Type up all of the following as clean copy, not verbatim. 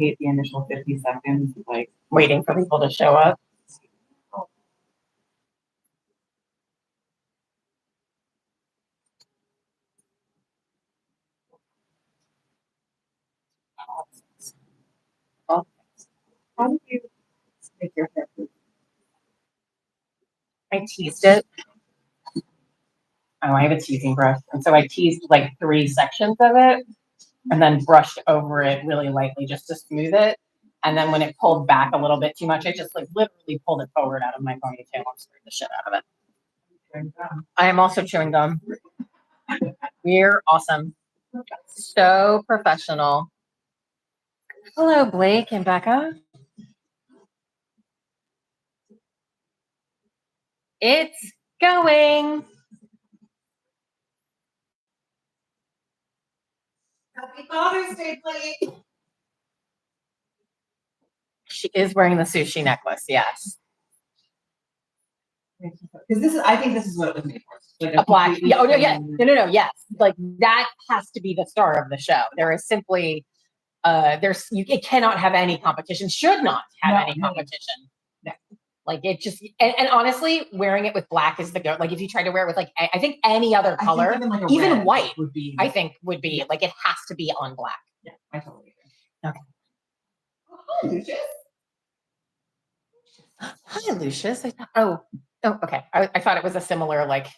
hate the initial 50 seconds, like waiting for people to show up. how do you make your hair? I teased it. Oh, I have a teasing brush. And so I teased like 3 sections of it and then brushed over it really lightly just to smooth it. And then when it pulled back a little bit too much, I just like literally pulled it forward out of my ponytail and sprayed the shit out of it. I am also chewing gum. We're awesome. So professional. Hello, Blake and Becca. It's going. Happy Father's Day, Blake. She is wearing the sushi necklace, yes. Because this is, I think this is what it was made for. Like a black, yeah, oh no, yeah, no, yes. Like that has to be the star of the show. There is simply, it cannot have any competition, should not have any competition. No. Like it just, and honestly, wearing it with black is the go. Like if you try to wear it with like, I think any other color, even white, would be, I think would be like, it has to be on black. Yeah, I totally agree. Okay. Hi, Lucius. Hi, Lucius. Oh, okay. I thought it was a similar, like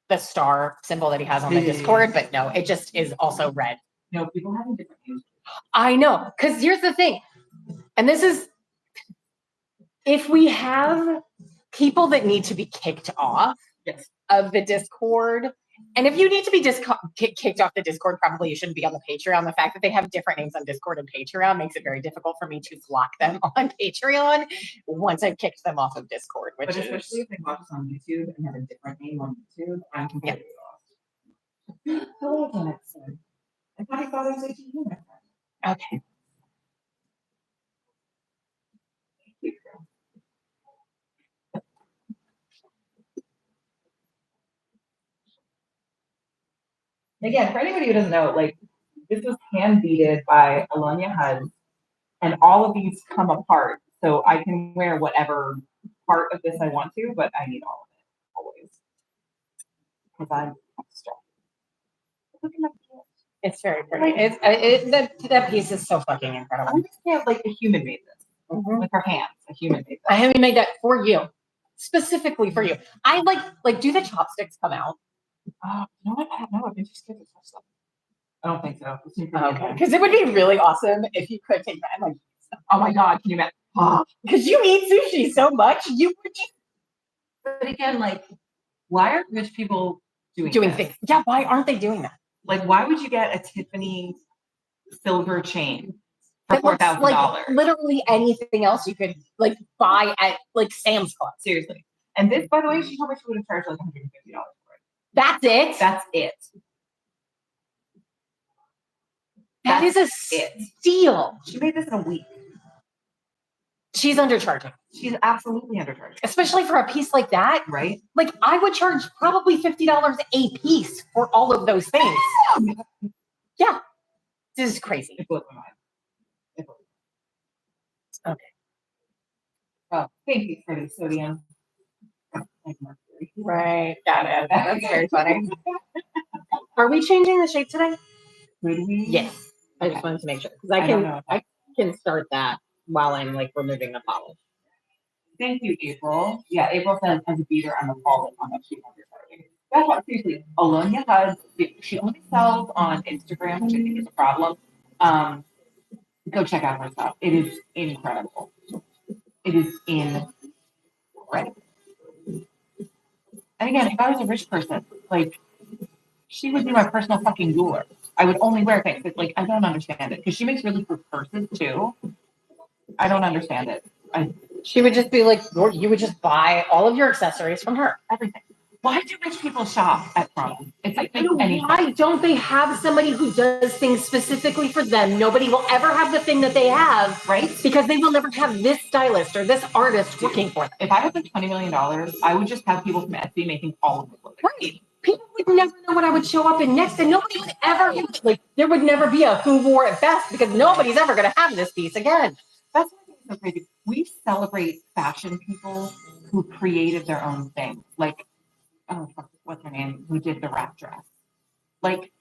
the star symbol that he has on the Discord, but no, it just is also red. No, people have different names. I know, because here's the thing, and this is, if we have people that need to be kicked off of the Discord, and if you need to be kicked off the Discord, probably you shouldn't be on the Patreon. The fact that they have different names on Discord and Patreon makes it very difficult for me to block them on Patreon once I've kicked them off of Discord. Which especially if they watch us on YouTube and have a different name on YouTube, I'm completely lost. Hello, Janet. And happy Father's Day to you, my friend. Okay. Thank you. Again, for anybody who doesn't know, like this was hand beaded by Alonia Hud, and all of these come apart, so I can wear whatever part of this I want to, but I need all of it always because I'm extra. Look at my piece. It's very pretty. It's that piece is so fucking incredible. I understand, like a human made this with her hands. A human made this. I haven't made that for you, specifically for you. I like. Do the chopsticks come out? You know what? I don't know. I've been too scared to touch them. I don't think so. Okay. Because it would be really awesome if you could take that and like, oh my God, can you imagine? Because you eat sushi so much, you would just. But again, like, why are rich people doing things? Yeah, why aren't they doing that? Like, why would you get a Tiffany silver chain for $4,000? Like literally anything else you could like buy at like Sam's Club. Seriously. And this, by the way, she told me she would have charged like $150 for it. That's it? That's it. That is a steal. She made this in a week. She's undercharging. She's absolutely undercharging. Especially for a piece like that. Right? Like I would charge probably $50 a piece for all of those things. Yeah. This is crazy. It blew my mind. Okay. Oh, thank you for the sodium. Right. Got it. That's very funny. Are we changing the shape today? Would we? Yes. I just wanted to make sure. Because I can start that while I'm like removing the polish. Thank you, April. Yeah, April says as a beater, I'm appalled on that she undercharging. That's what, seriously, Alonia Hud, she only sells on Instagram, which I think is a problem. Go check out her stuff. It is incredible. It is incredible. And again, if I was a rich person, like, she would be my personal fucking jeweler. I would only wear things. It's like, I don't understand it. Because she makes really cool purses, too. I don't understand it. She would just be like, you would just buy all of your accessories from her. Everything. Why do rich people shop at prom? It's like why don't they have somebody who does things specifically for them? Nobody will ever have the thing that they have, right? Because they will never have this stylist or this artist working for them. If I had like $20 million, I would just have people from Etsy making all of the clothing. Right. people would never know what I would show up in next, and nobody would ever, like, there would never be a who wore it best because nobody's ever going to have this piece again. That's what I think is so crazy. We celebrate fashion people who created their own thing. Like, oh, what's her name? Who did the wrap dress? Like,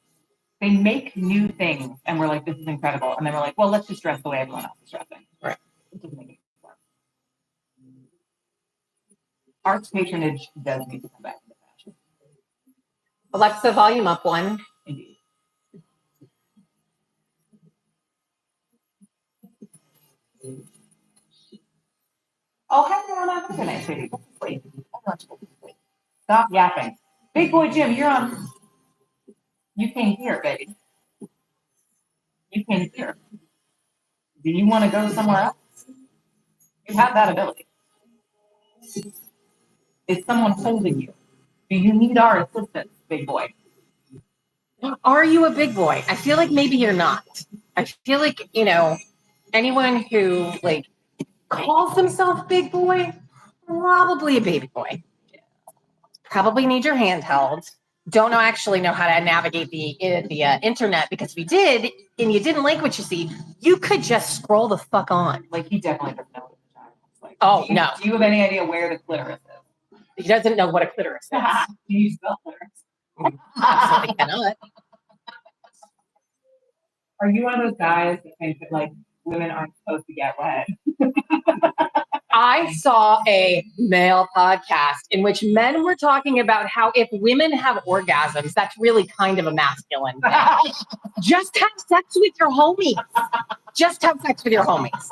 they make new things, and we're like, this is incredible. And then we're like, well, let's just dress the way everyone else is dressing. Right. It doesn't make any sense. Arts patronage does need to come back into fashion. Alexa, volume up one. Indeed. Oh, hi, Rona. Have a nice day. Wait. Stop yapping. Big boy Jim, you're on. You came here, baby. You came here. Do you want to go somewhere else? You have that ability. Is someone holding you? Do you need our assistance, big boy? Are you a big boy? I feel like maybe you're not. I feel like, you know, anyone who like calls themselves big boy, probably a baby boy. Probably need your hand held. Don't actually know how to navigate the internet, because if you did and you didn't like what you see, you could just scroll the fuck on. Like, he definitely doesn't know what the child is like. Oh, do you, no. Do you have any idea where the clitoris is? He doesn't know what a clitoris is. Do you spell clitoris? Absolutely cannot. Are you one of those guys that think that, like, women aren't supposed to get wet? I saw a male podcast in which men were talking about how if women have orgasms, that's really kind of a masculine thing. Just have sex with your homies. Just have sex with your homies.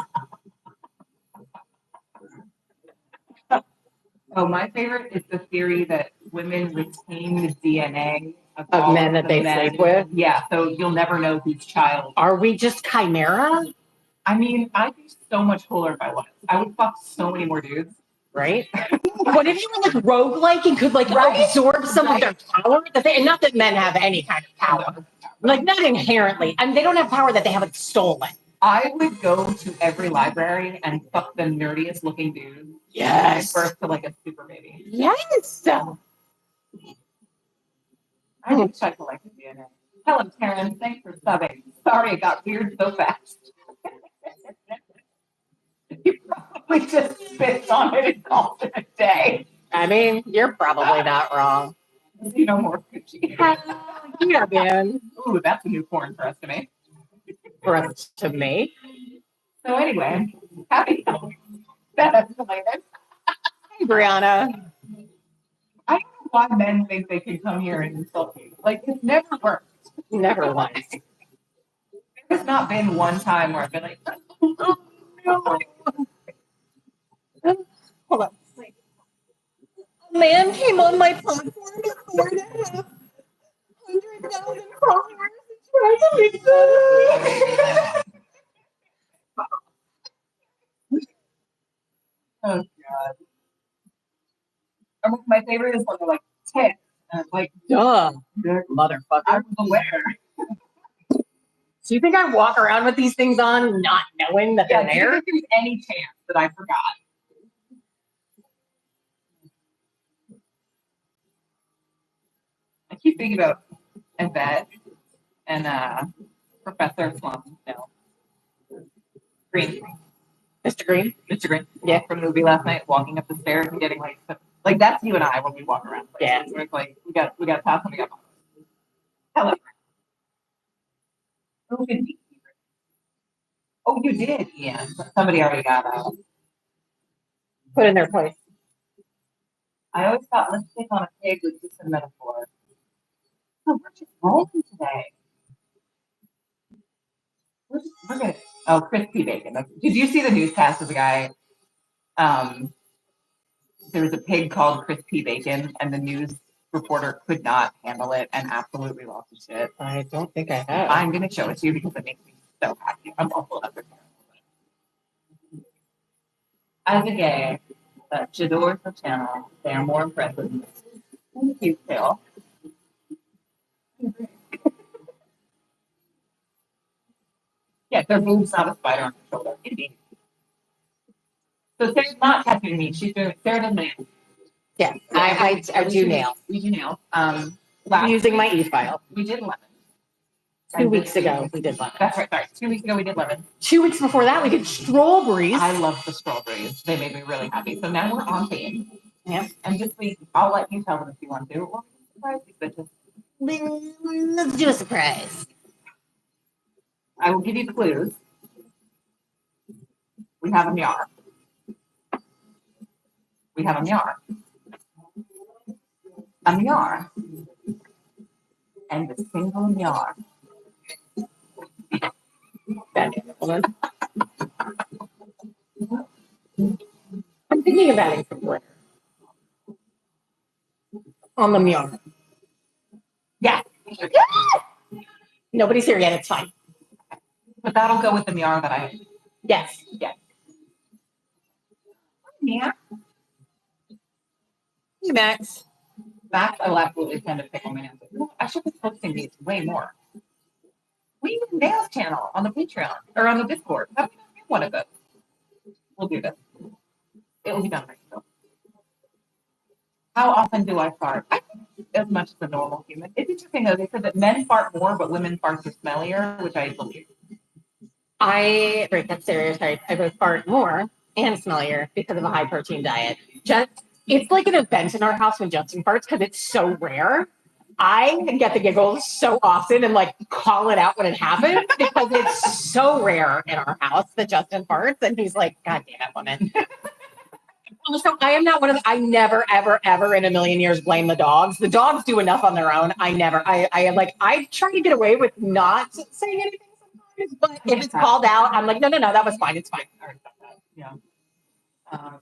Oh, my favorite is the theory that women retain the DNA Of all men that the they men. sleep with? Yeah, so you'll never know whose child. Are we just chimera? I mean, I'd be so much cooler if I was. I would fuck so many more dudes. Right? What if you were like roguelike and could like absorb some of their power? And not that men have any kind of power. Like not inherently. And they don't have power that they haven't stolen. I would go to every library and fuck the nerdiest looking dude. Yes. And birth to like a super baby. Yes. I wish I collected DNA. Helen Taryn, thanks for subbing. Sorry it got weird so fast. You probably just spit on it and called it a day. I mean, you're probably not wrong. You know more coochie. Yeah, man. Ooh, that's a new porn for us to make. For us to me. So anyway, happy that escalated. Hey, Brianna. I don't know why men think they can come here and insult you. Like, it's never worked. Never once. There's not been one time where I've been like, oh, no. Hold on. A man came on my platform with 4,500,000 followers and tried to make Oh, God. My favorite is when they're like, tits. And it's like, duh, I motherfucker. was aware. So you think I walk around with these things on not knowing that Yeah, they're do you there? think there's any chance that I forgot? I keep thinking about Yvette and Professor Slum, Green. Mr. Green? Mr. Green. Yeah. From the movie last night, walking up the stairs and getting like that's you and I when we walk around places. Yeah. Where it's like we got top and we got bottom. Hello. Oh, good. Oh, you did? Yeah. Somebody already got Put in their place. I always thought lipstick on a pig was just a metaphor. Oh, we're just rolling today. We're good. Oh, crispy bacon. Did you see the newscast of the guy? There was a pig called Crispy Bacon, and the news reporter could not handle it and absolutely lost his shit. I don't think I have. I'm going to show it to you because it makes me so happy. I'm awful at it. As a gay, j'adore the channel. They are more impressive. Thank you, Phil. Yeah, their boob's not a spider on her shoulder. Indeed. So Sarah's not tattooing me. She's doing Sarah does nails. Yeah, I do nails. We do nails. using my e-file. We did lemon. 2 weeks ago, we did lemon. That's right. Sorry. 2 weeks ago, we did lemon. 2 weeks before that, we did strawberries. I love the strawberries. They made me really happy. So now we're on theme. Yeah. And this week, I'll let you tell them if you want to. Or surprise you, but just Let's do a surprise. I will give you clues. We have a Miar. We have a Miar. A Miar. And the single Miar. I'm thinking of adding some glitter on the mirror. Yeah. Nobody's here yet. It's fine. But that'll go with the Miar that I. Yes. Yeah. Yeah. Hey, Max. Max, I will absolutely tend to pick on my nails. I should be posting these way more. We need a nails channel on the Patreon or on the Discord. How do we not do one of those? We'll do this. It will be done right now. How often do I fart? I think as much as a normal human. It's interesting though, they said that men fart more, but women farts are smellier, which I believe. I break that stereotype. I both fart more and smellier because of a high protein diet. It's like an event in our house when Justin farts because it's so rare. I get the giggles so often and like call it out when it happens because it's so rare in our house that Justin farts and he's like, God damn it, woman. So I am not one of the, I never, ever, ever in a million years blame the dogs. The dogs do enough on their own. I try to get away with not saying anything sometimes, but if it's called out, I'm like, no, that was fine. It's fine. Yeah.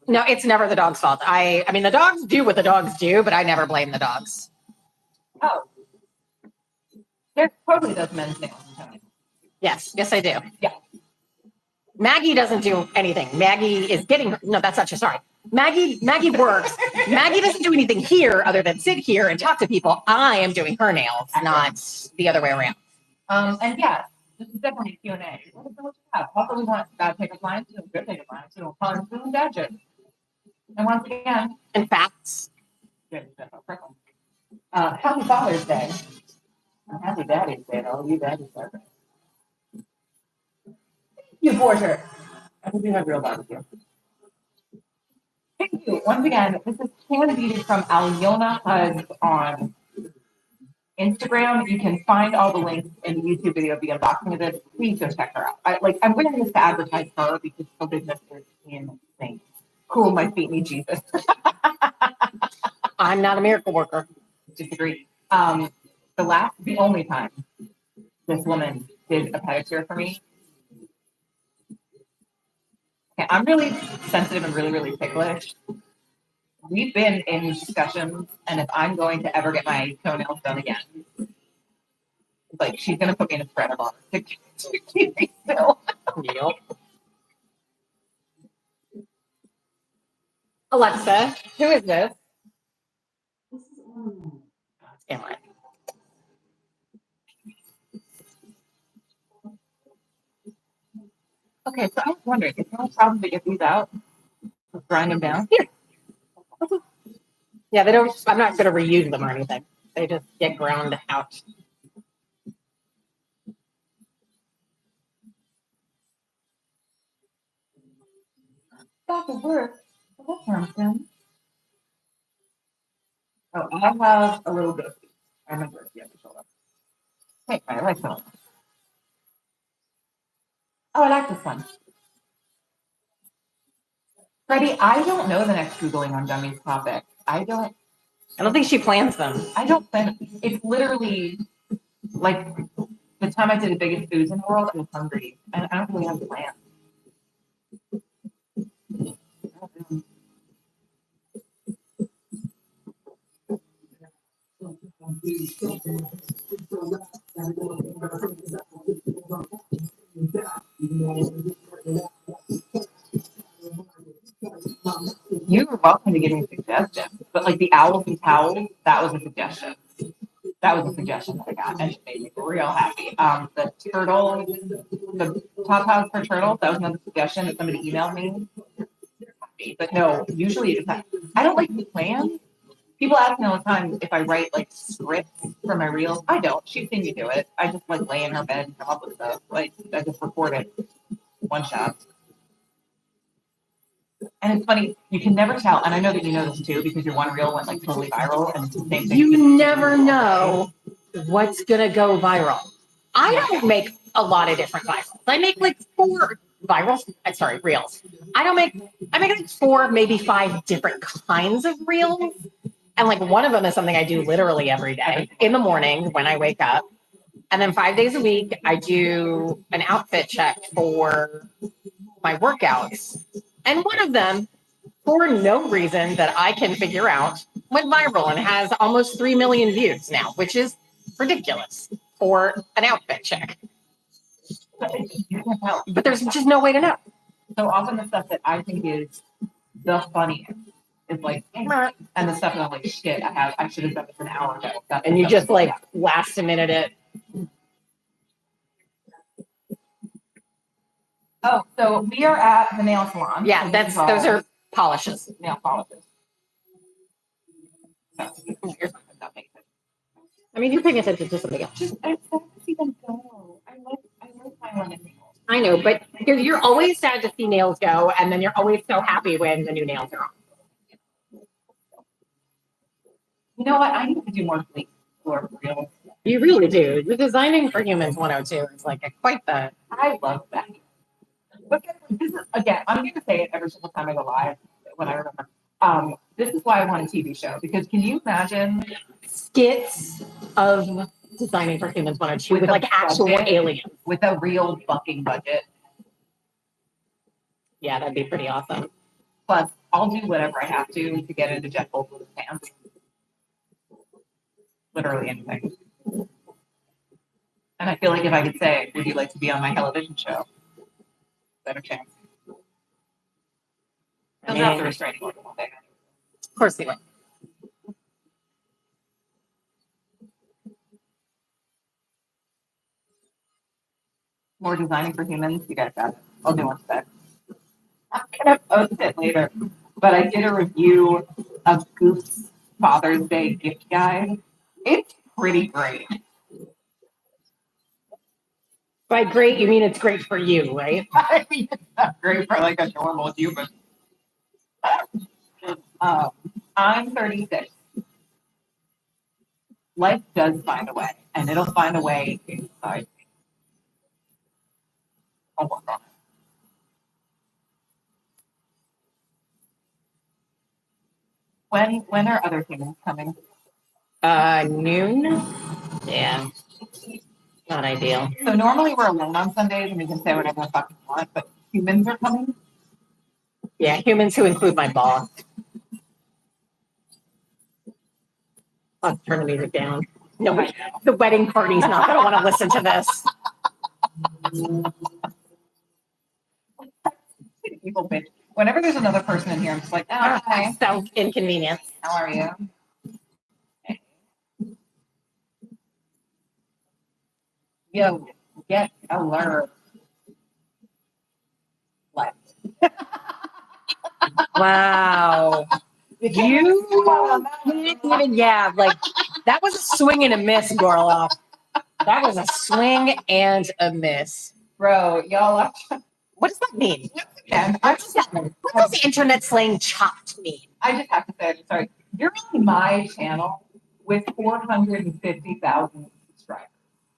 No, it's never the dog's fault. I mean, the dogs do what the dogs do, but I never blame the dogs. Oh. There probably does men's nails and toenails. Yes, I do. Yeah. Maggie doesn't do anything. Maggie is getting her. No, that's not true. Sorry. Maggie works. Maggie doesn't do anything here other than sit here and talk to people. I am doing her nails, not the other way around. And yeah, this is definitely a Q&A. What is what you have? Also, we want bad pickup lines, good pickup lines, puns, and gadgets. And once again, And facts. Happy Father's Day. Happy Daddy's Day, all you daddies are. You Porter. I think we have real barbecue. Thank you. Once again, this is hand-beaded from Aliona Huds on Instagram. You can find all the links in the YouTube video of the unboxing of this. Please go check her out. I'm wearing this to advertise her because her business is insane. Cool, my feet need Jesus. I'm not a miracle worker. Disagree. The only time this woman did a pedicure for me. Okay, I'm really sensitive and really, really ticklish. We've been in discussions, and if I'm going to ever get my toenails done again, like she's gonna put me in a thread of honor to keep me still. Yep. Alexa, who is this? Cameron. Okay, so I was wondering, is there no problem to get these out? Just grind them down? Here. Yeah, I'm not going to reuse them or anything. They just get ground out. That would work. That sounds good. Oh, I have a little bit. I remember it. Yeah, hey, I like that one. Oh, I like this one. Freddie, I don't know the next Googling on Dummies topic. I don't think she plans them. I don't plan. It's literally like the time I did the biggest foods in the world, I was hungry. And I don't really have plans. You were welcome to give me suggestions, but like the owls and towels, that was a suggestion. That was a suggestion that I got, and it made me real happy. The turtle, the top house for turtles, that was another suggestion that somebody emailed me. But no, usually it's not. I don't like to plan. People ask me all the time if I write like scripts for my reels. I don't. She's seen me do it. I just like lay in her bed and come up with stuff. Like I just record it one shot. And it's funny, you can never tell, and I know that you know this too, because your one reel went like totally viral, and it's the same thing. You never know what's gonna go viral. I don't make a lot of different virals. I make like 4 reels. I make like 4, maybe 5 different kinds of reels. And like one of them is something I do literally every day in the morning when I wake up. And then 5 days a week, I do an outfit check for my workouts. And one of them, for no reason that I can figure out, went viral and has almost 3 million views now, which is ridiculous for an outfit check. You can't tell. But there's just no way to know. So often the stuff that I think is the funniest is like, and the stuff that I'm like, shit, I should have done this an hour ago. And you just like last a minute it. Oh, so we are at the nail salon. Yeah, those are polishes. Nail polishes. I mean, you're paying attention to something else. Just I sad to see them go. I like my lemon nails. I know, but you're always sad to see nails go, and then you're always so happy when the new nails are on. You know what? I need to do more sleep for real. You really do. The Designing for Humans 102 is like quite the. I love that. But this is, again, I'm going to say it every single time I go live when I remember. This is why I want a TV show, because can you imagine skits of Designing for Humans 102 with like actual aliens with a real fucking budget? Yeah, that'd be pretty awesome. Plus, I'll do whatever I have to get into Jeff Goldblum's pants. Literally anything. And I feel like if I could say, would you like to be on my television show? Better chance. He'll have the restraining order one day. Of course he will. More Designing for Humans, you guys got it. I'll do one today. I'm gonna post it later, but I did a review of Goof's Father's Day gift guide. It's pretty great. By great, you mean it's great for you, right? I mean, it's not great for like a normal human. I'm 36. Life does find a way, and it'll find a way inside me. I'll work on it. When are other humans coming? Noon. Yeah. Not ideal. So normally we're alone on Sundays and we can say whatever the fuck we want, but humans are coming. Yeah, humans who include my boss. I'll turn the music down. No, the wedding party's not going to want to listen to this. Evil bitch. Whenever there's another person in here, I'm just like, oh, hi. So inconvenient. How are you? Yo, get alert. What? Wow. You can't even, yeah, like that was a swing and a miss, Gorloff. That was a swing and a miss. Bro, y'all are. What does that mean? And What does internet slang chopped mean? I just have to say, I'm sorry. You're on my channel with 450,000 subscribers.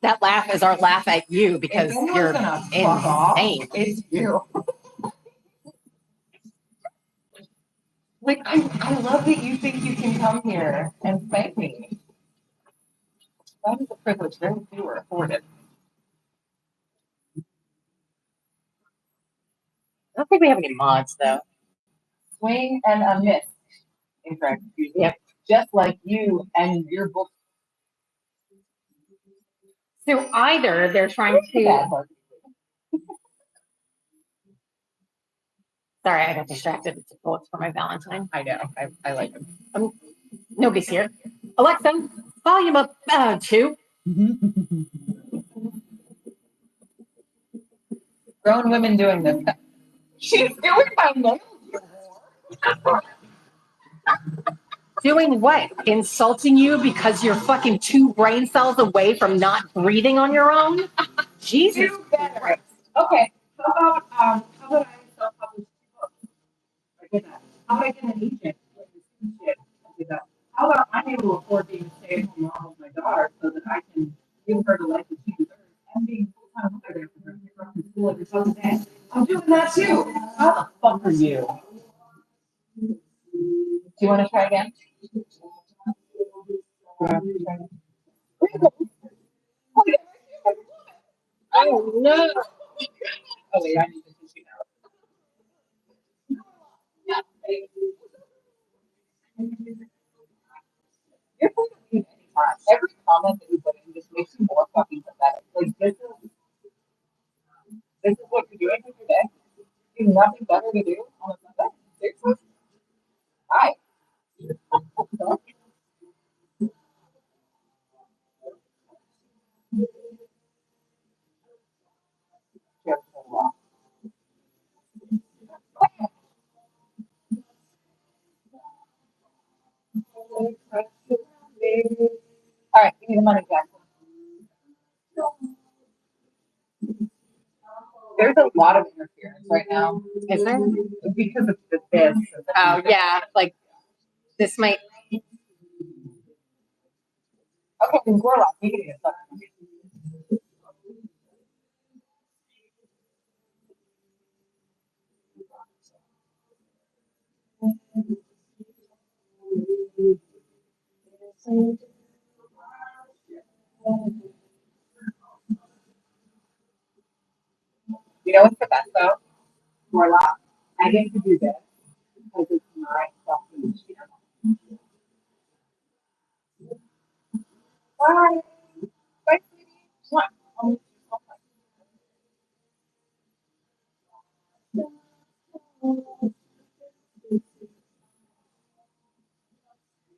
That laugh is our laugh at you because If anyone's you're gonna fuck off, insane. it's you. Like, I love that you think you can come here and spank me. That is a privilege very few are afforded. I don't think we have any mods though. Swing and a miss. Incorrect. Yep. Just like you and your book. So either they're trying to. Sorry, I got distracted. It's bullets for my Valentine. I know. I like them. Nobody's here. Alexa, volume up 2. Grown women doing this. She's doing my nails. Doing what? Insulting you because you're fucking 2 brain cells away from not breathing on your own? Jesus Do better. Christ. Okay, how about I self-publish 2 books? I did that. How about I get an agent? Like this shit. I did that. How about I'm able to afford being a stay-at-home mom with my daughter so that I can give her the life that she deserves and being a full-time mother there for her to pick her up from school every Sunday. I'm doing that too. How the fuck are you? Do you want to try again? Oh no. Oh wait, I need to teach you now. You're going to leave anytime. Every comment that you put in just makes you more fucking pathetic. Like this is what you're doing with your day. You have nothing better to do on a Sunday. Seriously? Hi. All right, give me the money, Jackson. There's a lot of interference right now. Is there? Because of this. Oh yeah, like this might. Okay, then we're off. We can get stuff. You know what's the best though? Warlock. I get to do this because it's my fucking channel. Bye. Bye, sweetie. What?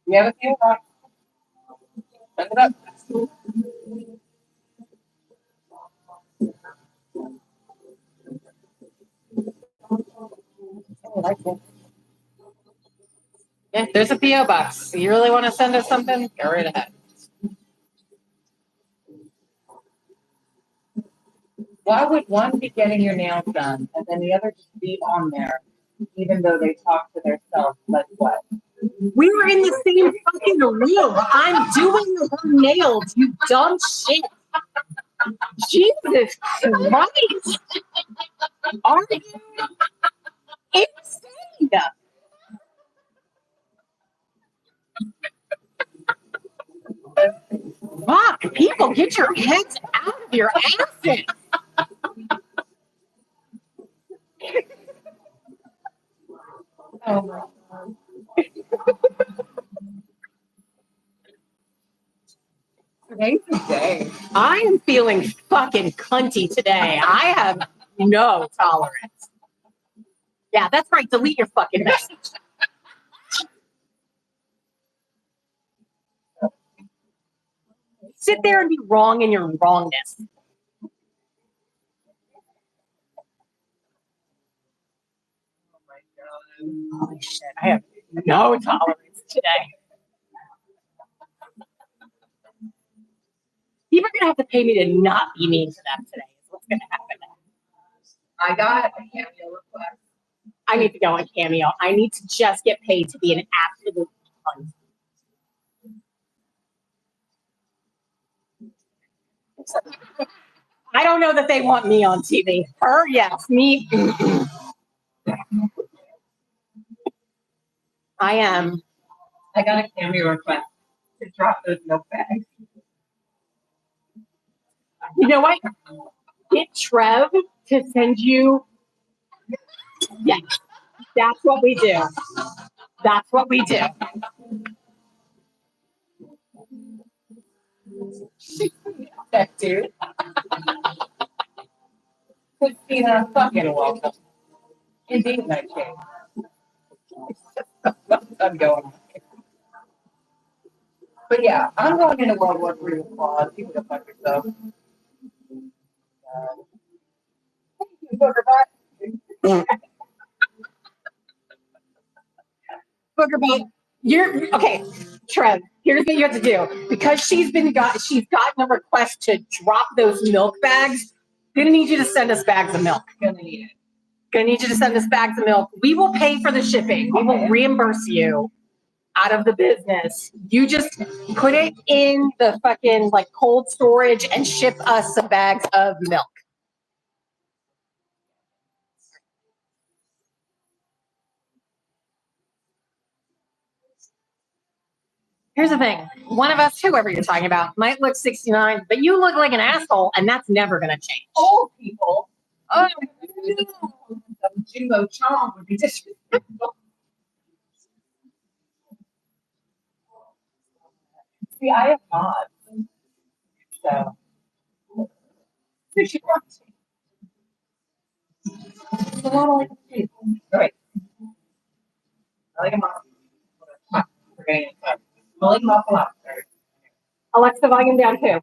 You have a few? Send it up. Oh, I like it. Yeah, there's a PO box. You really want to send us something? Go right ahead. Why would one be getting your nails done and then the other just be on there, even though they talk to themselves? Like what? We were in the same fucking room. I'm doing her nails, you dumb shit. Jesus Christ. Are you insane? Fuck, people, get your heads out of your asses. Oh my God. Today's the day. I am feeling fucking cunty today. I have no tolerance. Yeah, that's right. Delete your fucking message. Sit there and be wrong in your wrongness. Oh my God. Holy shit, I have no tolerance today. People are gonna have to pay me to not be mean to them today. Is what's gonna happen. I got a Cameo request. I need to go on Cameo. I need to just get paid to be an absolute cunt. I don't know that they want me on TV. Her, yes. Me. I am. I got a Cameo request to drop those milk bags. You know what? Get Trev to send you. Yes, that's what we do. That's what we do. That dude. Christina, fucking welcome. Indeed, my king. I'm going. But yeah, I'm going into World War III with Claude. You can go fuck yourself. Thank you, Booger Butt. Booger butt. You're okay, Trev. Here's what you have to do because she's gotten a request to drop those milk bags. Gonna need you to send us bags of milk. Gonna need it. Gonna need you to send us bags of milk. We will pay for the shipping. We will reimburse you out of the business. You just put it in the fucking like cold storage and ship us some bags of milk. Here's the thing. One of us, whoever you're talking about, might look 69, but you look like an asshole, and that's never gonna change. Old people. Oh, Some Jimbo Chong would be disrespectful. See, I have mods. So. If you want to. It's a lot of like people. All right. I like a mod. We're getting it. I like them a lot. Alexa, volume down too.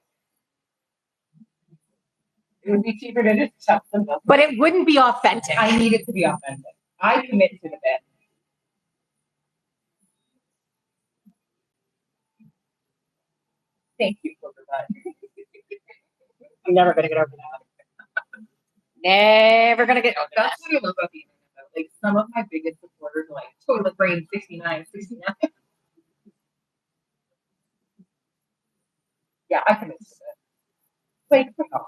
It would be cheaper to just shut them up. But it wouldn't be authentic. I need it to be authentic. I commit to the bit. Thank you for that. I'm never gonna get over that. Never gonna get over that. That's what I love about the internet, though. Like, some of my biggest supporters are like, toilet brain 69, 69. Yeah, I commit to it. Like, oh.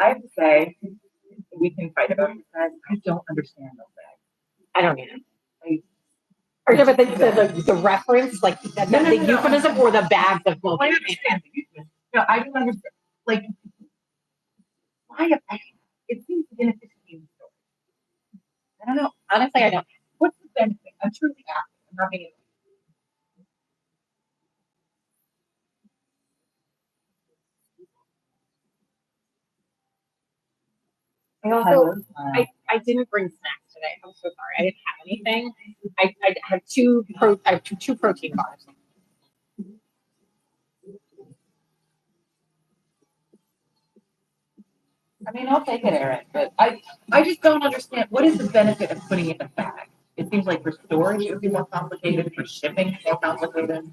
I have to say, we can fight about this, guys. I don't understand those bags. I don't need it. Or yeah, but the reference, like the euphemism or the bags of milk. I understand the euphemism. No, I don't understand. Like, why a bag? It seems inefficient in the store. I don't know. Honestly, I don't. What's the benefit? I'm truly asking. I'm not being. I also, I didn't bring snacks today. I'm so sorry. I didn't have anything. I have two protein bars. I mean, I'll take it, Erin, but I just don't understand. What is the benefit of putting it in a bag? It seems like for storage, it would be more complicated. For shipping, more complicated.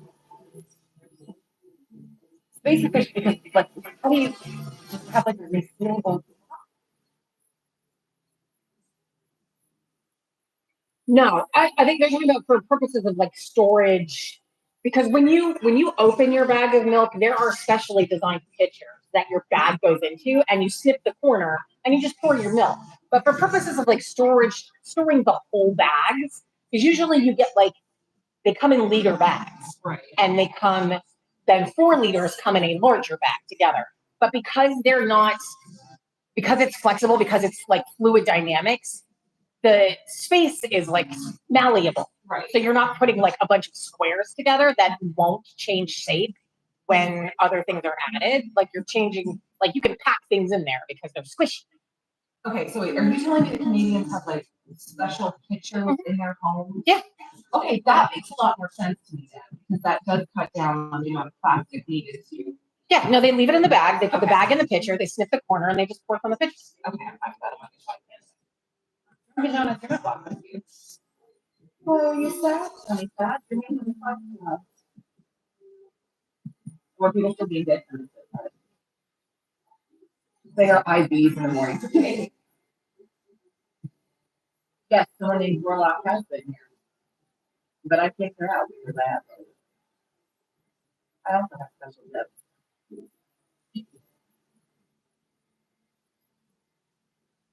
It's basically because, like, how do you just have like a resealable? No, I think they're talking about for purposes of like storage, because when you open your bag of milk, there are specially designed pitchers that your bag goes into, and you snip the corner and you just pour your milk. But for purposes of like storage, storing the whole bags, because usually you get like they come in liter bags, Right. and they come then 4 liters come in a larger bag together. But because it's flexible, because it's like fluid dynamics, the space is like malleable. Right. So you're not putting like a bunch of squares together that won't change shape when other things are added. Like you're changing, like you can pack things in there because they're squishy. Okay, so wait, are you telling me the Canadians have like special pitchers in their homes? Yeah. Okay, that makes a lot more sense to me then, because that does cut down on the amount of plastic needed to. Yeah, no, they leave it in the bag. They put the bag in the pitcher, they snip the corner, and they just pour from the pitcher. Okay, I'm glad I'm on the podcast. You're not a box with you. Well, you sad? Honey, sad? You're making me podcast. More people still being dead. They are IVs in the morning. Okay. Yes, someone named Warlock has been here. But I kicked her out because I also have special tips.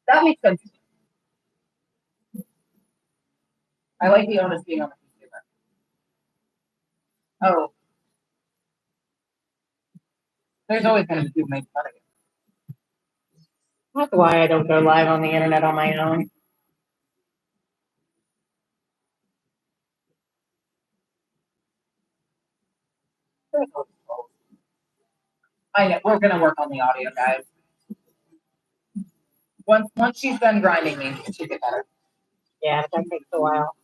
That makes sense. I like the onus being on the consumer. Oh. There's always going to be people making fun of you. That's why I don't go live on the internet on my own. I know, we're gonna work on the audio, guys. Once she's done grinding me, it should get better. Yeah, that takes a while.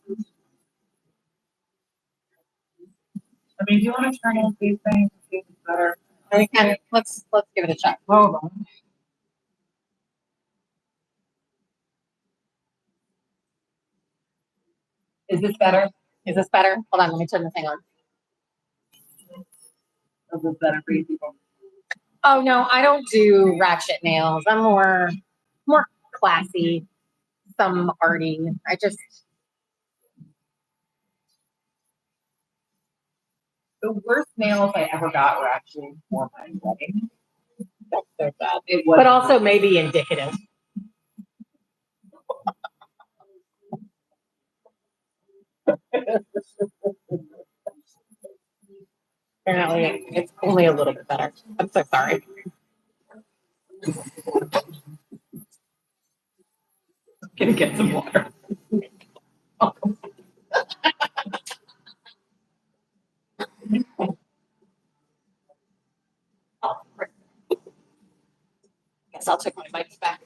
I mean, do you want to turn off these things? This is better. And let's give it a shot. Hold on. Is this better? Is this better? Hold on, let me turn the thing on. Is this better for you people? Oh no, I don't do ratchet nails. I'm more classy, some arty. I just The worst nails I ever got were actually for my wedding. that's so bad. It was, But also maybe indicative. Apparently it's only a little bit better. I'm so sorry. gonna get some water. Guess I'll take my mics back.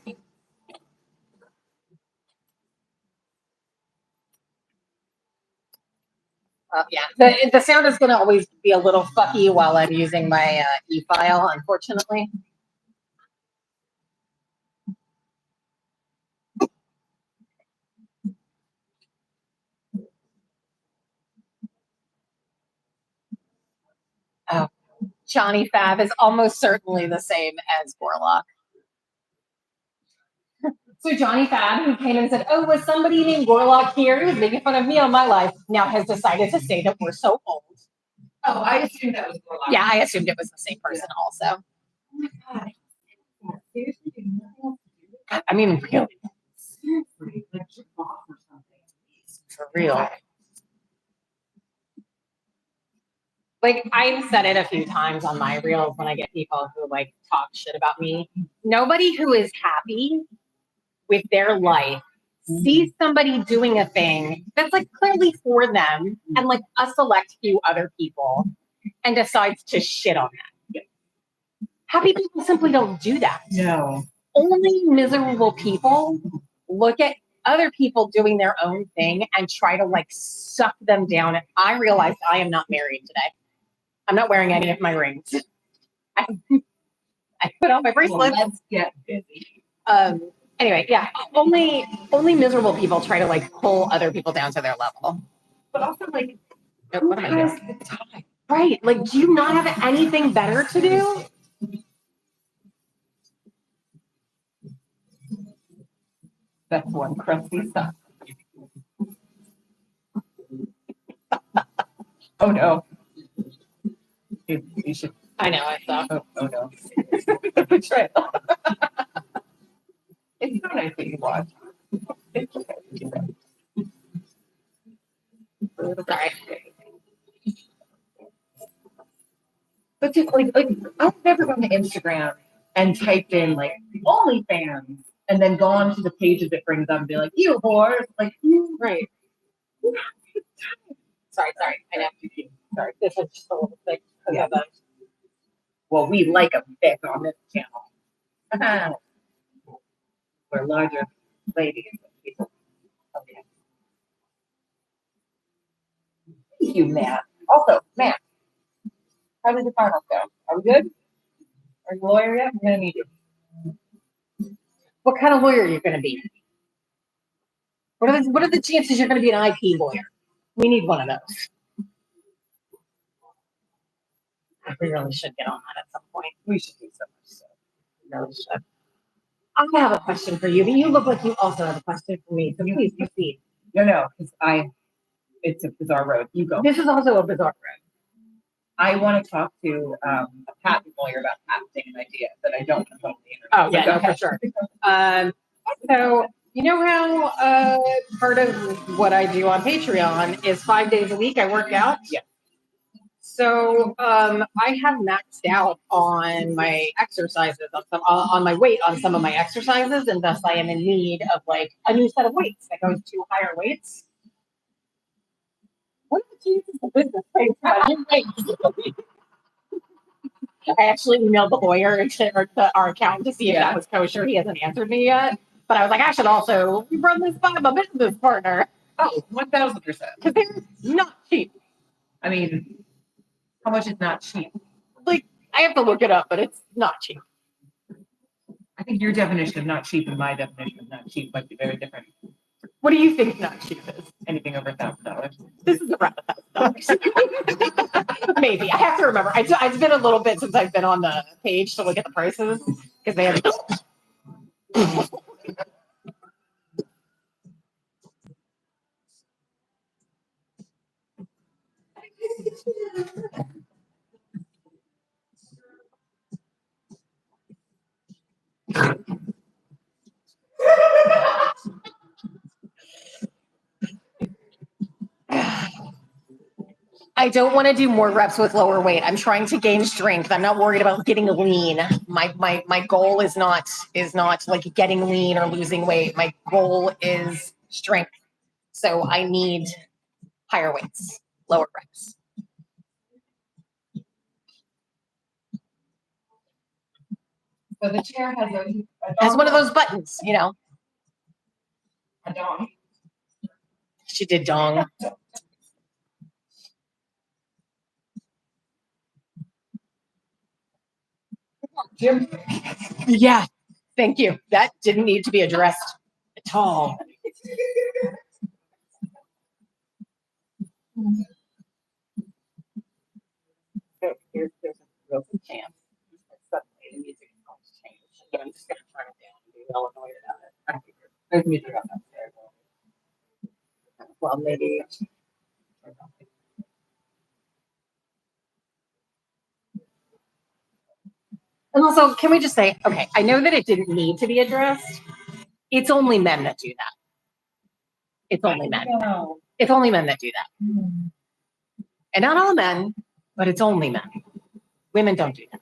Yeah, the sound is going to always be a little fucky while I'm using my e-file, unfortunately. Oh, Johnny Fab is almost certainly the same as Gorlock. So Johnny Fab, who came in and said, "Oh, was somebody named Gorlock here who's making fun of me on my life?" now has decided to say that we're so old. Oh, I assumed that was Gorlock. Yeah, I assumed it was the same person also. Oh my god. Seriously, you have nothing else to do? I mean, really, Seriously, like jerk off or something. for real. Like I've said it a few times on my reels when I get people who like talk shit about me. Nobody who is happy with their life sees somebody doing a thing that's like clearly for them and like a select few other people and decides to shit on that. Happy people simply don't do that. No. Only miserable people look at other people doing their own thing and try to like suck them down. I realized I am not married today. I'm not wearing any of my rings. I put on my bracelet. Well, let's get busy. Anyway, yeah, only miserable people try to like pull other people down to their level. But also, like, Oh, who what am I has doing? the time? Right, like, do you not have anything better to do? That's one crusty stuff. Oh no. You should. I know, I thought. Oh no. Betrayal. It's so nice that you watch. It's okay. Sorry. But just like I've never gone to Instagram and typed in like OnlyFans and then gone to the pages it brings up and be like, you whore. Like, Right. Sorry. I know. Sorry, this is just a little thick. Yeah. Well, we like a thick on this channel. We're larger ladies than people. Okay. Thank you, Matt. Also, Matt, how did the finals go? Are we good? Are you a lawyer yet? I'm gonna need you. What kind of lawyer are you going to be? What are the chances you're going to be an IP lawyer? We need one of those. We really should get on that at some point. We should do so much stuff. We really should. I have a question for you, but you look like you also have a question for me. So please proceed. No, because it's a bizarre road. You go. This is also a bizarre road. I want to talk to a patent lawyer about patenting an idea that I don't know on the internet. Oh yeah, no, for sure. So you know how part of what I do on Patreon is 5 days a week I work out? Yeah. So I have maxed out on my exercises, on my weight on some of my exercises, and thus I am in need of like a new set of weights that goes to higher weights. What are the chances of business pays I actually emailed the lawyer or our accountant to see if that was kosher. He hasn't answered me yet. But I was like, I should also run this by my business partner. Oh, 1,000%. Because they're not cheap. I mean, how much is not cheap? I have to look it up, but it's not cheap. I think your definition of not cheap and my definition of not cheap might be very different. What do you think not cheap is? Anything over $1,000. This is around $1,000. Maybe. I have to remember. It's been a little bit since I've been on the page to look at the prices because they have. I don't want to do more reps with lower weight. I'm trying to gain strength. I'm not worried about getting lean. My goal is not like getting lean or losing weight. My goal is strength. So I need higher weights, lower reps. So the chair has Has one of those buttons, you know. a dong. She did dong. Jim, Yeah. Thank you. That didn't need to be addressed at all. There's a real good chance that suddenly the music is going to change. So I'm just going to turn it down and be well annoyed about it. I figured. there's music on upstairs. Well, maybe. And also, can we just say, okay, I know that it didn't need to be addressed. It's only men that do that. It's only men. No. It's only men that do that. And not all men, but it's only men. Women don't do that.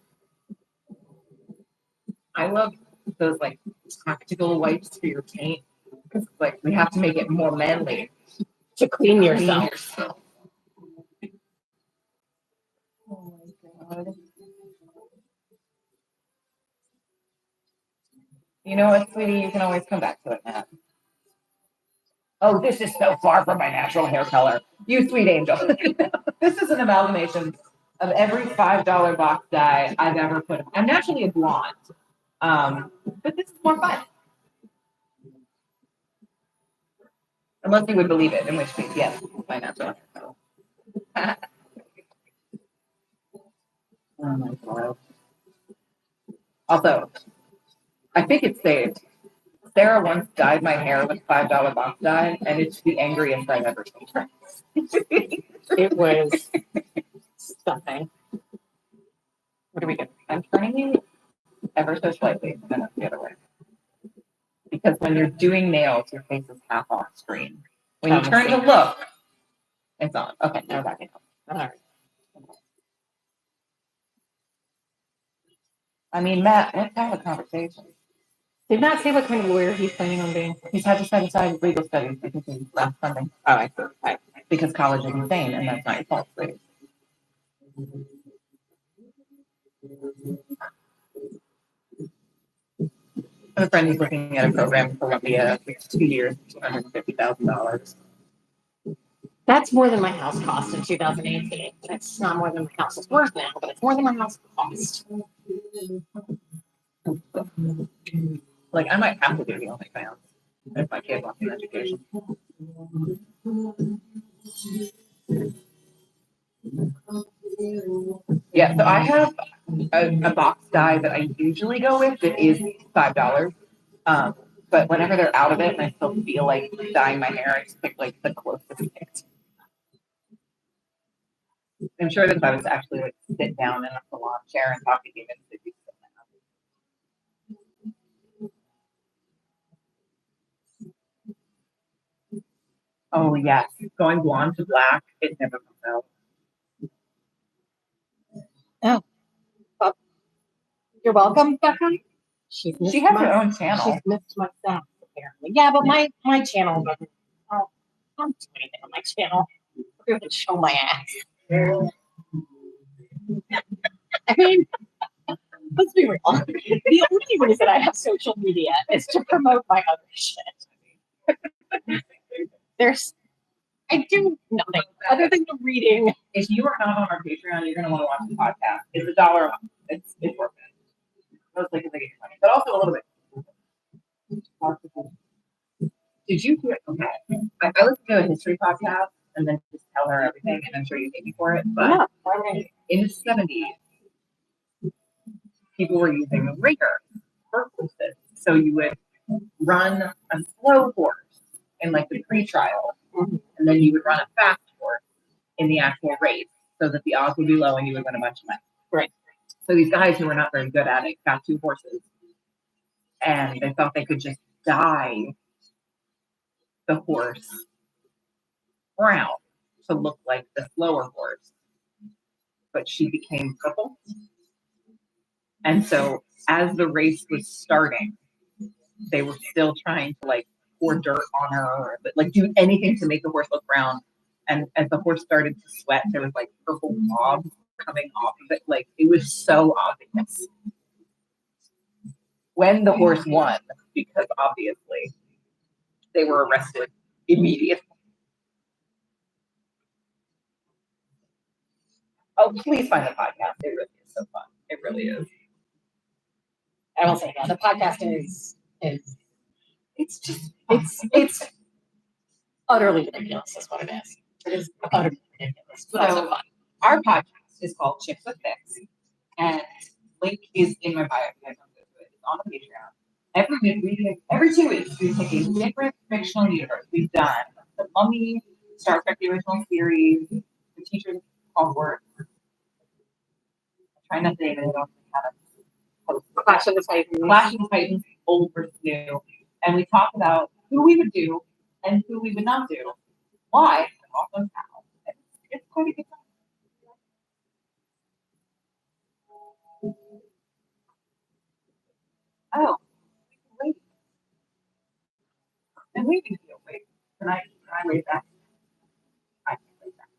I love those like tactical wipes for your taint because like we have to make it more manly. To clean yourself. Oh my god. You know what, sweetie? You can always come back to it, Matt. Oh, this is so far from my natural hair color. You sweet angel. This is an amalgamation of every $5 box dye I've ever put. I'm naturally a blonde. But this is more fun. Unless you would believe it, in which case, yes, my natural hair color. Oh my god. Also, I think it's saved. Sarah once dyed my hair with $5 box dye, and it's the angriest I've ever seen her. It was something. What do we do? I'm turning you ever so slightly, and then it's the other way. Because when you're doing nails, your face is half off screen. When you turn to look, it's on. Okay, now we're back in. All right. I mean, Matt, let's have a conversation. Did not say what kind of lawyer he's planning on being. He's had to set aside legal studies because he left funding. Oh, I see. Right. Because college is insane, and that's not your fault, sweetie. I have a friend who's looking at a program for Columbia. It's 2 years, $250,000. That's more than my house cost in 2018. It's not more than my house is worth now, but it's more than my house cost. Like, I might have to do the OnlyFans if my kid wants an education. Yeah, so I have a box dye that I usually go with that is $5. But whenever they're out of it and I still feel like dyeing my hair, I just pick like the closest fit. I'm sure that if I was to actually like sit down in a salon chair and talk to humans, it'd be so nice. Oh yes, going blonde to black, it never comes out. You're welcome, Becca. She has her own channel. She's missed my stats, apparently. Yeah, but my channel doesn't. I don't do anything on my channel. I don't show my ass. I mean, let's be real. The only reason I have social media is to promote my other shit. I do nothing other than the reading. If you are not on our Patreon, you're going to want to watch the podcast. It's $1 a month. it's worth it. Mostly because I get money, but also a little bit. Did you hear? Okay, I listened to a history podcast and then just tell her everything, and I'm sure you hate me for it. But in the 70s, people were using rigor for horses. So you would run a slow horse in like the pre-trial, and then you would run a fast horse in the actual race, so that the odds would be low and you would win a bunch of money. Right. So these guys who were not very good at it got two horses, and they thought they could just dye the horse brown to look like the slower horse, but she became purple. And so as the race was starting, they were still trying to like pour dirt on her, or like do anything to make the horse look brown. And as the horse started to sweat, there was like purple blobs coming off of it. Like it was so obvious. When the horse won, because obviously they were arrested immediately. Oh, please find the podcast. It really is so fun. It really is. I will say, yeah, the podcast is it's utterly ridiculous. Is what it is. It is utterly ridiculous, but also So fun. our podcast is called Chicks with Fix, and link is in my bio. If you guys don't go to it, it's on the Patreon. Every 2 weeks we pick a different fictional universe. We've done the Mummy, Star Trek the original series, the Teacher's Homework. Try not to name it. I don't have it. Clash of the Titans. Clash of the Titans, old versus new, and we talk about who we would do and who we would not do, why, and also how. It's quite a good time. Oh, wait. And we can feel wait. Can I raise that? I can raise that.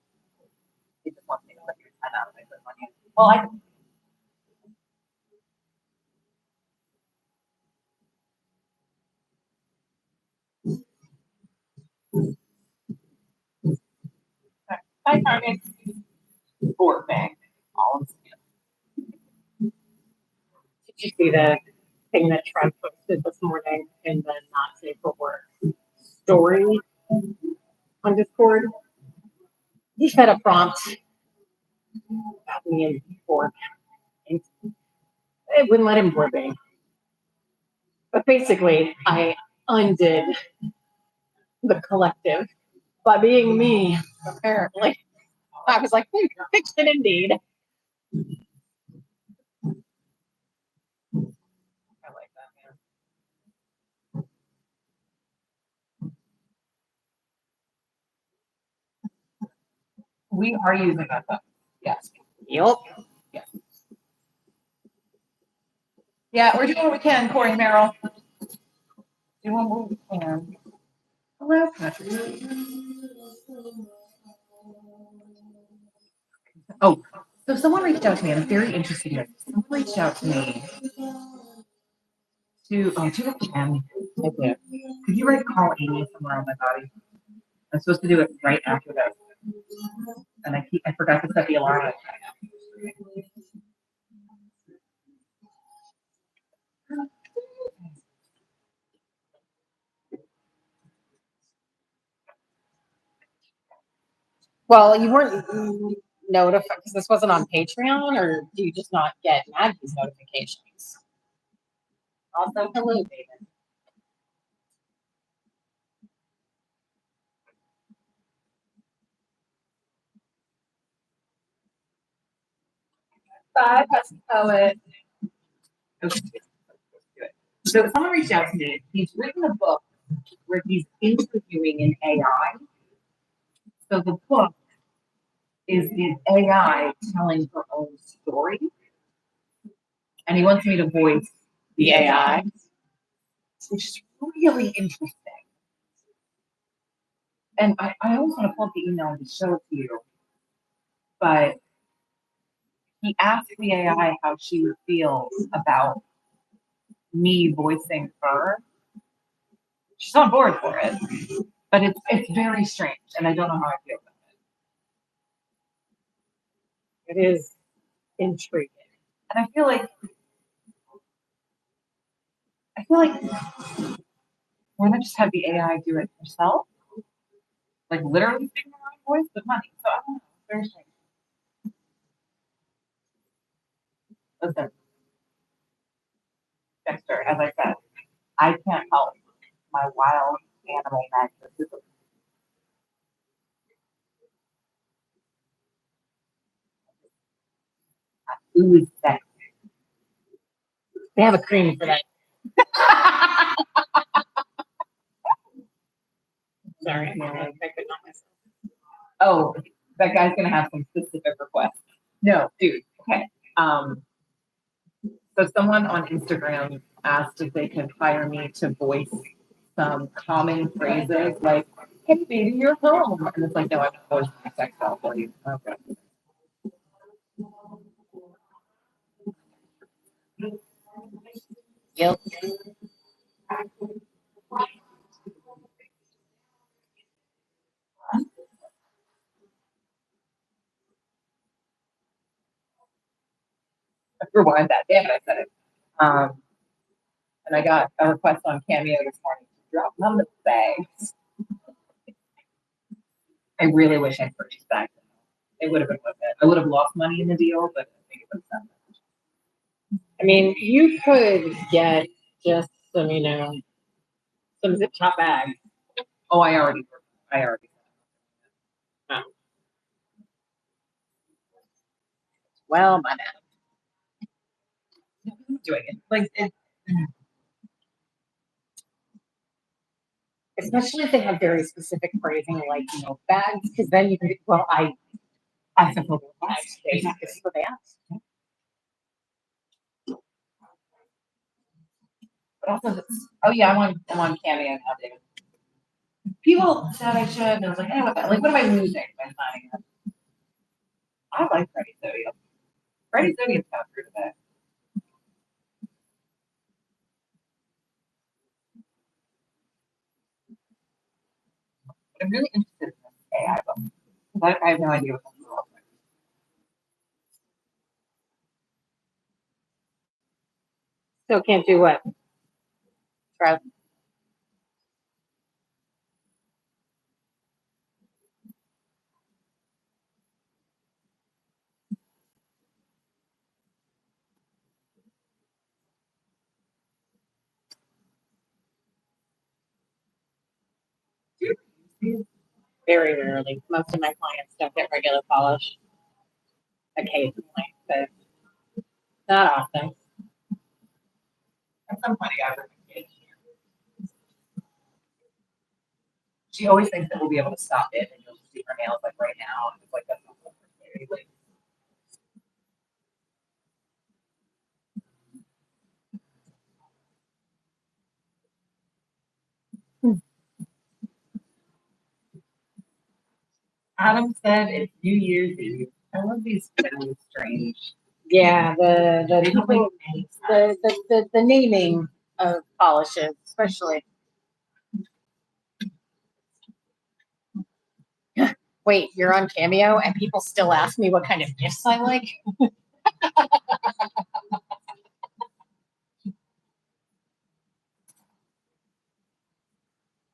It just wants me to let your time out if I put it on you. Well, I can. Bye, Target. Or bang. All in Did you see the thing that Trump posted this morning in the Not Safe for Work story on Discord? He fed a prompt about me and board. It wouldn't let him board me. But basically, I undid the collective by being me, apparently. I was like, fiction indeed. I like that, man. We are using that though. Yes. Yup. Yeah, we're doing what we can, Corey and Meryl. Doing what we can. Hello, Patrick. Oh, so someone reached out to me, and I'm very interested in it. Someone reached out to me to a pen. Could you write call Amy somewhere on my body? I'm supposed to do it right after this. And I forgot to set the alarm. Well, you weren't notified because this wasn't on Patreon, or do you just not get Maggie's notifications? Also, hello, David. Bye, Pesky Poet. Okay. So someone reached out to me. He's written a book where he's interviewing an AI. So the book is the AI telling her own story. And he wants me to voice the AI, which is really interesting. And I almost want to pull up the email and show it to you. But he asked the AI how she would feel about me voicing her. She's on board for it. But it's very strange, and I don't know how I feel about It is intriguing. And I feel like why not just have the AI do it yourself? Like literally speaking your own voice with money. So I don't know. It's very strange. Listen, Dexter, as I said, I can't help my wild animal magnetism. Ooze sex. They have a cream for that. Sorry, I'm I could not myself. Oh, that guy's gonna have some specific requests. No, dude. Okay. So someone on Instagram asked if they could hire me to voice some common phrases like, "Hey, baby, you're home," and it's like, no, I'm not voicing my sex doll for you. Okay. Yep. Rewind that. Damn it, I said it. And I got a request on Cameo this morning to drop them on the bags. I really wish I purchased bags. It would have been worth it. I would have lost money in the deal, but I think it would have done it. I mean, you could get just some, some zip top bags. Oh, I already. Oh. Well, my bad. I'm doing it. Like, Especially if they have very specific phrasing, like, bags, because then you can be, well, I fulfilled the request. Exactly. This is what they asked. but also, oh yeah, I'm on Cameo now, David. People said I should, and I was like, hey, what am I losing by signing up? I like Freddie Sodium. Freddie Sodium's got through today. I'm really interested in this AI book. But I have no idea what this is all about. So can't do what? Try. Very rarely. Most of my clients don't get regular polish. Occasionally, but not often. At some point, I got her engaged. She always thinks that we'll be able to stop it and you'll just see her nails like right now. And it's like, that's not what we're like, Adam said it's New Year's Eve. I love these really strange. Yeah, the They don't people, make any sense. the naming of polishes, especially. Wait, you're on Cameo and people still ask me what kind of gifts I like?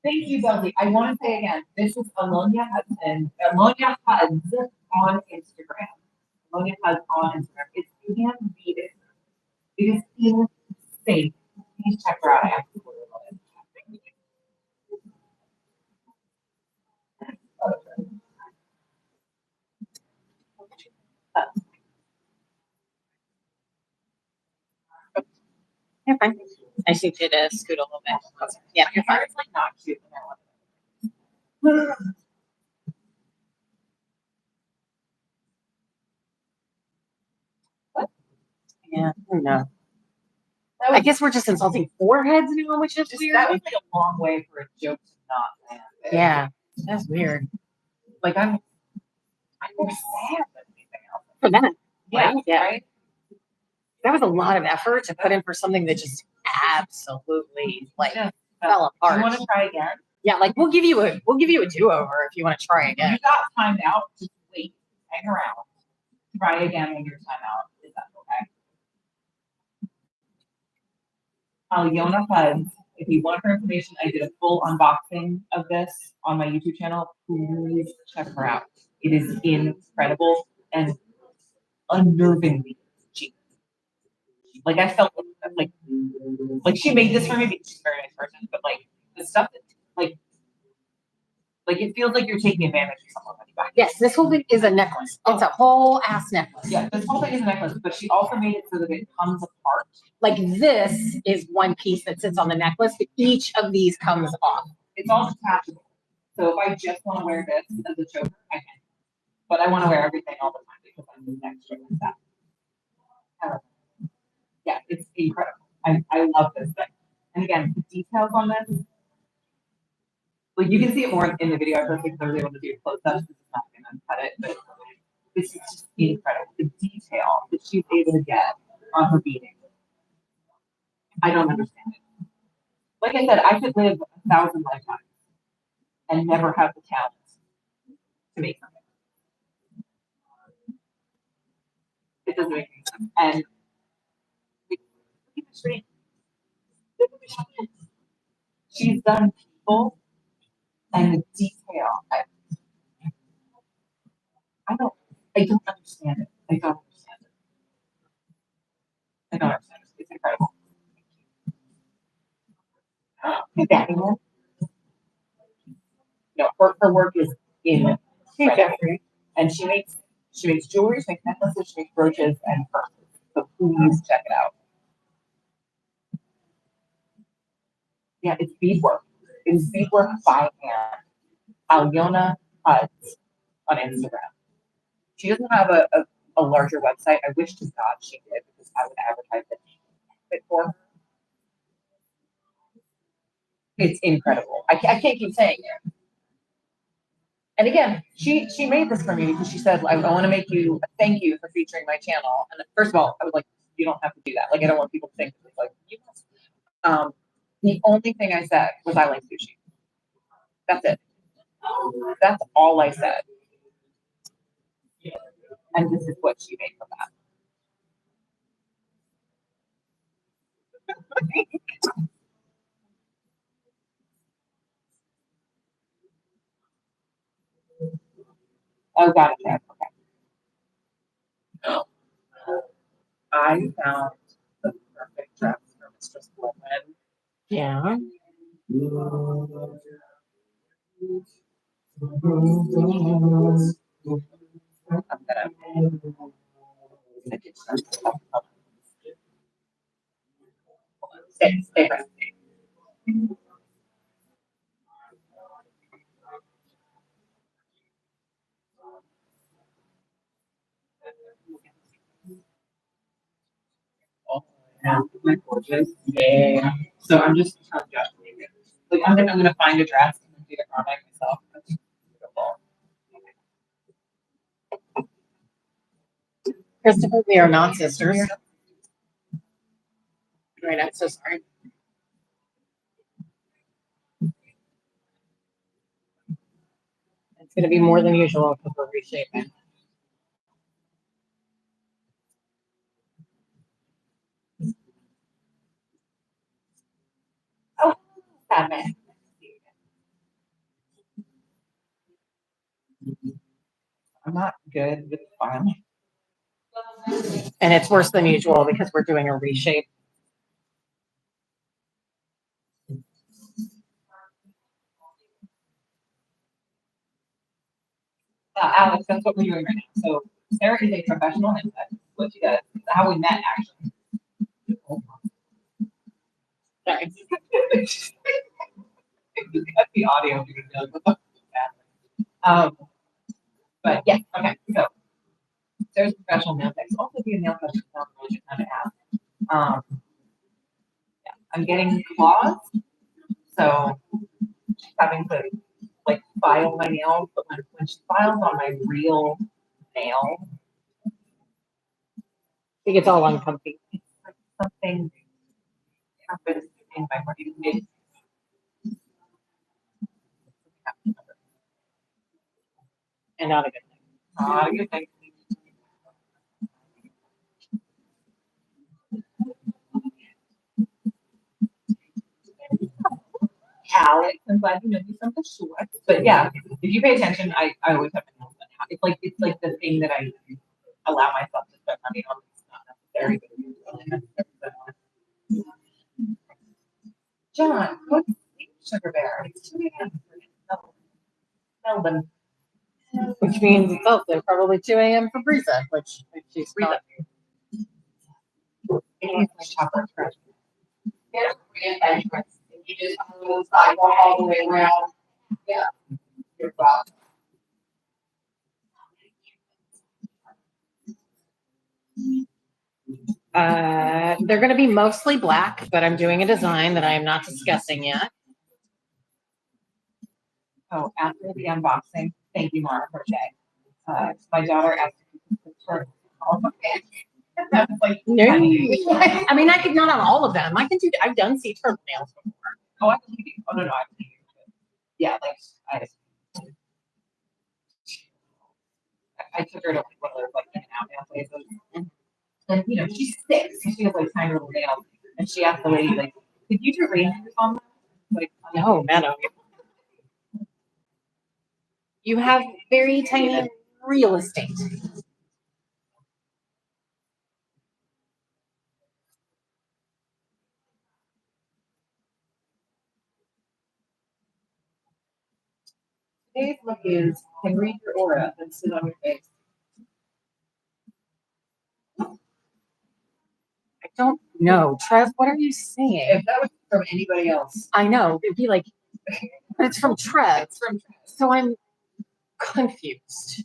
Thank you, Belzy. I want to say again, this is Alonia Hudson. Alonia Huds on Instagram. Alonia Huds on Instagram. It's hand beaded. It is insane. Please check her out. I absolutely love it. You're fine. I just need you to scoot a little bit. Yeah, you're fine. It's like not cute. And I love it. Yeah, I know. I guess we're just insulting foreheads now, which is weird. That was like a long way for a joke to not land. Yeah, that's weird. Like I'm more sad than anything else. For that, Yeah, yeah. right? That was a lot of effort to put in for something that just absolutely Yeah. fell apart. You want to try again? Yeah, like we'll give you a do-over if you want to try again. You got timed out. Just wait. Hang around. Try again when you're timed out. Is that okay? Alyona Huds. If you want her information, I did a full unboxing of this on my YouTube channel. Please check her out. It is incredible and unnervingly cheap. Like I felt like she made this for me because she's a very nice person, but like the stuff that like it feels like you're taking advantage of someone when you buy it. Yes, this whole thing is a necklace. It's a whole ass necklace. Yeah, this whole thing is a necklace, but she also made it so that it comes apart. Like this is one piece that sits on the necklace, but each of these comes off. It's all detachable. So if I just want to wear this as a choker, I can. But I want to wear everything all the time because I'm just extra like that. Yeah, it's incredible. I love this thing. And again, the details on this, like you can see it more in the video. I don't think I was able to do close up. This is not going to cut it, but this is just incredible. The detail that she's able to get on her beading. I don't understand it. Like I said, I could live 1,000 lifetimes and never have the talent to make something. It doesn't make any sense. And look at the screen. Look at the screen. She's done people and the detail. I don't understand it. I don't understand it. I don't understand it. It's incredible. Exactly. No, her work is incredible. And she makes jewelry, she makes necklaces, she makes brooches and purses. So please check it out. Yeah, it's beadwork. It is beadwork by hand. Alyona Huds on Instagram. She doesn't have a larger website. I wish to God she did because I would advertise it for her. It's incredible. I can't keep saying it. And again, she made this for me because she said, I want to make you a thank you for featuring my channel. And first of all, I was like, you don't have to do that. Like, I don't want people to think it's like, you must. The only thing I said was I like sushi. That's it. That's all I said. And this is what she made from that. Oh, got it. Okay. I found the perfect dress for Mistress Coleman. Yeah. I'm gonna stay right. Oh, yeah, my gorgeous. Yeah. So I'm just adjusting it. Like I'm gonna find a dress and do the garment myself. That's beautiful. Christopher, we are not sisters. Right, I'm so sorry. It's going to be more than usual because we're reshaping. Oh, that man. I'm not good with filing. And it's worse than usual because we're doing a reshape. Alex, that's what we're doing right now. So Sarah is a professional and that's what she does. It's how we met actually. Sorry. Cut the audio because but yeah, okay. So Sarah's a professional nail tech. Also be a nail tech really kind of ask. Yeah, I'm getting claws. So she's having to like file my nails, but when she files on my real nail, It gets all uncomfy. it's like something happens in my body. And not a good thing. Not a good thing. Alex, I'm glad you know me from the short. But yeah, if you pay attention, I always have my nails done. It's like the thing that I allow myself to spend money on. It's not necessary, but it's really necessary. John, what's sugar bear? It's 2 a.m. Melbourne. Which means it's also probably 2 a.m. for Brisa, which she's not. It's my chocolate scratch. There's three entrances. If you just follow the sidewalk all the way around, yeah, you're fine. They're going to be mostly black, but I'm doing a design that I am not discussing yet. Oh, after the unboxing, thank you, Mara Crochet. My daughter asked if you could put all of it. I was like, No. honey. I mean, I could not on all of them. I can do. I've done sea turtle nails before. Oh, I believe you. Oh, no, I believe you. Yeah, like, I took her to like one of those like in and out nail places. And, you know, she's 6, and she has like tiny little nails. And she asked the lady, like, could you do rangers on them? Like, No, man. You have very tiny real estate. today's look is can read your aura and sit on your face. I don't know. Trev, what are you saying? If that was from anybody else, I know. It'd be like, but it's from Trev. it's from. So I'm confused.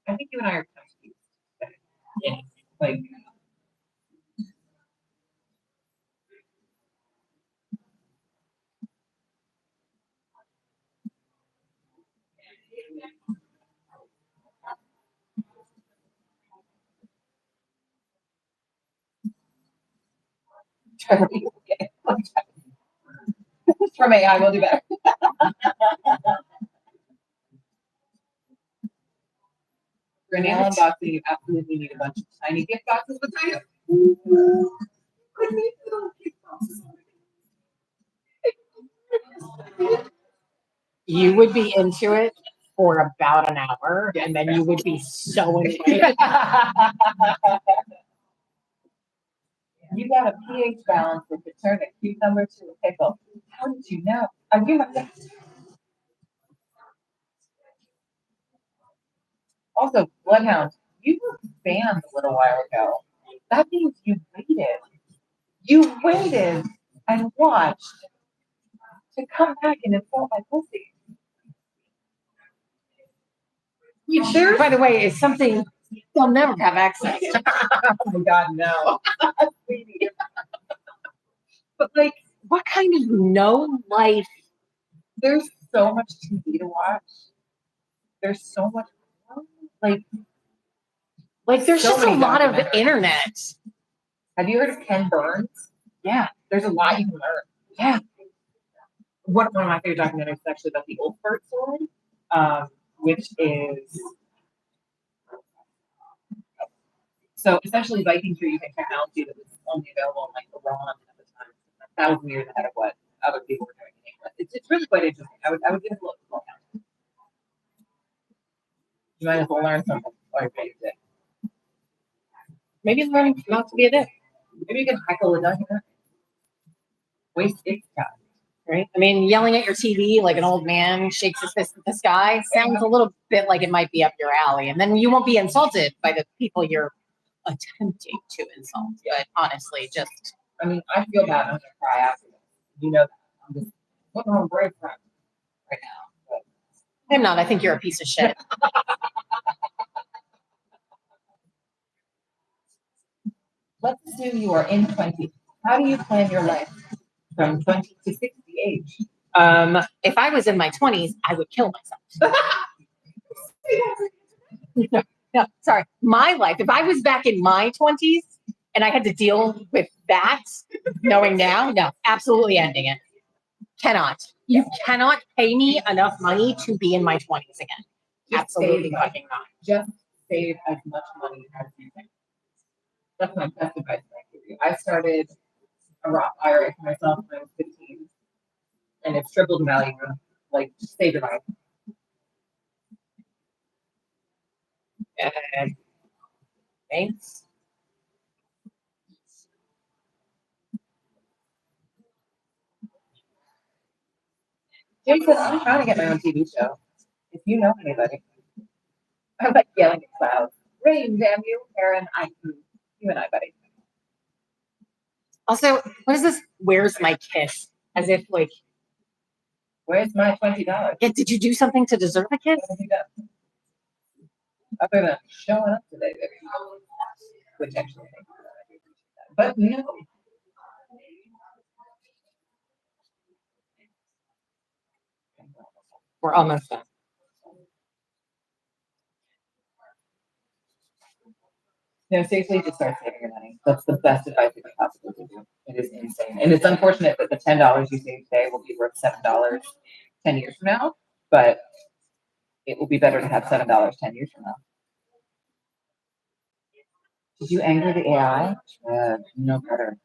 I think you and I are confused. Yeah. Like. Try to be okay. From AI, we'll do better. For a nail unboxing, you absolutely need a bunch of tiny gift boxes with tiny. Little gift boxes. You would be into it for about an hour, and then you would be so into it. You got a pH balance that could turn a cucumber to a pickle. How did you know? Are you also Bloodhound? You were banned a little while ago. That means you waited. You waited and watched to come back and insult my pussy. Which, by the way, is something they'll never have access to. Oh my God, no. Sweetie. But like, What kind of no life? there's so much TV to watch. There's so much, like, There's So just a many lot of documentaries. internet. have you heard of Ken Burns? Yeah. There's a lot you can learn. Yeah. One of my favorite documentaries is actually about the Old Fort story, which is so essentially Vikings were using technology that was only available in like Iran at the time, 1,000 years ahead of what other people were doing in England. It's really quite interesting. I would give it a look. You might as well learn something or you it. Maybe learn not to be a dick, Maybe you can heckle a documentary. Waste its time. right? I mean, yelling at your TV like an old man shakes his fist at the sky sounds a little bit like it might be up your alley. And then you won't be insulted by the people you're attempting to insult. But honestly, just I mean, I feel bad. I'm gonna cry after this. You know that. I'm just putting on brave front right now. But I'm not. I think you're a piece of shit. let's assume you are in 20. How do you plan your life from 20 to 60 age? If I was in my 20s, I would kill myself. No, sorry. My life, if I was back in my 20s and I had to deal with that, knowing now, no, absolutely ending it. Cannot. You cannot pay me enough money to be in my 20s again. Just Absolutely save, fucking not. just save as much money as you can. That's my best advice I give you. I started a Roth IRA for myself when I was 15. and it's tripled in value. Like, just save your money. Thanks. Jason, I'm trying to get my own TV show. If you know anybody, I like yelling at clouds. Rain, damn you, Aaron. You and I, buddy. Also, what is this? Where's my kiss? As if like, Where's my $20? yeah, did you do something to deserve a kiss? Other than showing up today, baby. Which actually, I do appreciate that. But no. We're almost done. No, seriously, just start saving your money. That's the best advice you can possibly do. It is insane. And it's unfortunate that the $10 you save today will be worth $7 10 years from now, but it will be better to have $7 10 years from now. Did you anger the AI? No better.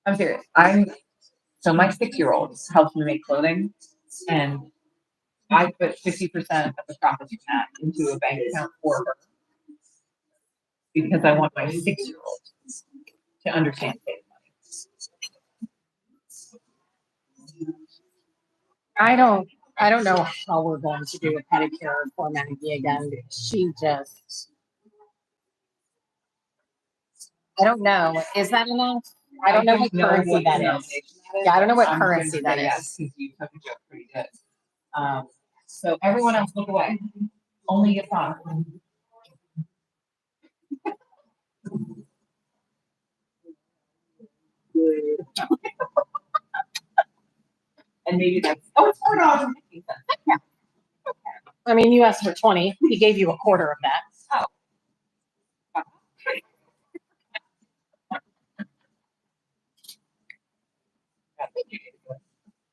I'm serious. So my 6-year-old helps me make clothing, and I put 50% of the profits from that into a bank account for her because I want my 6-year-old to understand saving money. I don't know how we're going to do a pedicure for Maggie again. She just, I don't know. Is that enough? I don't know what currency that is. Yeah, I don't know what currency that is. Because you took a joke pretty good. So everyone else look away. Only your father. And maybe that's, oh, it's $4.50. Yeah. I mean, you asked for 20. He gave you a quarter of that. Oh.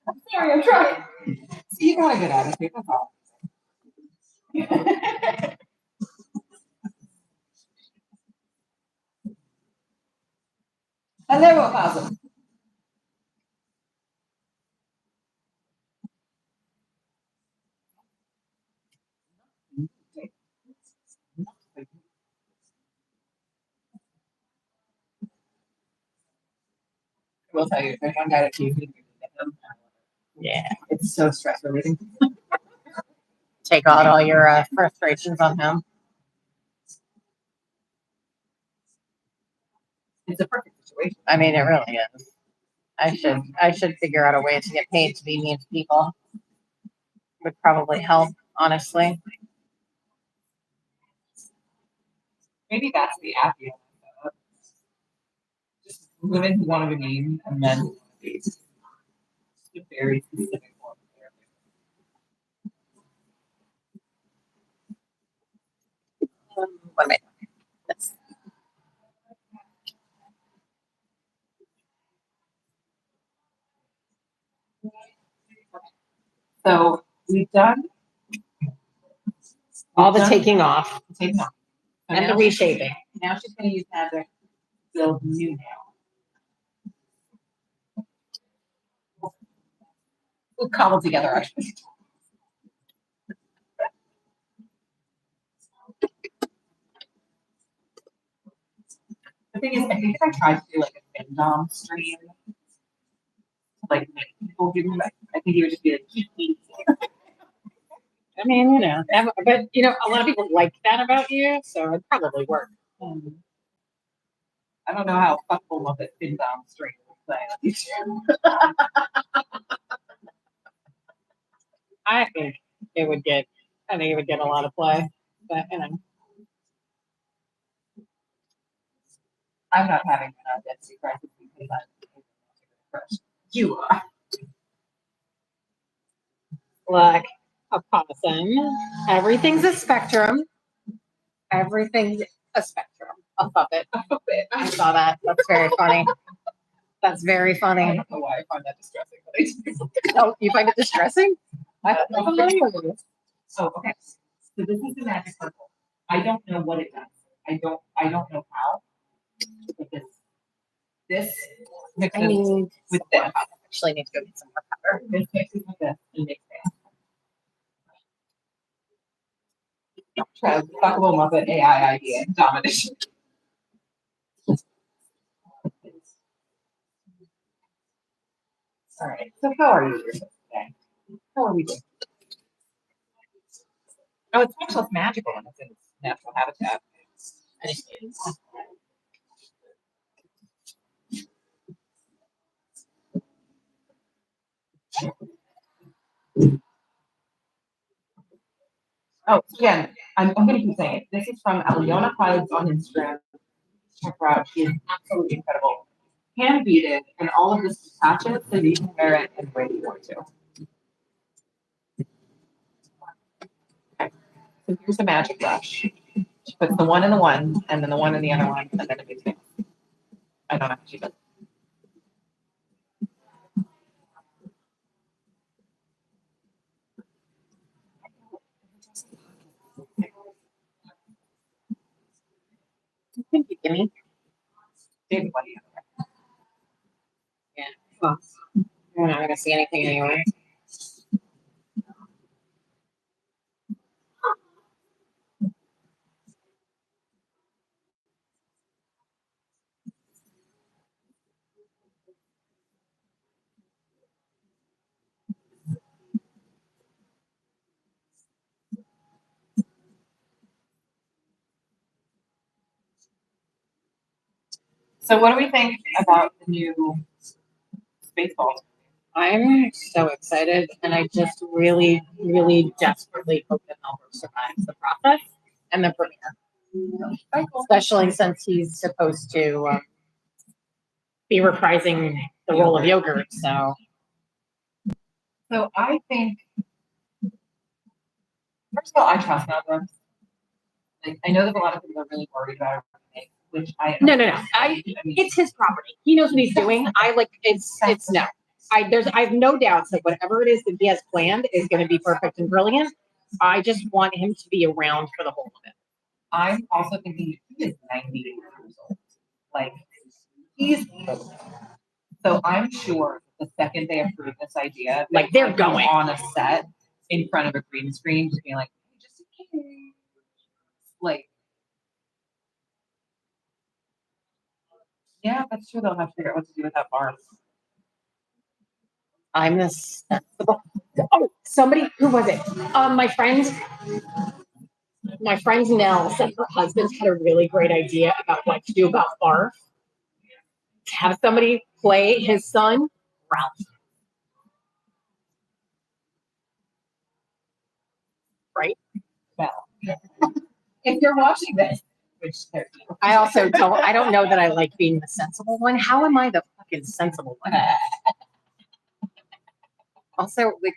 I'm sorry, I'm trying. See, you got a good attitude, that's all. Hello, Opossum. I will tell you, there's one guy that keeps me. Yeah. It's so stress relieving. Take out all your frustrations on him. It's a perfect situation. I mean, it really is. I should figure out a way to get paid to be mean to people. Would probably help, honestly. Maybe that's the app you have. Just women who want to be mean and men who want to be. Just a very specific form of therapy. What am I doing? This. So we've done All the taking off taking off. So and the now reshaping. Now she's going to use fabric to build new nail. We'll cobble together, actually. The thing is, I think if I tried to do like a Feminism stream, like make people do like, I think it would just be like, I mean, you know, but you know, a lot of people like that about you, so it'd probably work. I don't know how fuckful of it Feminism stream would play on YouTube. I think it would get a lot of play, but you know. I'm not having an identity crisis because I'm depressed. You are. Look, a possum. Everything's a spectrum. Everything's a spectrum. A puppet. I saw that. That's very funny. That's very I funny. don't know why I find that distressing, but I do. Oh, you find it distressing? I don't know. So, okay. So this is the magic circle. I don't know what it does. I don't know how. But this I mixes need with this. actually need to go get some more powder. This mixes with this and makes it. Fuckable Muppet AI idea. Domination. All right. So how are you today? How are we doing? Oh, it's much less magical when it's in its natural habitat. Oh, so again, I'm going to keep saying it. This is from Aliona Clouds on Instagram. Check her out. She is absolutely incredible. Hand beaded, and all of this detaches so you can wear it and way you want to. Okay. So here's the magic brush. She puts the one in the one, and then the one in the other one, and then it makes it. I don't know how she does. Thank you, Kimmy. David, what do you Yeah. Well, we're not gonna see anything anyway. So what do we think about the new Spaceballs? I'm so excited, and I just really, really desperately hope that Albert survives the process and the premiere, especially since he's supposed to be reprising the role of yogurt. So So I think, first of all, I trust Albert. Like, I know that a lot of people are really worried about everything, which I no. I mean, It's his property. He knows what he's doing. I like it's no. I have no doubts that whatever it is that he has planned is going to be perfect and brilliant. I just want him to be around for the whole of it. I'm also thinking he is 90 years old. Like, he's old. So I'm sure the second they approve this idea, Like, they're he's going. on a set in front of a green screen, just being like, "Hey, just in case." Like, yeah, that's true. They'll have to figure out what to do with that bar. I'm this. Oh, somebody, who was it? My friend Nell said her husband's had a really great idea about what to do about barf. Have somebody play his son, Ralph. Right? Well, if you're watching this, which I also don't know that I like being the sensible one. How am I the fucking sensible one? Also, like,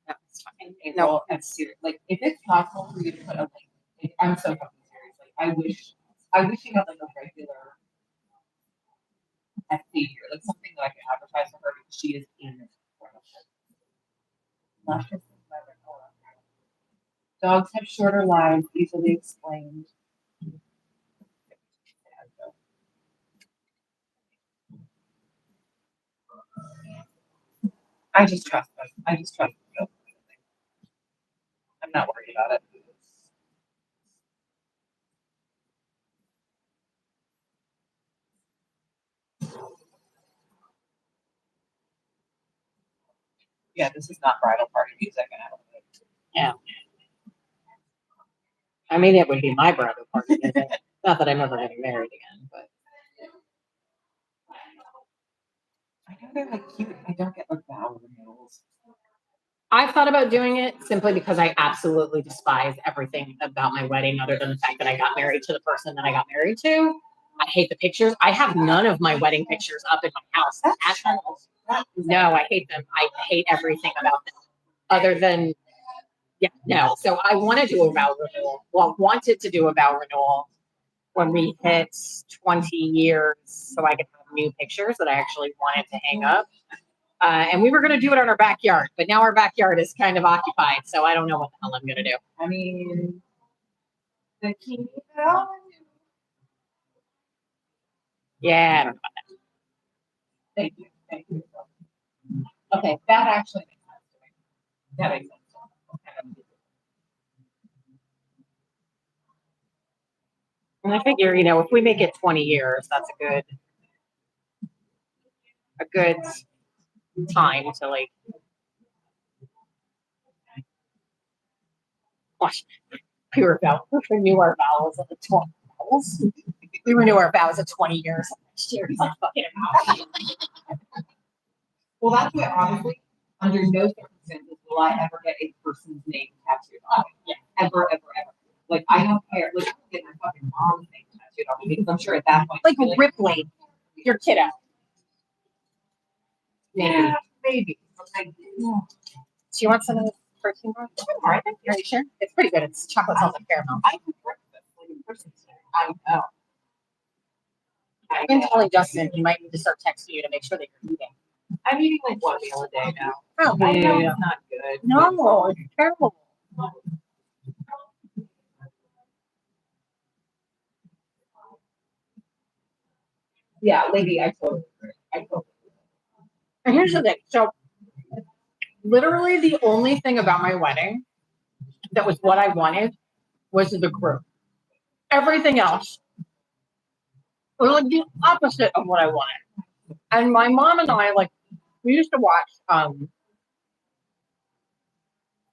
no, it's fine. No, that's serious. Like, if it's possible for you to put a link, like, I'm so fucking serious. Like, I wish you had like a regular FP here, like something that I could advertise for her because she is in it. Luscious and clever. Dogs have shorter lives, easily explained. I just trust them. I just trust them. I'm not worried about it. Yeah, this is not bridal party music, and I don't think. Yeah. I mean, it would be my bridal party. Not that I'm ever getting married again, but I know they're like cute. I don't get like vow renewals. I thought about doing it simply because I absolutely despise everything about my wedding, other than the fact that I got married to the person that I got married to. I hate the pictures. I have none of my wedding pictures up in my house. No, I hate them. I hate everything about them, other than no. So I want to do a vow renewal. Well, wanted to do a vow renewal when we hit 20 years, so I could have new pictures that I actually wanted to hang up. And we were going to do it in our backyard, but now our backyard is kind of occupied, so I don't know what the hell I'm going to do. I mean, The key bell. Yeah. I don't know. Thank you. Thank you. Okay, that actually makes sense to me. That makes sense. Okay. And I figure, if we make it 20 years, that's a good time to like watch. Renew our vows at the 20 vows. We renew our vows at 20 years next year. It's like fucking Well, that's what honestly, under no circumstances will I ever get a person's name tattooed on me. Yeah. Ever, ever, ever. Like, I don't care. Like, I don't get my fucking mom's name tattooed on me because I'm sure at that point. like I'll be Ripley, your kiddo. yeah, maybe. Okay. Do you want some of the protein bar? All right, are you sure? It's pretty good. It's chocolate salted caramel. I can breakfast like in person. I know. I've been telling Justin he might need to start texting you to make sure that you're eating. I'm eating like one meal a day now. Oh, I know it's not good. no, it's terrible. Yeah, lady, I totally agree. I totally And here's the thing. So, literally, the only thing about my wedding that was what I wanted was the group. Everything else was like the opposite of what I wanted. And my mom and I, like, we used to watch,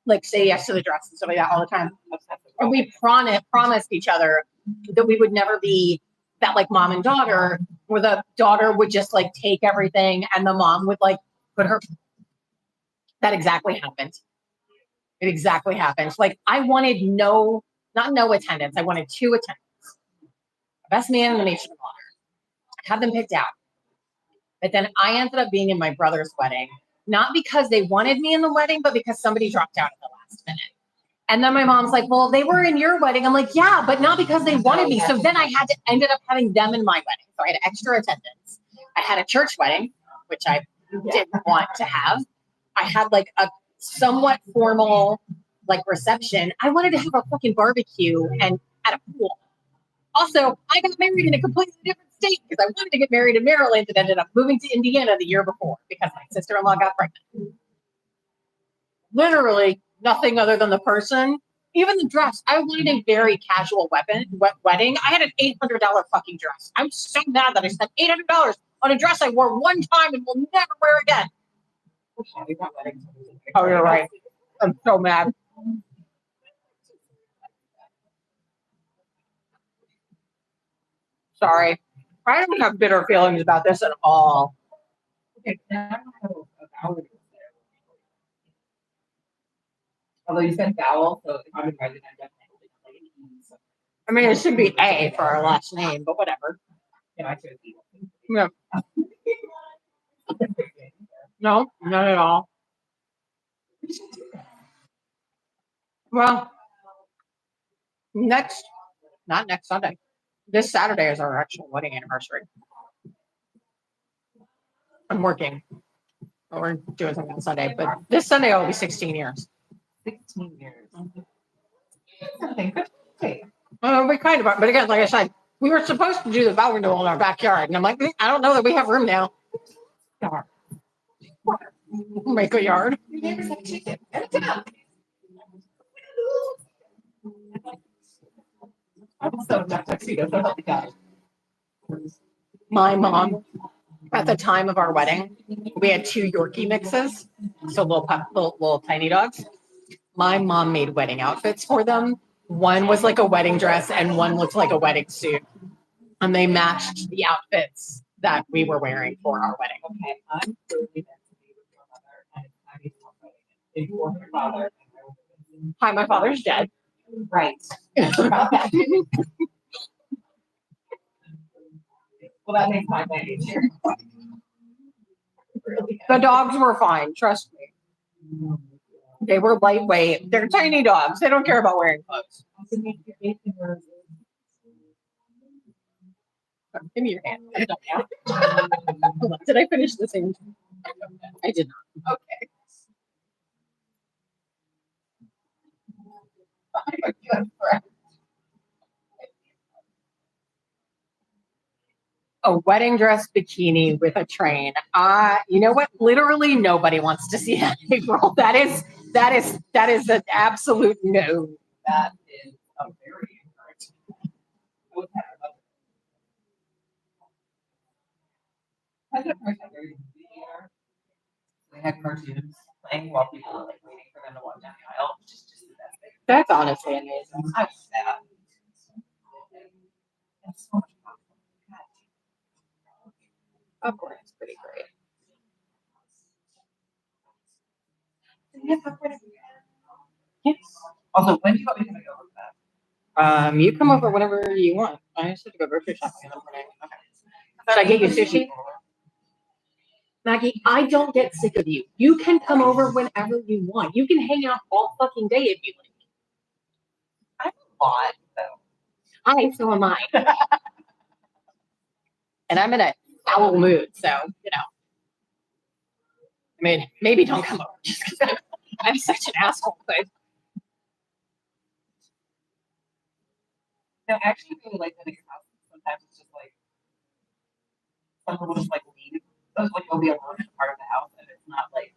like, Say Yes to the Dress and stuff like that all the time. And we promised each other that we would never be that, like, mom and daughter, where the daughter would just, like, take everything and the mom would, like, put her. That exactly happened. It exactly happened. Like, I wanted not no attendance. I wanted 2 attendants. The best man and the maid of honor. I had them picked out. But then I ended up being in my brother's wedding, not because they wanted me in the wedding, but because somebody dropped out at the last minute. And then my mom's like, well, they were in your wedding. I'm like, yeah, but not because they wanted me. So then I ended up having them in my wedding. So I had extra attendance. I had a church wedding, which I didn't want to have. I had like a somewhat formal like reception. I wanted to have a fucking barbecue and at a pool. Also, I got married in a completely different state because I wanted to get married in Maryland and ended up moving to Indiana the year before because my sister-in-law got pregnant. Literally nothing other than the person. Even the dress. I wanted a very casual wedding. I had an $800 fucking dress. I'm so mad that I spent $800 on a dress I wore one time and will never wear again. Oh, you're right. I'm so mad. Sorry. I don't have bitter feelings about this at all. Okay, now I have a vowel. Although you said vowel, so if I'm invited, I'm definitely like an E. So I mean, it should be A for our last name, but whatever. yeah, I chose E. Yeah. No, not at all. Well, not next Sunday. This Saturday is our actual wedding anniversary. I'm working. But we're doing something on Sunday, but this Sunday will be 16 years. 16 years. Something. Okay. We kind of are, but again, like I said, we were supposed to do the vow renewal in our backyard, and I'm like, I don't know that we have room now. Make a yard. I'm so not tuxedo, so help me God. My mom, at the time of our wedding, we had 2 Yorkie mixes, so little tiny dogs. My mom made wedding outfits for them. One was like a wedding dress, and one looked like a wedding suit, and they matched the outfits that we were wearing for our wedding. Okay, I'm truly meant to be with your mother, and I need to talk about it. Before her father. Hi, my father's dead. Right. About that. Well, that makes my day easier. Really The dogs were fine, trust me. They were lightweight. They're tiny dogs. They don't care about wearing clothes. Give me your hand. I'm done now. Hold on. Did I finish the same? I did not. Okay. I'm a good friend. a wedding dress bikini with a train. You know what? Literally nobody wants to see that, April. That is an absolute no. That is a very encouraging. I would have loved it. I did a person very theater. They had cartoons playing while people were like waiting for them to walk down the aisle, which is just the best thing. That's honestly amazing. I love that. It's so much fun. Of course, it's pretty great. Yes. Also, when do you want me to go with that? You come over whenever you want. I just have to go grocery shopping in the morning. Should I get you sushi? Maggie, I don't get sick of you. You can come over whenever you want. You can hang out all fucking day if you like. I'm a lot, though. So am I. And I'm in a foul mood, so, you know. I mean, maybe don't come over just because I'm such an asshole, but No, I actually really like that at your house. Sometimes it's just like some people just like leave. Those like will be alone in part of the house, and it's not like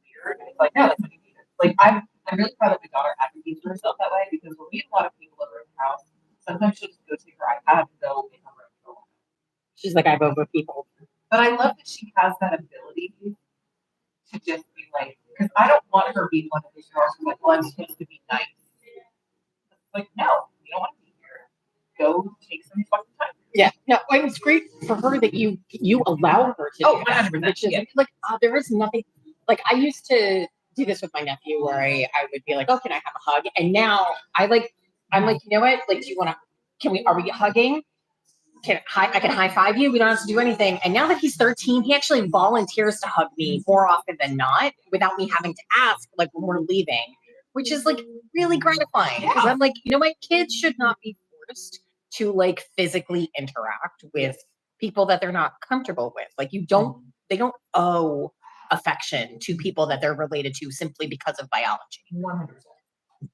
weird. It's like no, that's what you need. Like I'm really proud that my daughter advocates for herself that way because when we have a lot of people over at the house, sometimes she'll just go take her iPad and go in her room for a while. she's like, I've over people. But I love that she has that ability to just be like, because I don't want her being one of those girls who's like, well, I'm supposed to be nice. Like, no, you don't want to be here. Go take some fucking time. Yeah, no, and it's great for her that you allow her to Oh, do that, 100%, which is yeah. like there is nothing like I used to do this with my nephew where I would be like, oh, can I have a hug? And now I'm like, you know what? Like, do you want to? Are we hugging? I can high five you. We don't have to do anything. And now that he's 13, he actually volunteers to hug me more often than not, without me having to ask. Like when we're leaving, which is like really gratifying because I'm like, you know what? Kids should not be forced to like physically interact with people that they're not comfortable with. Like they don't owe affection to people that they're related to simply because of biology. 100%.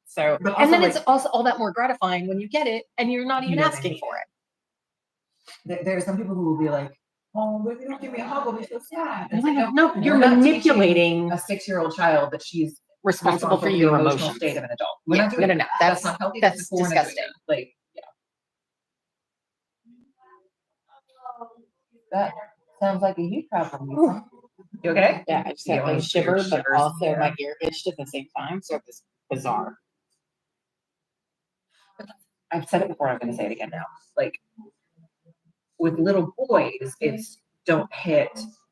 So, But and then also, it's also all that more gratifying when you get it and you're not even know they asking need for it. There are some people who will be like, oh, if you don't give me a hug, I'll be so sad. It's like, No, you're we're not manipulating teaching a 6-year-old child that she's responsible for the your emotional emotions. state of an adult. We're Yeah, not doing no. That's not healthy. That's We're not doing disgusting. that. Like, yeah. That sounds like a you problem. Lisa. You okay? Yeah, I just You had want a to shiver, hear but shivers? also Yeah. my ear itched at the same time, so it was bizarre. I've said it before. I'm going to say it again now. Like with little boys, it's don't hit,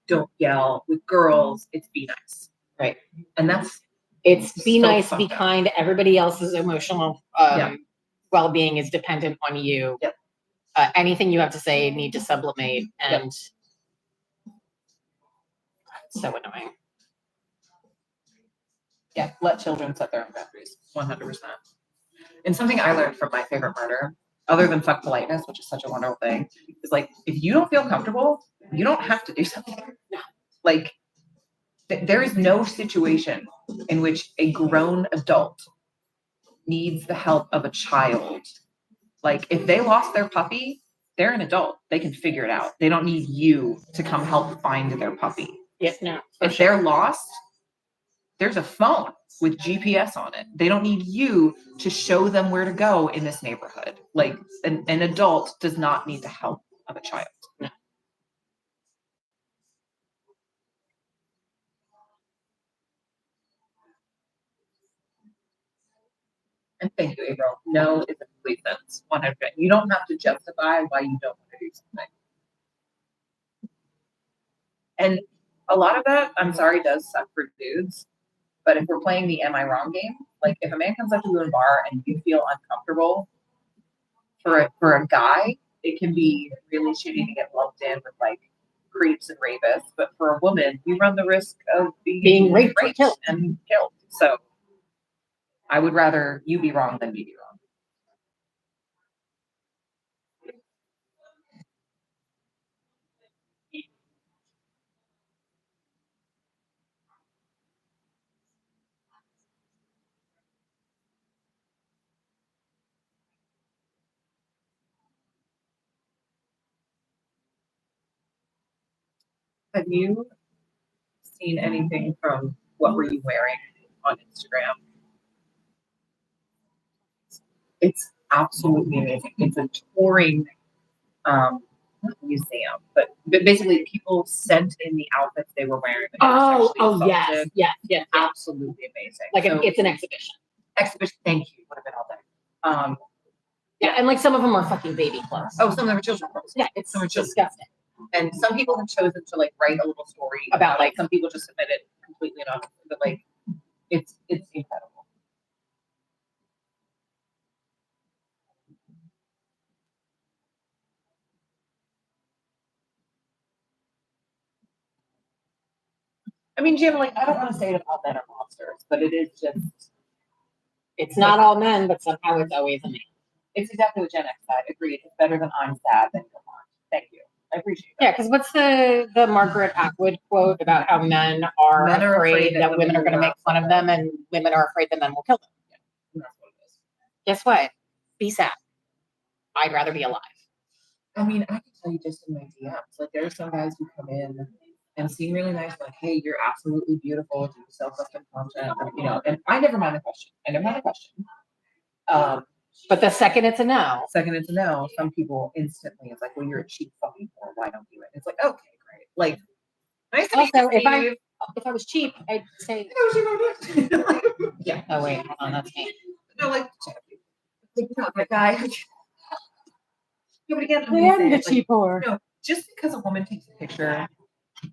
don't yell. With girls, it's be nice. Right. And that's It's be so nice, be fucked up. kind. Everybody else's emotional Yeah. well-being is dependent on you. Yep. Anything you have to say need to sublimate, and it's so annoying. Yeah, let children set their own boundaries. 100%. And something I learned from my favorite murder, other than fuck politeness, which is such a wonderful thing, is like if you don't feel comfortable, you don't have to do something. Like there is no situation in which a grown adult needs the help of a child. Like if they lost their puppy, they're an adult. They can figure it out. They don't need you to come help find their puppy. Yes, no. If they're lost, there's a phone with GPS on it. They don't need you to show them where to go in this neighborhood. Like an adult does not need the help of a child. And thank you, April. No is a complete sentence. 100%. You don't have to justify why you don't want to do something. And a lot of that, I'm sorry, does suck for dudes. But if we're playing the am I wrong game, like if a man comes up to you in a bar and you feel uncomfortable for a guy, it can be really shitty to get lumped in with like creeps and rapists. But for a woman, you run the risk of being Raped or raped killed. and killed. So I would rather you be wrong than me be wrong. Have you seen anything from What Were You Wearing on Instagram? It's absolutely amazing. It's a touring not museum, but basically people sent in the outfits they were wearing. That they were sexually assaulted. yes. Absolutely amazing. Like So, it's an exhibition. exhibition. Thank you. Would have been all day. Yeah, and like some of them are fucking baby clothes. Oh, some of them are children's clothes. Yeah, it's some are children's. disgusting. And some people have chosen to like write a little story about like some people just submit it completely anonymously, but like it's incredible. I mean, Jim, like I don't want to say that all men are monsters, but it is just It's not all men, but somehow it's always a man. it's exactly what Gen X said. Agreed. It's better than I'm sad than you're not. Thank you. I appreciate that. Yeah, because what's the Margaret Atwood quote about how men are afraid that women are going to make fun of them and women are afraid that men will kill them? And that's what it is. Guess what? Be sad. I'd rather be alive. I mean, I can tell you just in my DMs, like there are some guys who come in and seem really nice, like, hey, you're absolutely beautiful, do self-esteem content, you know, and I never mind the question. I never mind the question. But the second it's a no, Second it's a no, some people instantly, it's like, well, you're a cheap fucking whore, why don't you do it? It's like, okay, great. Like, nice to meet also you, if I was cheap, I'd say, Steve. Yeah. oh wait, hold on, that's me. No, like, you're not that guy. No, but again, I'm I gonna am say the it, like, cheap whore. no, just because a woman takes a picture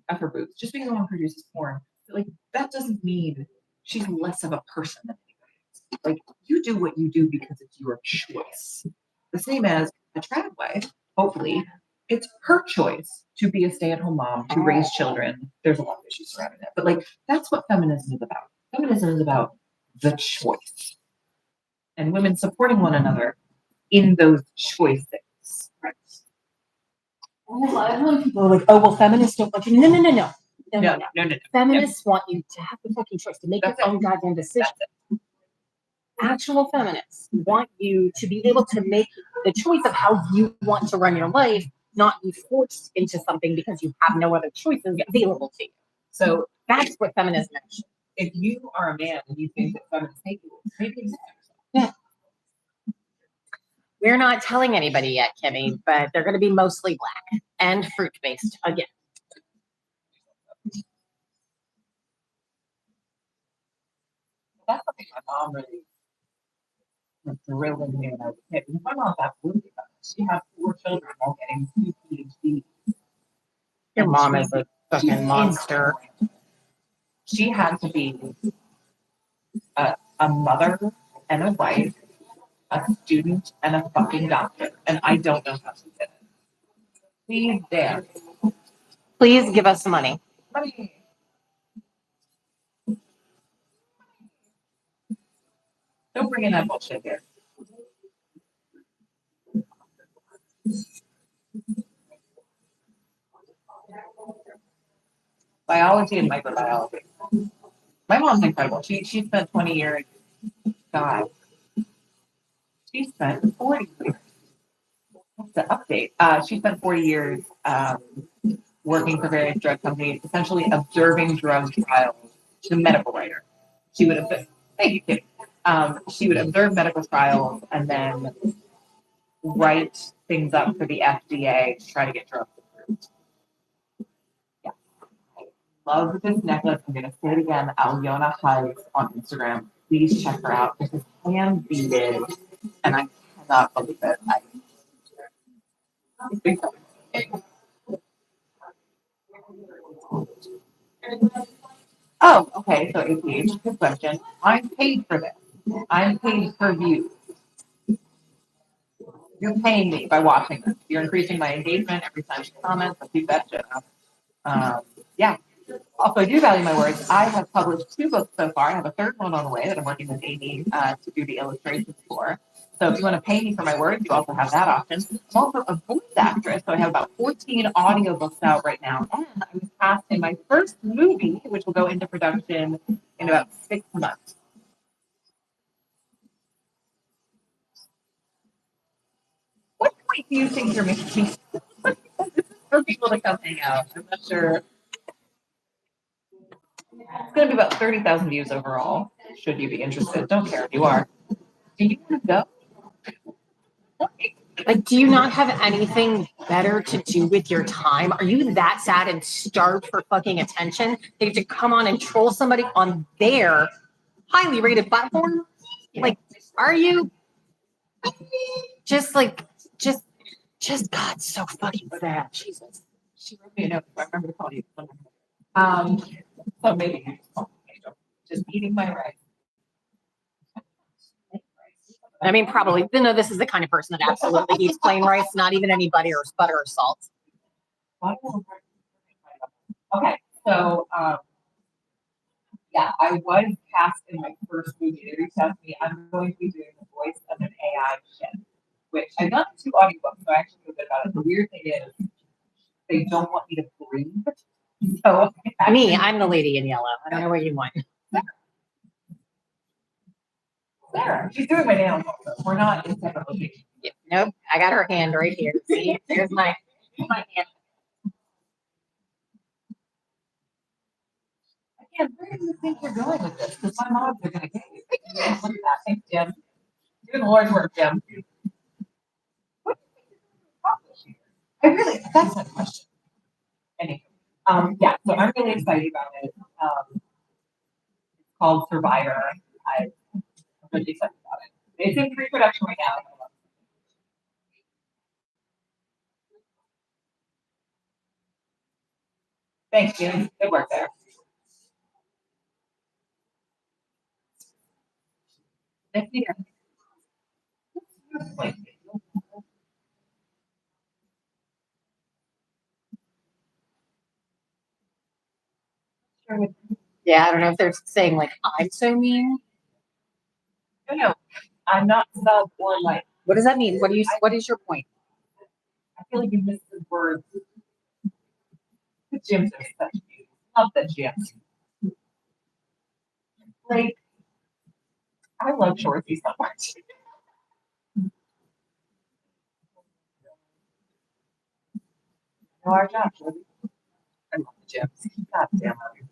of her boobs, just because a woman produces porn, like that doesn't mean she's less of a person than anybody else. Like you do what you do because it's your choice. The same as a trad wife, hopefully, it's her choice to be a stay-at-home mom, to raise children. There's a lot of issues surrounding that. But like that's what feminism is about. Feminism is about the choice. And women supporting one another in those choices. Right. A lot of people are like, oh, well, feminists don't want you. No. No. Feminists want you to have the fucking choice to make That's your own goddamn decision. Actual feminists want you to be able to make the choice of how you want to run your life, not be forced into something because you have no other choices available to you. So That's what feminism is. if you are a man and you think that feminists hate you, maybe accept yourself. Yeah. We're not telling anybody yet, Kimmy, but they're going to be mostly black and fruit-based again. That's something my mom really drilled into me when I was a kid. Because my mom's absolutely feminist. She had 4 children all getting 2 PhDs. Your mom is a She's fucking monster. incredible. She had to be a mother and a wife, a student and a fucking doctor. And I don't know how she did it. Please, Dan. Please give us some money. Money. Don't bring in that bullshit here. Biology and microbiology. My mom's incredible. She spent 20 years. God. She spent 40 years. What's the update? She spent 40 years working for various drug companies, essentially observing drug trials. She's a medical writer. She would have been, thank you, Kitty. She would observe medical trials and then write things up for the FDA to try to get drugs approved. Yeah. I love this necklace. I'm going to say it again. Alyona Hides on Instagram. Please check her out. This is hand beaded, and I cannot believe it. Oh, okay. So APH, good question. I'm paid for this. I'm paid per view. You're paying me by watching this. You're increasing my engagement every time she comments. I'll keep that shit up. Yeah. Also, I do value my words. I have published 2 books so far. I have a 3rd one on the way that I'm working with Amy to do the illustrations for. So if you want to pay me for my words, you also have that option. I'm also a voice actress, so I have about 14 audiobooks out right now. And I was cast in my first movie, which will go into production in about 6 months. What point do you think you're making? For people to come hang out. I'm not sure It's gonna be about 30,000 views overall, should you be interested. Don't care if you are. Do you wanna go? Like, do you not have anything better to do with your time? Are you that sad and starved for fucking attention that you have to come on and troll somebody on their highly rated platform? Like, are you just like, just God, so fucking sad. Jesus. She wrote me a note, I remember to call you. So maybe you just call me, just eating my rice. I mean, probably. No, this is the kind of person that absolutely eats plain rice, not even any butter or salt. Okay, so, yeah, I was cast in my first movie. They reached out to me. I'm going to be doing the voice of an AI ship, which I've done 2 audiobooks, so I actually feel good about it. The weird thing is, they don't want me to breathe. So Me, I'm the lady in yellow. I don't know what you want. Sarah, she's doing my nails also. We're not in separate locations. Yeah, nope, I got her hand right here. See, here's my hand. Again, where do you think you're going with this? Because my moms are gonna get you. Yeah, look at that. Thanks, Jim. Doing the Lord's work, Jim. What do you think you're going to accomplish here? I really, that's my question. Anyway, yeah, so I'm really excited about it. It's called Survivor. I'm really excited about it. It's in pre-production right now. Thanks, Jim. Good work there. Next year. Yeah, I don't know if they're saying like I'm so mean. No, I'm not sub or like. What does that mean? What is your point? I feel like you missed the words. The gyms are such beauty. Love the gyms. Like, I love Shorty so much. No, our job, Shorty. I love the gyms. God damn, I love the gyms.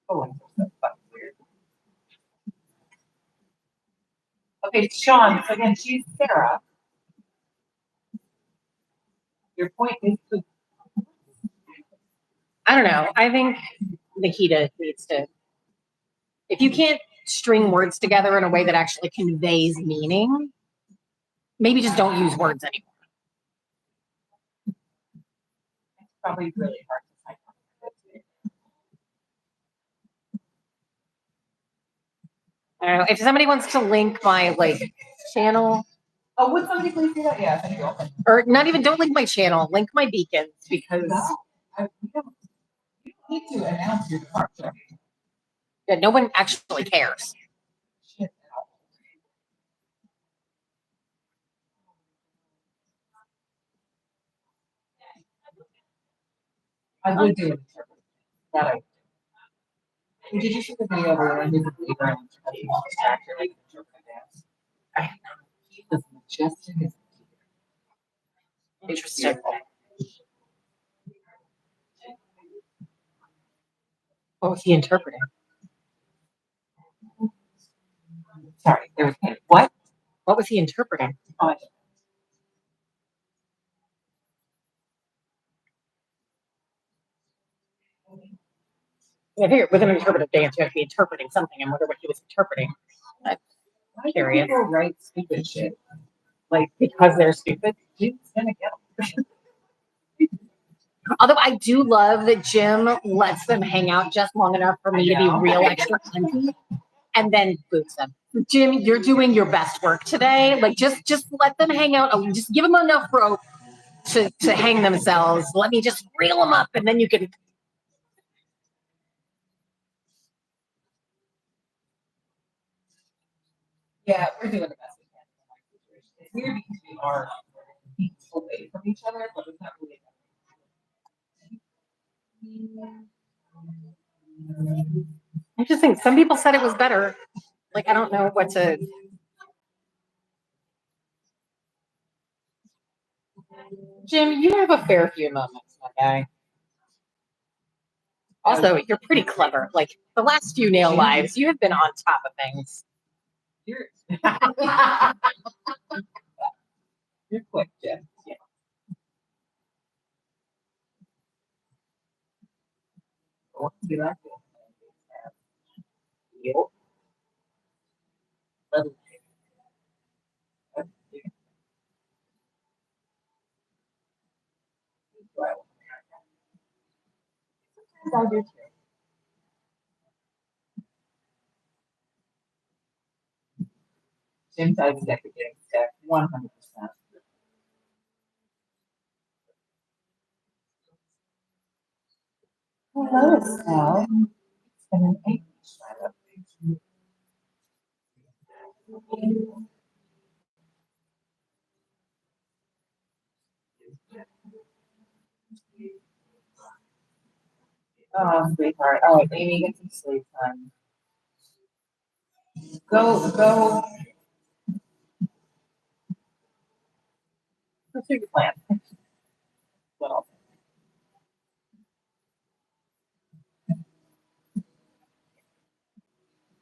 Oh, I'm so fucking weird. Okay, Sean, so again, she's Sarah. Your point is to. I don't know. I think Nikita needs to. If you can't string words together in a way that actually conveys meaning, maybe just don't use words anymore. It's probably really hard to type. I don't know. If somebody wants to link my like channel, Oh, would somebody please do that? Yeah, thank you. or not even don't link my channel, link my beacons because You don't need to announce your departure. yeah, no one actually cares. Shit. I would do it. That I. Did you see the video where I did the labor and like dance? I he was majestic as Interesting. What was he interpreting? sorry, there was pain. What? What was he interpreting? Oh, I- I figured with an interpretive dance, you have to be interpreting something. I wonder what he was interpreting. Why do Curious. people write stupid shit? Like because they're stupid. He's gonna get them. Although I do love that Jim lets them hang out just long enough for me to be real extra cunty and then boots them. Jim, you're doing your best work today. Like just let them hang out. Just give them enough rope to hang themselves. Let me just reel them up and then you can. Yeah, we're doing the best we can. It's weird because we are away from each other, but it's not really. I just think some people said it was better. Like I don't know what to. Jim, you have a fair few moments, my guy. Also, you're pretty clever. Like the last few nail lives, you have been on top of things. You're you're quick, Jim. Yeah. What do you like? Yep. I do too. Jim says that we're getting sick 100%. Hello, Estelle. It's been an age. Oh, sweetheart. Oh, Amy, get some sleep, son. Go. What's your plan? What else?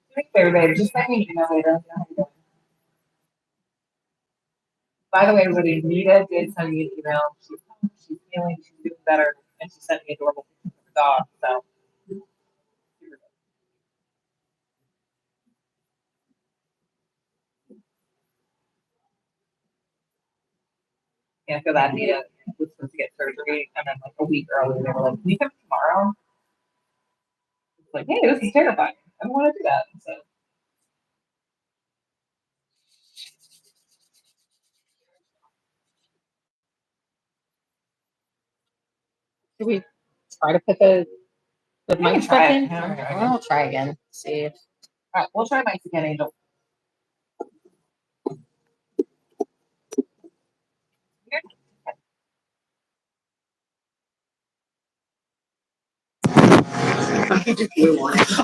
Do me a favor, babe. Just send me an email later. You know how you doing. By the way, everybody, Nita did send me an email. She's feeling, she's doing better, and she sent me adorable pictures of her dog. So, yeah, so that Nita was supposed to get surgery, and then like a week earlier, they were like, "Can you come tomorrow?" It's like, "Hey, this is terrifying. I don't want to do that." So, Should we try to put the Yeah, mics try back it. in? Yeah, All try right, it. well, I'll try again. See if all right, we'll try mics again, Angel.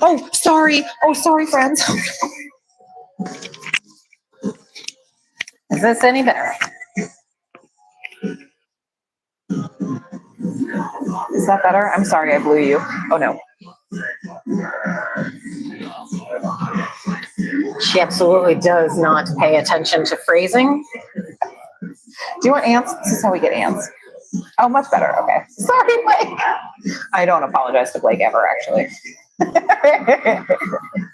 Oh, sorry. Oh, sorry, friends. is this any better? Is that better? I'm sorry, I blew you. Oh, no. She absolutely does not pay attention to phrasing. Do you want ants? This is how we get ants. Oh, much better. Okay. Sorry, Blake. I don't apologize to Blake ever, actually.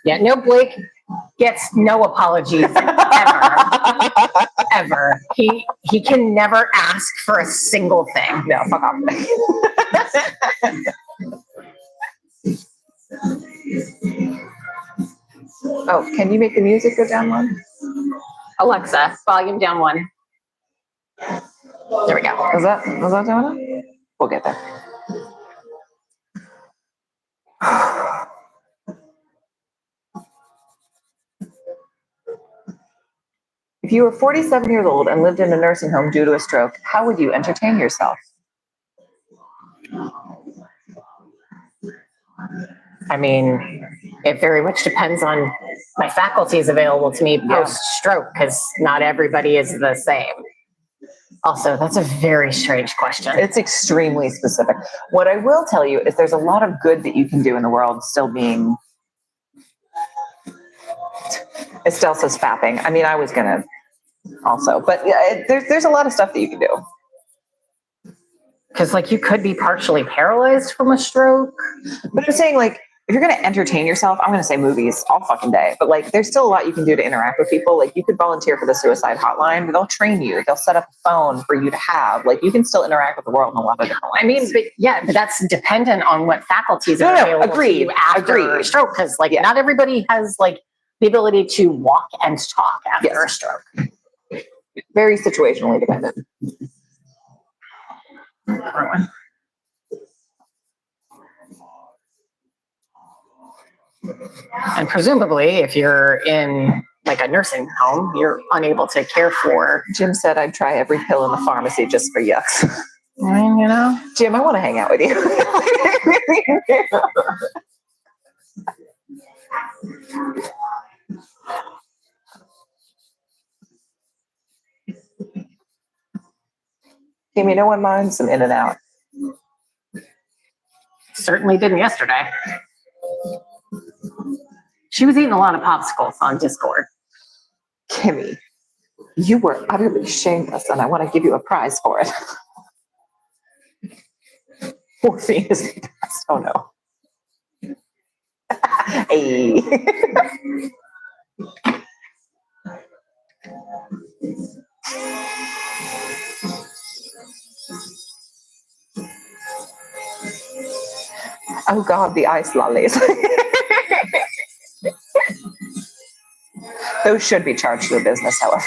Yeah, no, Blake gets no apologies ever. Ever. He can never ask for a single thing. No, fuck off. Oh, can you make the music go down one? Alexa, volume down 1. There we go. Was that doing it? We'll get there. If you were 47 years old and lived in a nursing home due to a stroke, how would you entertain yourself? I mean, it very much depends on my faculties available to me post-stroke, because not everybody is the same. Also, that's a very strange question. It's extremely specific. What I will tell you is there's a lot of good that you can do in the world still being. Estelle says fapping. I mean, I was gonna also, but there's a lot of stuff that you can do. Because, like, you could be partially paralyzed from a stroke. But I'm saying, like, if you're gonna entertain yourself, I'm gonna say movies all fucking day. But like, there's still a lot you can do to interact with people. Like, you could volunteer for the suicide hotline. They'll train you. They'll set up a phone for you to have. Like, you can still interact with the world in a lot of different ways. I mean, but that's dependent on what faculties are available to you after a stroke. Because, like, not everybody has, like, the ability to walk and talk after a stroke. Very situationally dependent. And presumably, if you're in like a nursing home, you're unable to care for. Jim said I'd try every pill in the pharmacy just for yucks. You know, Jim, I want to hang out with you. Kim, you know what mine? Some In and Out. certainly didn't yesterday. She was eating a lot of popsicles on Discord. Kimmy, you were utterly shameless, and I want to give you a prize for it. Morphine is the best. Oh no. Hey. Oh God, the ice lollies. Those should be charged to a business, however.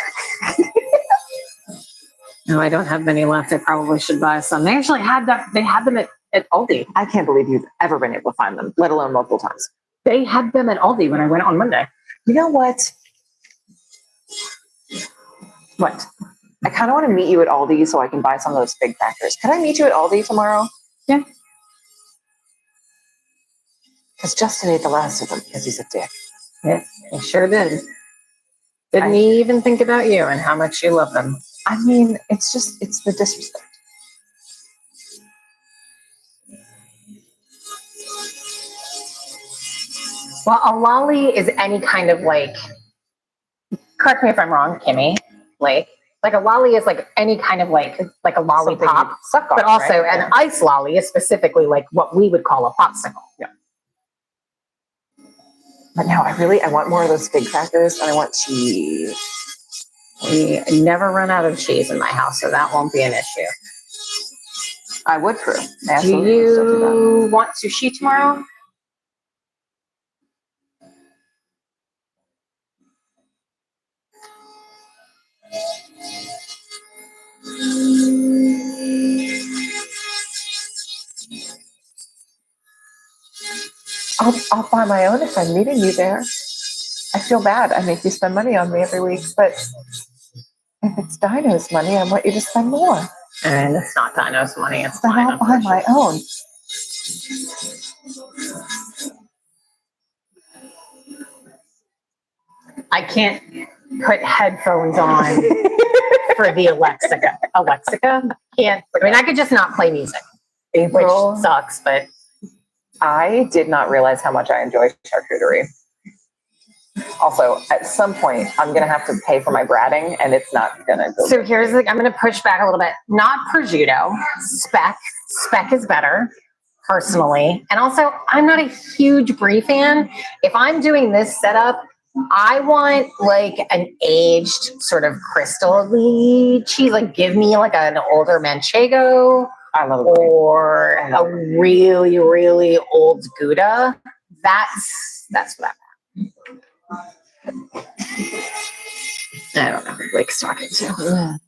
No, I don't have many left. I probably should buy some. They actually had that. They had them at Aldi. I can't believe you've ever been able to find them, let alone multiple times. They had them at Aldi when I went on Monday. You know what? What? I kind of want to meet you at Aldi so I can buy some of those big factors. Can I meet you at Aldi tomorrow? Yeah. Because Justin ate the last of them because he's a dick. Yeah, I sure did. Didn't even think about you and how much you love them. I mean, it's the disrespect. Well, a lolly is any kind of like, correct me if I'm wrong, Kimmy, like a lolly is like any kind of like a lollipop, Suck off, but also right? an ice lolly is specifically like what we would call a popsicle. Yeah. But now I want more of those big crackers, and I want cheese. We never run out of cheese in my house, so that won't be an issue. I would prove. Do you want sushi tomorrow? I'll buy my own if I'm meeting you there. I feel bad. I make you spend money on me every week, but if it's Dino's money, I want you to spend more. And it's not Dino's money, it's Then mine. I'll buy my own. I can't put headphones on for the Alexica. Can't. I mean, I could just not play music, April, which sucks, but I did not realize how much I enjoy charcuterie. Also, at some point, I'm going to have to pay for my bratting, and it's not going to go. So here's I'm going to push back a little bit. Not prosciutto, speck. Speck is better, personally. And also, I'm not a huge brie fan. If I'm doing this setup, I want like an aged sort of crystal-y cheese. Like give me like an older manchego. I love it. Or a really, really old Gouda. That's what I don't know who Blake's talking to.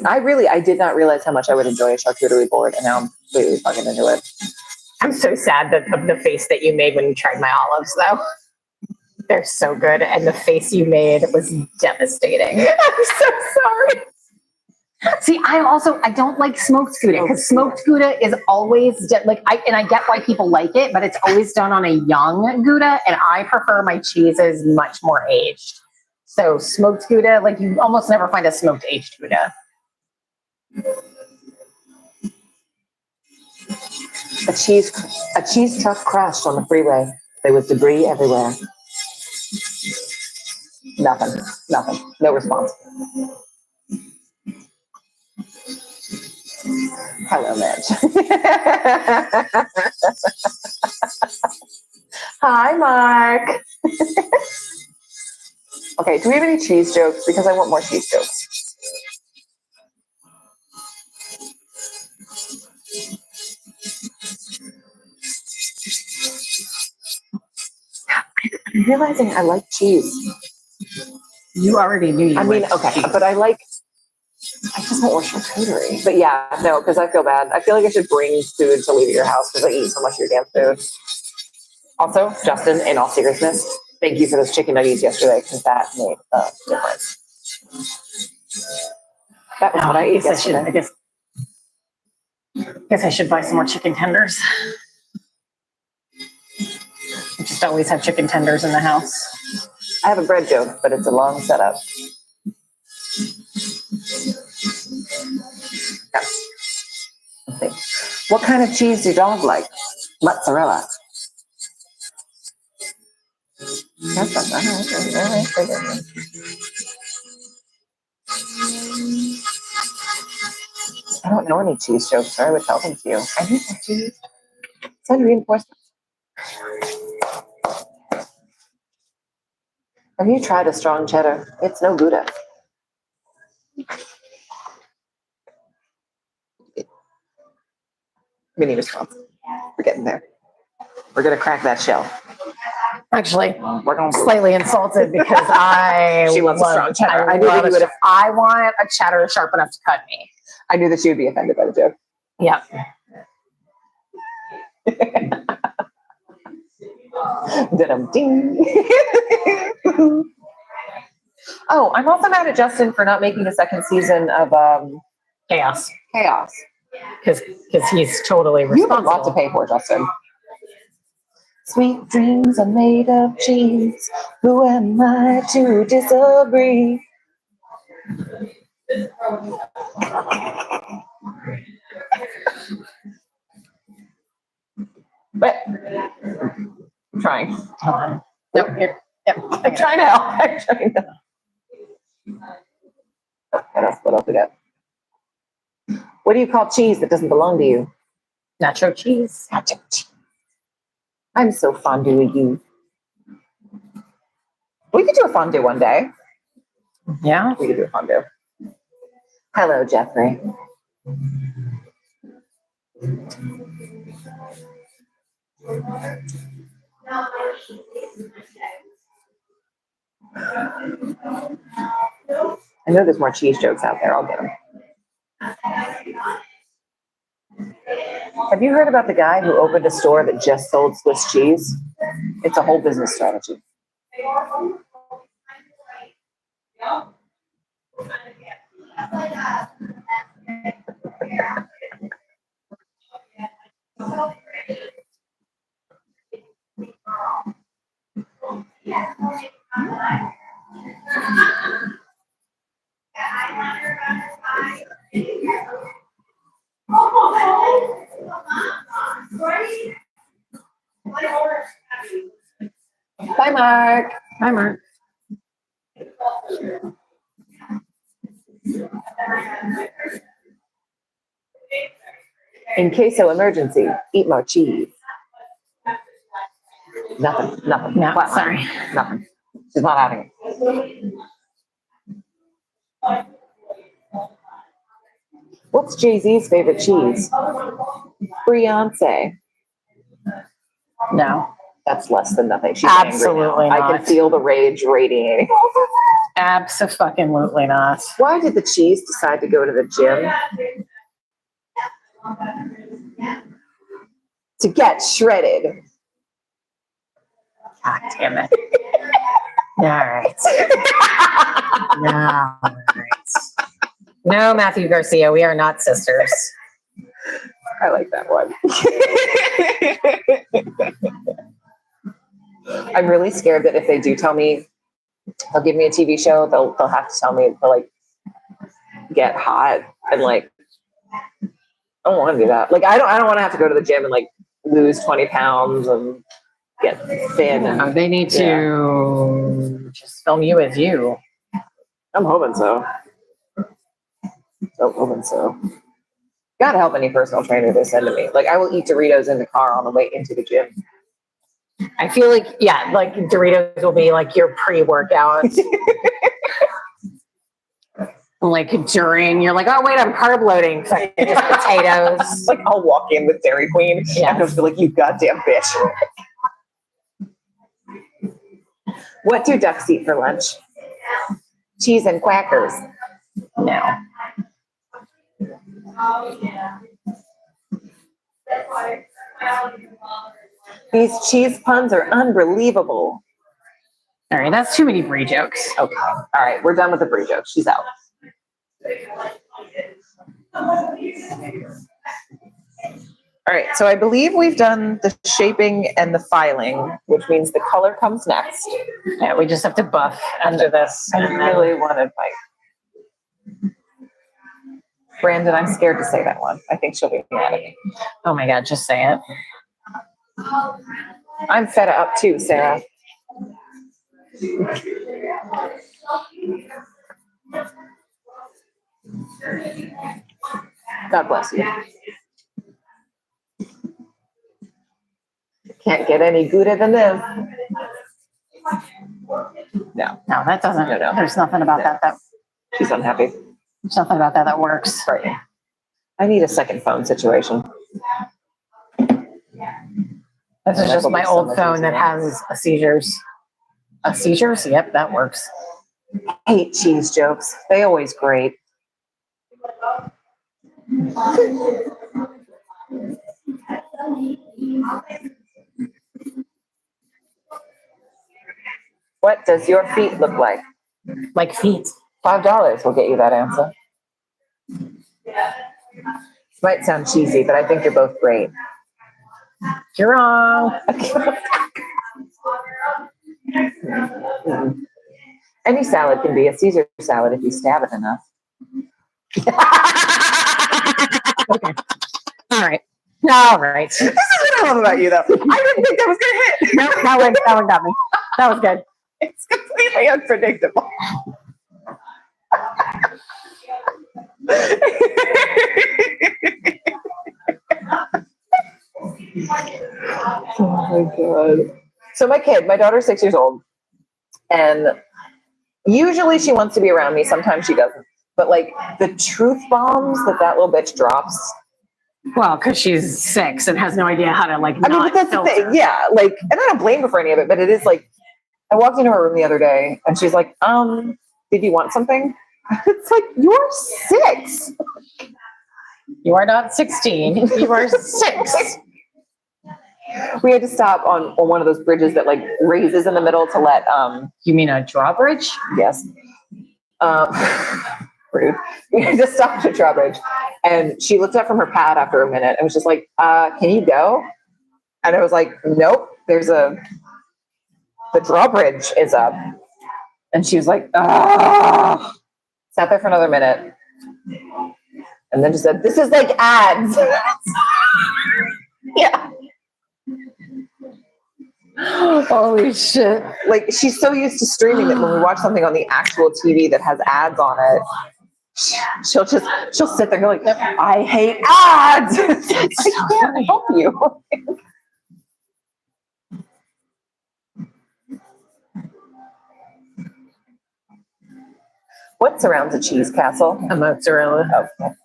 I did not realize how much I would enjoy a charcuterie board, and now I'm completely fucking into it. I'm so sad that the face that you made when you tried my olives, though. They're so good, and the face you made was devastating. I'm so sorry. See, I don't like smoked Gouda because smoked Gouda is always I get why people like it, but it's always done on a young Gouda, and I prefer my cheeses much more aged. So smoked Gouda, like you almost never find a smoked aged Gouda. A cheese truck crashed on the freeway. There was debris everywhere. Nothing. No response. Hello, Mitch. Hi, Mark. Okay, do we have any cheese jokes? Because I want more cheese jokes. I'm realizing I like cheese. You already knew you I mean, liked okay, cheese. but I just want more charcuterie. But yeah, no, because I feel bad. I feel like I should bring food to leave at your house because I eat so much of your damn food. Also, Justin, in all seriousness, thank you for those chicken nuggets yesterday because that made a difference. That was what I ate yesterday. I guess I should buy some more chicken tenders. I just always have chicken tenders in the house. I have a bread joke, but it's a long setup. Let's see. What kind of cheese do dogs like? Mozzarella. I don't know any cheese jokes, so I would tell them to you. I need some cheese. Send reinforcements. Have you tried a strong cheddar? It's no Gouda. Mini response. We're getting there. We're gonna crack that shell. Actually, We're gonna slightly insulted because I She loves a strong cheddar. I knew that you would have. I want a cheddar sharp enough to cut me. I knew that you would be offended by the joke. Yep. Ding. Oh, I'm also mad at Justin for not making the second season of Chaos. Chaos. Because he's totally You have a lot to responsible. pay for, Justin. Sweet dreams are made of cheese. Who am I to disagree? But I'm trying. Nope, here. Yep. I'm trying to help. I'm trying to. What else we got? What do you call cheese that doesn't belong to you? Nacho cheese. Nacho cheese. I'm so fondue of you. We could do a fondue one day. Yeah. We could do a fondue. Hello, Jeffrey. I know there's more cheese jokes out there. I'll get them. Have you heard about the guy who opened a store that just sold Swiss cheese? It's a whole business strategy. Bye, Mark. Hi, Mark. In case of emergency, eat more cheese. Nothing. No, Flatline. sorry. Nothing. She's not having it. What's Jay-Z's favorite cheese? Beyonce. No. That's less than nothing. She's Absolutely angry now. I not. can feel the rage radiating. Abso-fucking-lutely not. Why did the cheese decide to go to the gym? To get shredded. God damn it. All right. No. All right. No, Matthew Garcia, we are not sisters. I like that one. I'm really scared that if they do tell me, they'll give me a TV show, they'll have to tell me to like get hot and like, I don't want to do that. Like, I don't want to have to go to the gym and like lose 20 pounds and get thin. No, they need to just film you as you. I'm hoping so. I'm hoping so. Gotta help any personal trainer they send to me. Like, I will eat Doritos in the car on the way into the gym. I feel like, yeah, like Doritos will be like your pre-workout. Like during, you're like, oh wait, I'm carb loading. So just potatoes. Like, I'll walk in with Dairy Queen and they'll be like, you goddamn bitch. What do ducks eat for lunch? Cheese and quackers. No. These cheese puns are unbelievable. All right, that's too many brie jokes. Okay. All right, we're done with the brie joke. She's out. All right, so I believe we've done the shaping and the filing, which means the color comes next. Yeah, we just have to buff under this. I and then- really wanted Brandon, I'm scared to say that one. I think she'll be mad at me. Oh my God, just say it. I'm fed up too, Sarah. God bless you. Can't get any gooder than this. No, No, that doesn't, No. there's nothing about that she's unhappy. there's nothing about that works. Right. I need a second phone situation. This is just my old phone that has a seizures. A seizures? Yep, that works. I hate cheese jokes. They always great. What does your feet look like? Like feet. $5 will get you that answer. Might sound cheesy, but I think you're both great. You're wrong. Any salad can be a Caesar salad if you stab it enough. Okay. All right. All right. This is what I love about you, though. I didn't think that was gonna hit. No, that one got me. That was good. It's completely unpredictable. Oh my God. So my daughter's 6 years old, and usually she wants to be around me. Sometimes she doesn't. But like the truth bombs that little bitch drops. Well, because she's 6 and has no idea how to like. I mean, but that's the thing. Yeah, like, and I don't blame her for any of it. But it is like, I walked into her room the other day, and she's like, did you want something?" It's like, you're 6. You are not 16. You are 6. We had to stop on one of those bridges that like raises in the middle to let You mean a drawbridge? yes. Rude. We had to stop at a drawbridge, and she looked up from her pad after a minute and was just like, "Can you go?" And I was like, "Nope. The drawbridge is up." And she was like, "Ah." Sat there for another minute, and then just said, "This is like ads." Yeah. Holy shit. Like, she's so used to streaming that when we watch something on the actual TV that has ads on it, she'll sit there and go like, "I hate ads." I can't help you. What surrounds a cheese castle? A mozzarella. Okay.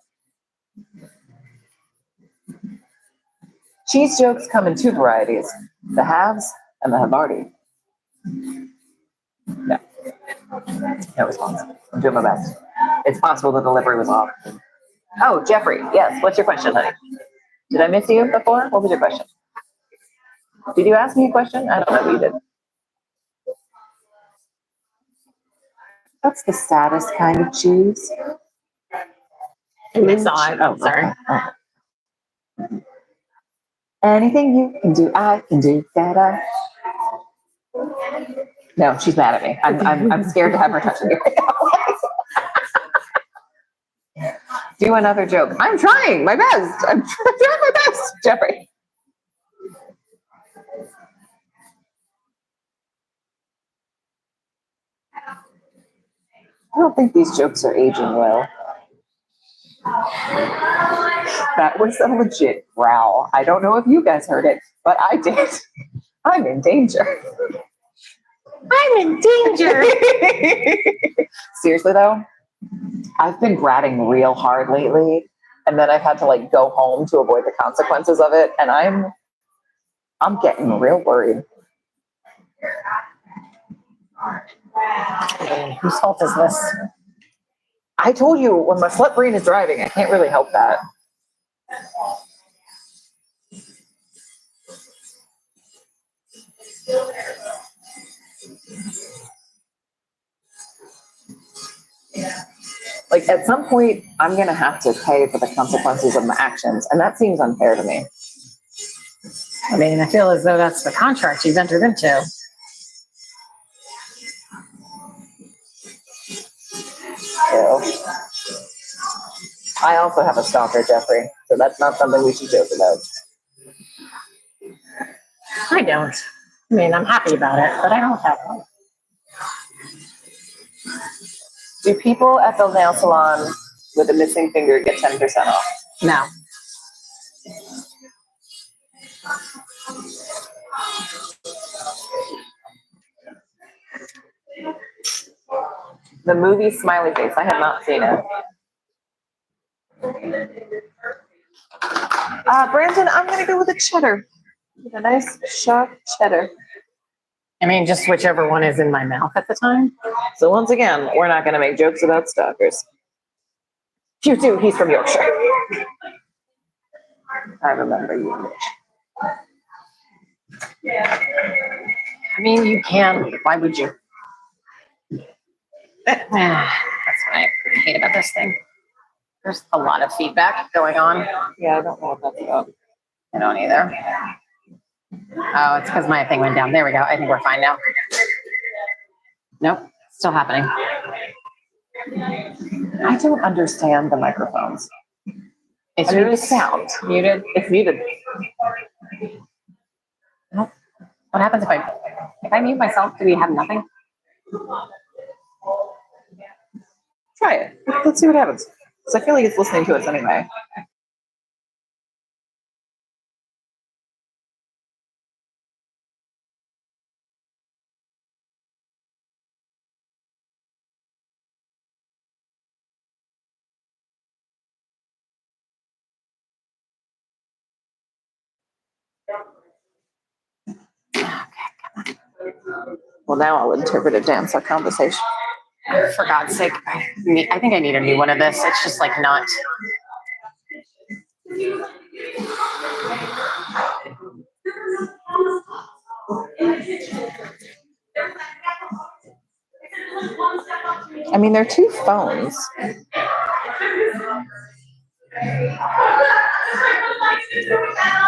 Cheese jokes come in 2 varieties, the halves and the havarti. No. No response. I'm doing my best. It's possible the delivery was off. Oh, Jeffrey, yes. What's your question, honey? Did I miss you before? What was your question? Did you ask me a question? I don't know if you did. What's the saddest kind of cheese? I saw it. Oh, sorry. Okay. Anything you can do, I can do better. No, she's mad at me. I'm scared to have her touching me right now. Do another joke. I'm trying my best. I'm trying my best, Jeffrey. I don't think these jokes are aging well. That was a legit growl. I don't know if you guys heard it, but I did. I'm in danger. I'm in danger. Seriously though, I've been gratting real hard lately, and then I've had to like go home to avoid the consequences of it, and I'm getting real worried. Whose fault is this? I told you when my slut brain is driving, I can't really help that. Like at some point, I'm gonna have to pay for the consequences of my actions, and that seems unfair to me. I mean, I feel as though that's the contract you've entered into. So, I also have a stalker, Jeffrey, so that's not something we should joke about. I don't. I mean, I'm happy about it, but I don't have one. Do people at the nail salon with a missing finger get 10% off? No. The movie Smiley Face, I have not seen it. Brandon, I'm gonna go with a cheddar. With a nice sharp cheddar. I mean, just whichever one is in my mouth at the time. So once again, we're not gonna make jokes about stalkers. You too, he's from Yorkshire. I remember you. I mean, you can. Why would you? That's what I hate about this thing. There's a lot of feedback going on. Yeah, I don't know what that's about. I don't either. Oh, it's because my thing went down. There we go. I think we're fine now. Nope, still happening. I don't understand the microphones. It's I mean, the sound. muted. It's muted. What happens if I mute myself? Do we have nothing? Try it. Let's see what happens. Because I feel like it's listening to us anyway. Well, now I'll interpret it dance our conversation. For God's sake, I think I need a new one of this. It's just like not. I mean, they're two phones.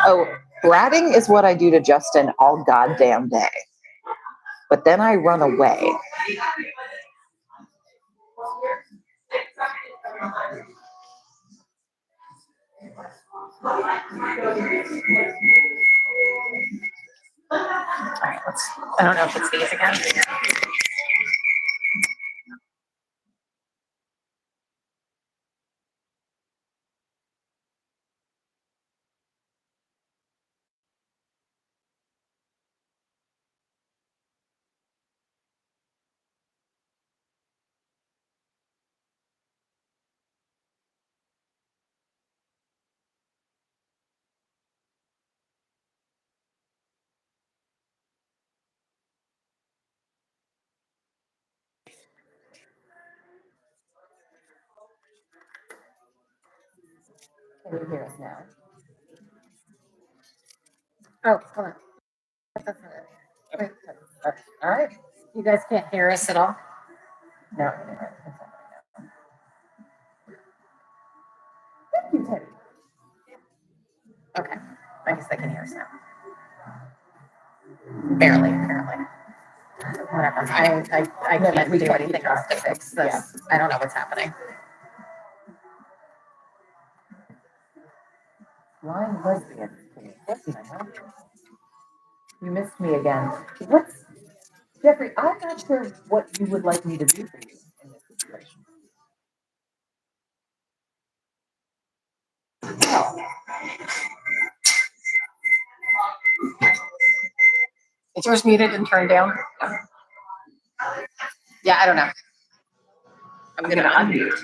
Oh, bratting is what I do to Justin all goddamn day. But then I run away. All right, I don't know if it's these again. Can you hear us now? Oh, hold on. All right. You guys can't hear us at all? No. Thank you, Teddy. Okay. I guess they can hear us now. Barely, apparently. Whatever. I can't do anything else to fix this. Yeah. I don't know what's happening. Blind lesbian. What the hell? You missed me again. What's Jeffrey? I'm not sure what you would like me to do for you in this situation. Is yours muted and turned down? Yeah, I don't know. I'm gonna unmute.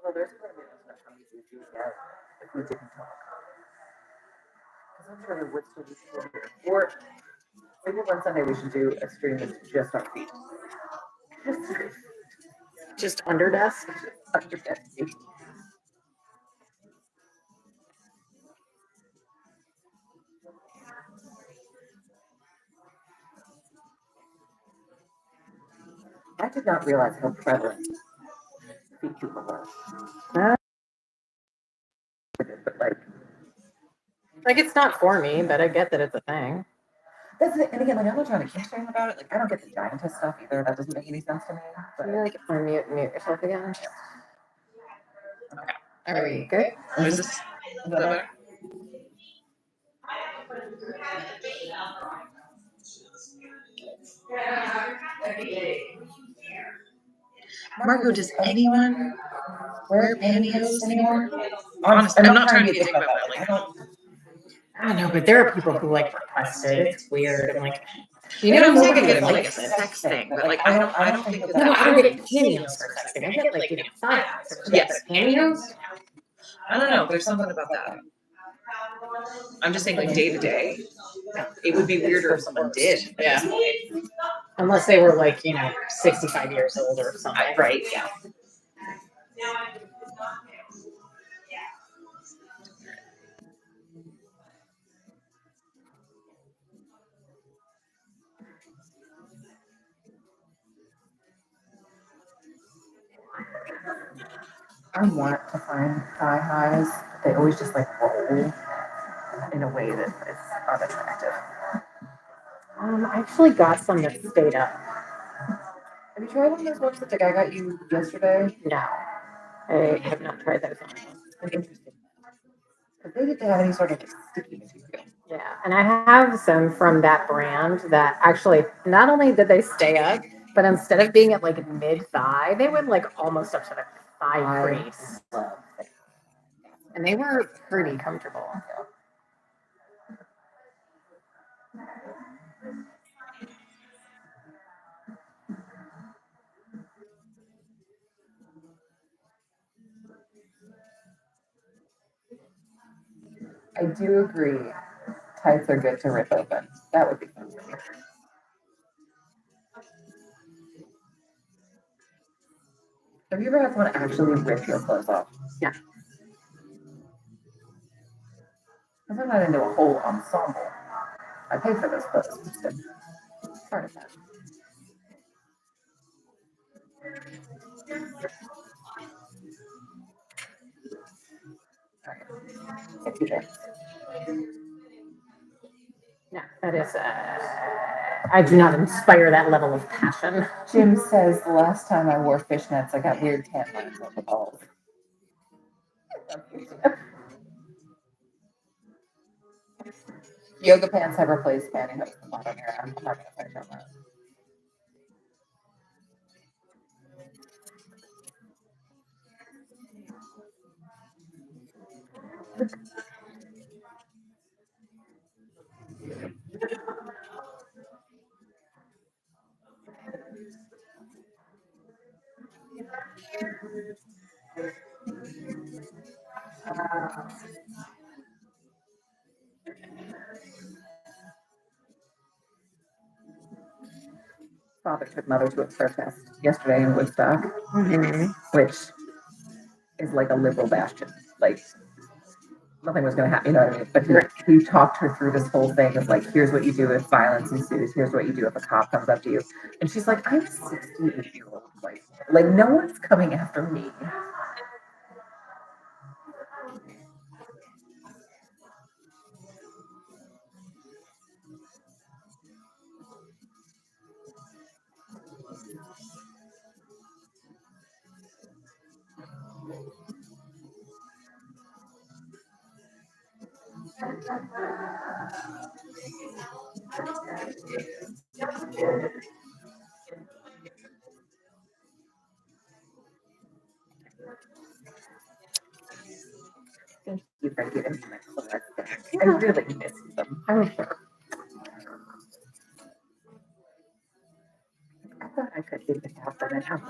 Well, there's probably not how many you get if we didn't talk. Because I'm trying to whisper this over. Or Maybe one Sunday we should do a stream that's just our feet. Just under desk. Under desk feet. I did not realize how prevalent feet people were. But Like it's not for me, but I get that it's a thing. that's it. And again, like I'm not trying to kink shame about it. Like I don't get the giantess stuff either. That doesn't make any sense to me. But Can you like mute yourself again? Are we good? Or is this better? Marco, does anyone wear pantyhose anymore? Honestly, I'm not trying to get dick about that. Like, I don't know, but there are people who like request it. It's weird. I'm like, you you know, know, I'm I'm taking thinking it it's like a sex thing, but like I don't think that No, I that. don't get pantyhose for sexting. I get like, you know, thighs. Yes. Pantyhose? I don't know. There's something about that. I'm just saying, like day to day, it would be weirder if someone did. Yeah. Unless they were like, you know, 65 years old or something. Right. Yeah. I want to find thigh highs. They always just like roll in a way that is unattractive. I actually got some that stayed up. Have you tried one of those ones that the guy got you yesterday? No, I have not tried those on. Interesting. Because they didn't have any sort of sticky material. Yeah, and I have some from that brand that actually not only did they stay up, but instead of being at like mid thigh, they went like almost up to the thigh crease, and they were pretty comfortable. I do agree. Tights are good to rip open. That would be fun for me. Have you ever had someone actually rip your clothes off? Yeah. Because I'm not into a whole ensemble. I pay for those clothes. It's just part of that. Thank you, Jay. No, that is. I do not inspire that level of passion. Jim says the last time I wore fishnets, I got weird tan lines on the balls. Yoga pants have replaced pantyhose in the modern era. I'm not going to touch on that. Father took mother to a protest yesterday in Woodstock, which is like a liberal bastion. Like nothing was going to happen, you know what I mean? But he talked her through this whole thing of like, here's what you do if violence ensues. Here's what you do if a cop comes up to you. And she's like, I'm 68-year-old. Like no one's coming after me. Thank you for giving me my clothes back. I really miss them. I'm sure. I thought I could do without them at home.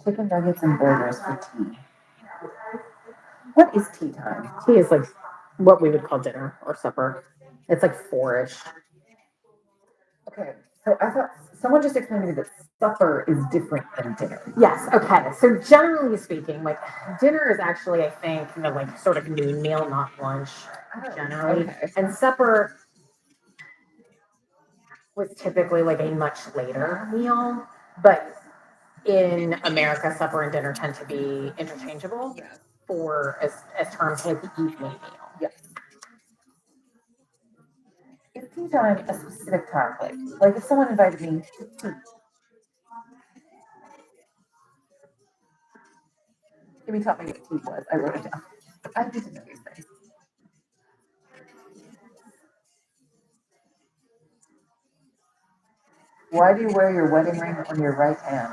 Chicken nuggets and burgers for tea. What is tea time? Tea is like what we would call dinner or supper. It's like 4-ish. Okay, so I thought someone just explained to me that supper is different than dinner. Yes. Okay. So generally speaking, like dinner is actually, I think, the like sort of noon meal, not lunch generally. Okay. And supper was typically like a much later meal, but in America, supper and dinner tend to be interchangeable for as terms like the evening meal. Yes. Is tea time a specific time? Like if someone invited me to tea. Give me taught me what tea was. I wrote it down. I need to know these things. Why do you wear your wedding ring on your right hand?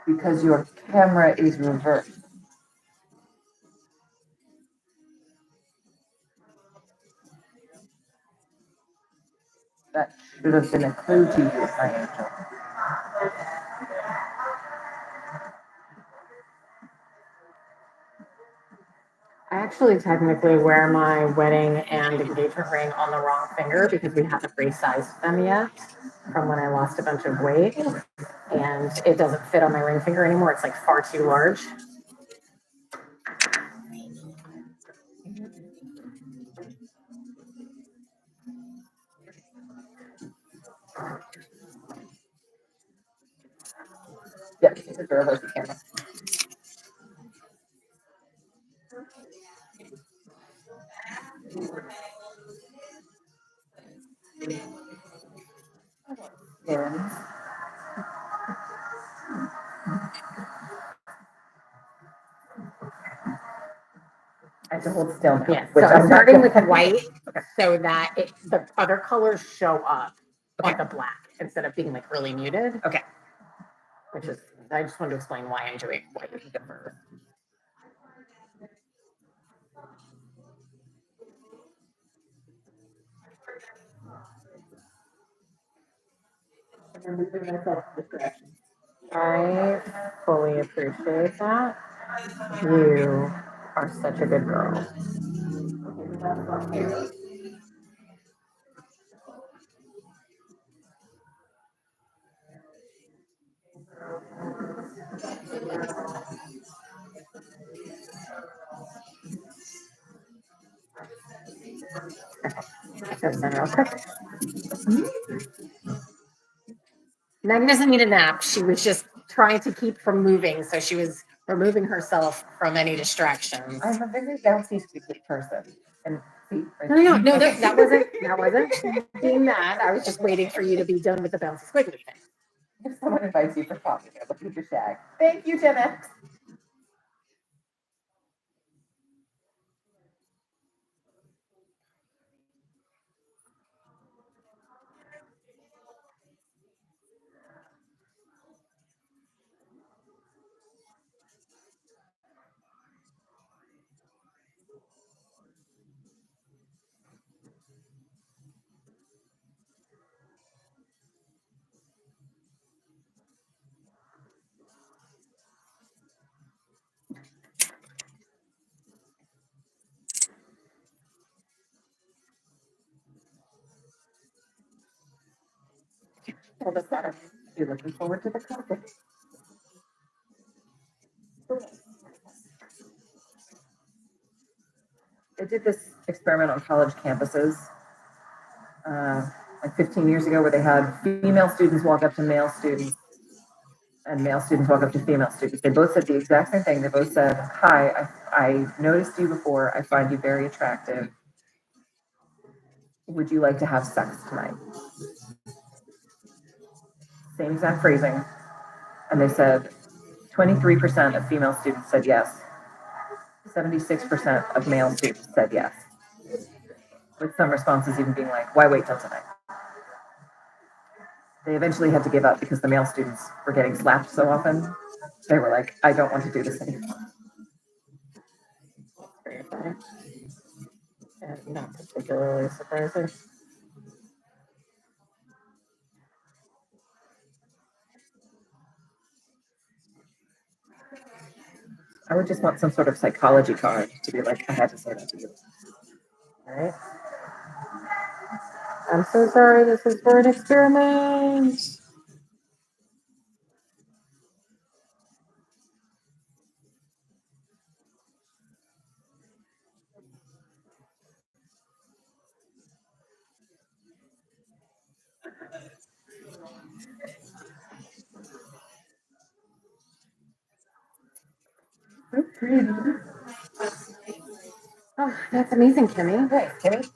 Because your camera is reversed. That should have been a clue to you, my angel. I actually technically wear my wedding and engagement ring on the wrong finger because we haven't resized them yet from when I lost a bunch of weight. And it doesn't fit on my ring finger anymore. It's like far too large. Yes, it's a reverse camera. Pins. I have to hold still now. Yeah, which so I'm not starting good. with white so that the other colors show up on the black instead of being like really muted. Okay. Which is, I just wanted to explain why I'm doing white first. I fully appreciate that. You are such a good girl. Just real quick. Meg doesn't need a nap. She was just trying to keep from moving, so she was removing herself from any distractions. I'm a very bouncy, squeaky person. And see, right No, that wasn't being mad. I was just waiting for you to be done with the bouncy squiggly thing. If someone invites you for coffee, I look at your shag. Thank you, Gen X. Well, that's better. You're looking forward to the coffee. They did this experiment on college campuses like 15 years ago where they had female students walk up to male students and male students walk up to female students. They both said the exact same thing. They both said, "Hi, I noticed you before. I find you very attractive. Would you like to have sex tonight?" Same exact phrasing. And they said 23% of female students said yes. 76% of male students said yes. With some responses even being like, "Why wait till tonight?" They eventually had to give up because the male students were getting slapped so often. They were like, "I don't want to do this anymore." And not particularly surprising. I would just want some sort of psychology card to be like, I had to say that to you. Right. I'm so sorry. This is for an experiment. So pretty. Oh, that's amazing, Kimmy. Hey, Kimmy.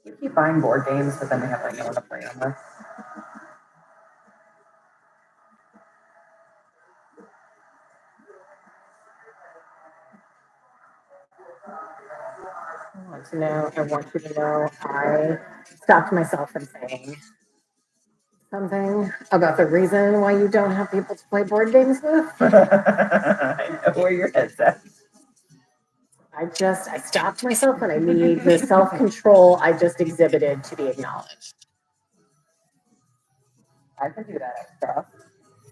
You keep buying board games, but then we have like no one to play them with. I want you to know, I stopped myself from saying something about the reason why you don't have people to play board games with. I know where your head's at. I stopped myself and I need the self-control I just exhibited to be acknowledged. I can do that extra.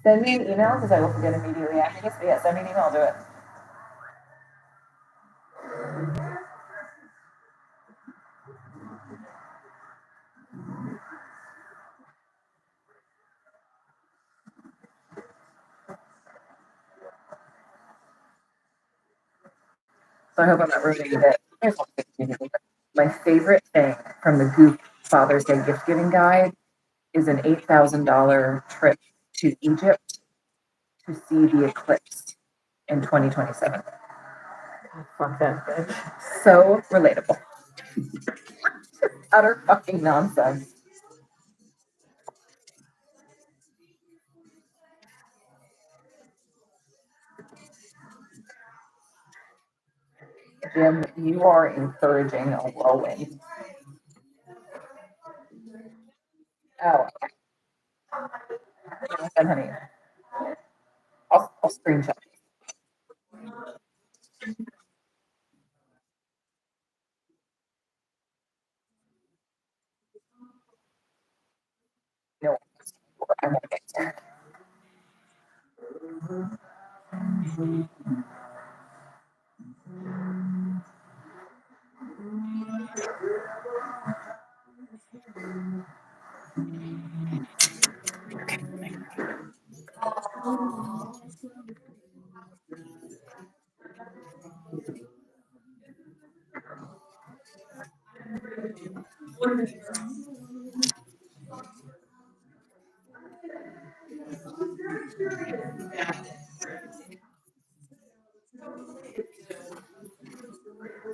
Send me an email because I will forget immediately after this. But yeah, send me an email, I'll do it. So I hope I'm not ruining it. Here's one thing. My favorite thing from the Goop Father's Day gift giving guide is an $8,000 trip to Egypt to see the eclipse in 2027. God, fuck that bitch. So relatable. Utter fucking nonsense. Jim, you are encouraging a whirlwind. Oh, okay. Honey. I'll screenshot. No, I won't get there.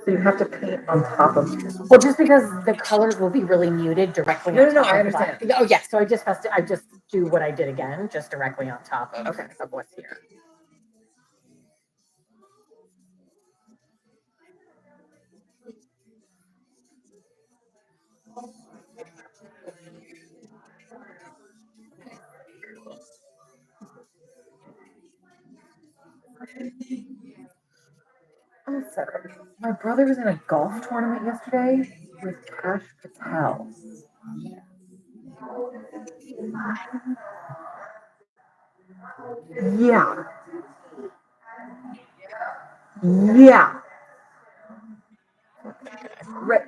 So you have to paint on top of it. Well, just because the colors will be really muted directly No, on no, top I of the understand. black. Oh, yes. So I just do what I did again, just directly on top of, of what's here. I'm sorry. My brother was in a golf tournament yesterday with Cash Patel. Yeah. Yeah. Right.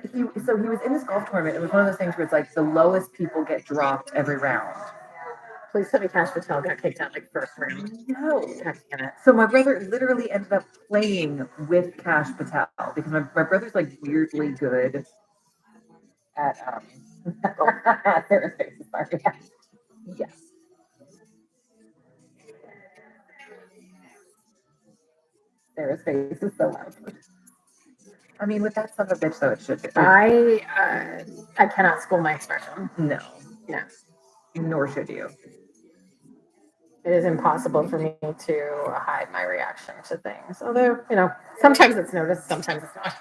So he was in this golf tournament. It was one of those things where it's like the lowest people get dropped every round. Please tell me Cash Patel got kicked out like first round. No. God damn it. So my brother literally ended up playing with Cash Patel because my brother's like weirdly good at Sarah's face is sorry. Yes. Sarah's face is so loud. I mean, with that son of a bitch, though, it should be. I cannot school my expression. No. No. Nor should you. It is impossible for me to hide my reaction to things. Although, sometimes it's noticed, sometimes it's not.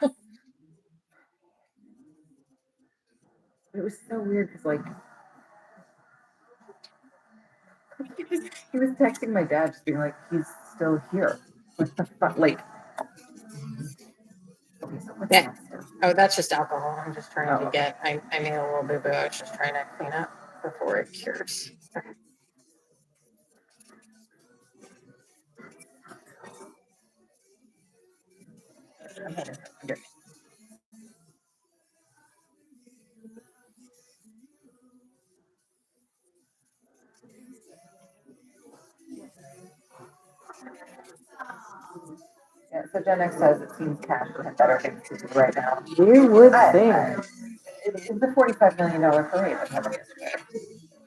It was so weird because, like, he was texting my dad, just being like, he's still here. What the fuck? Like, okay, so what's Yeah. next? Oh, that's just alcohol. I'm just trying Oh, to okay. get, I made a little boo-boo. I was just trying to clean up before it cures. Okay. Yeah, so Gen X says it seems cash would have better things to do right now. You would I- think. It's the $45 million parade that happened yesterday.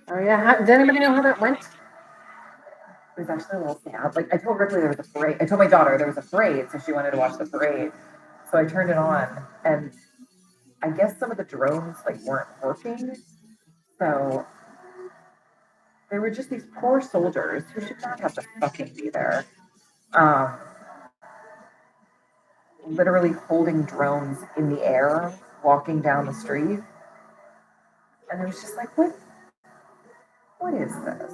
Oh yeah. Does anybody know how that went? It was actually a little sad. Like I told Ripley there was a parade. I told my daughter there was a parade, so she wanted to watch the parade. So I turned it on, and I guess some of the drones like weren't working. So there were just these poor soldiers who should not have to fucking be there. Um, Literally holding drones in the air, walking down the street. And it was just like, what is this?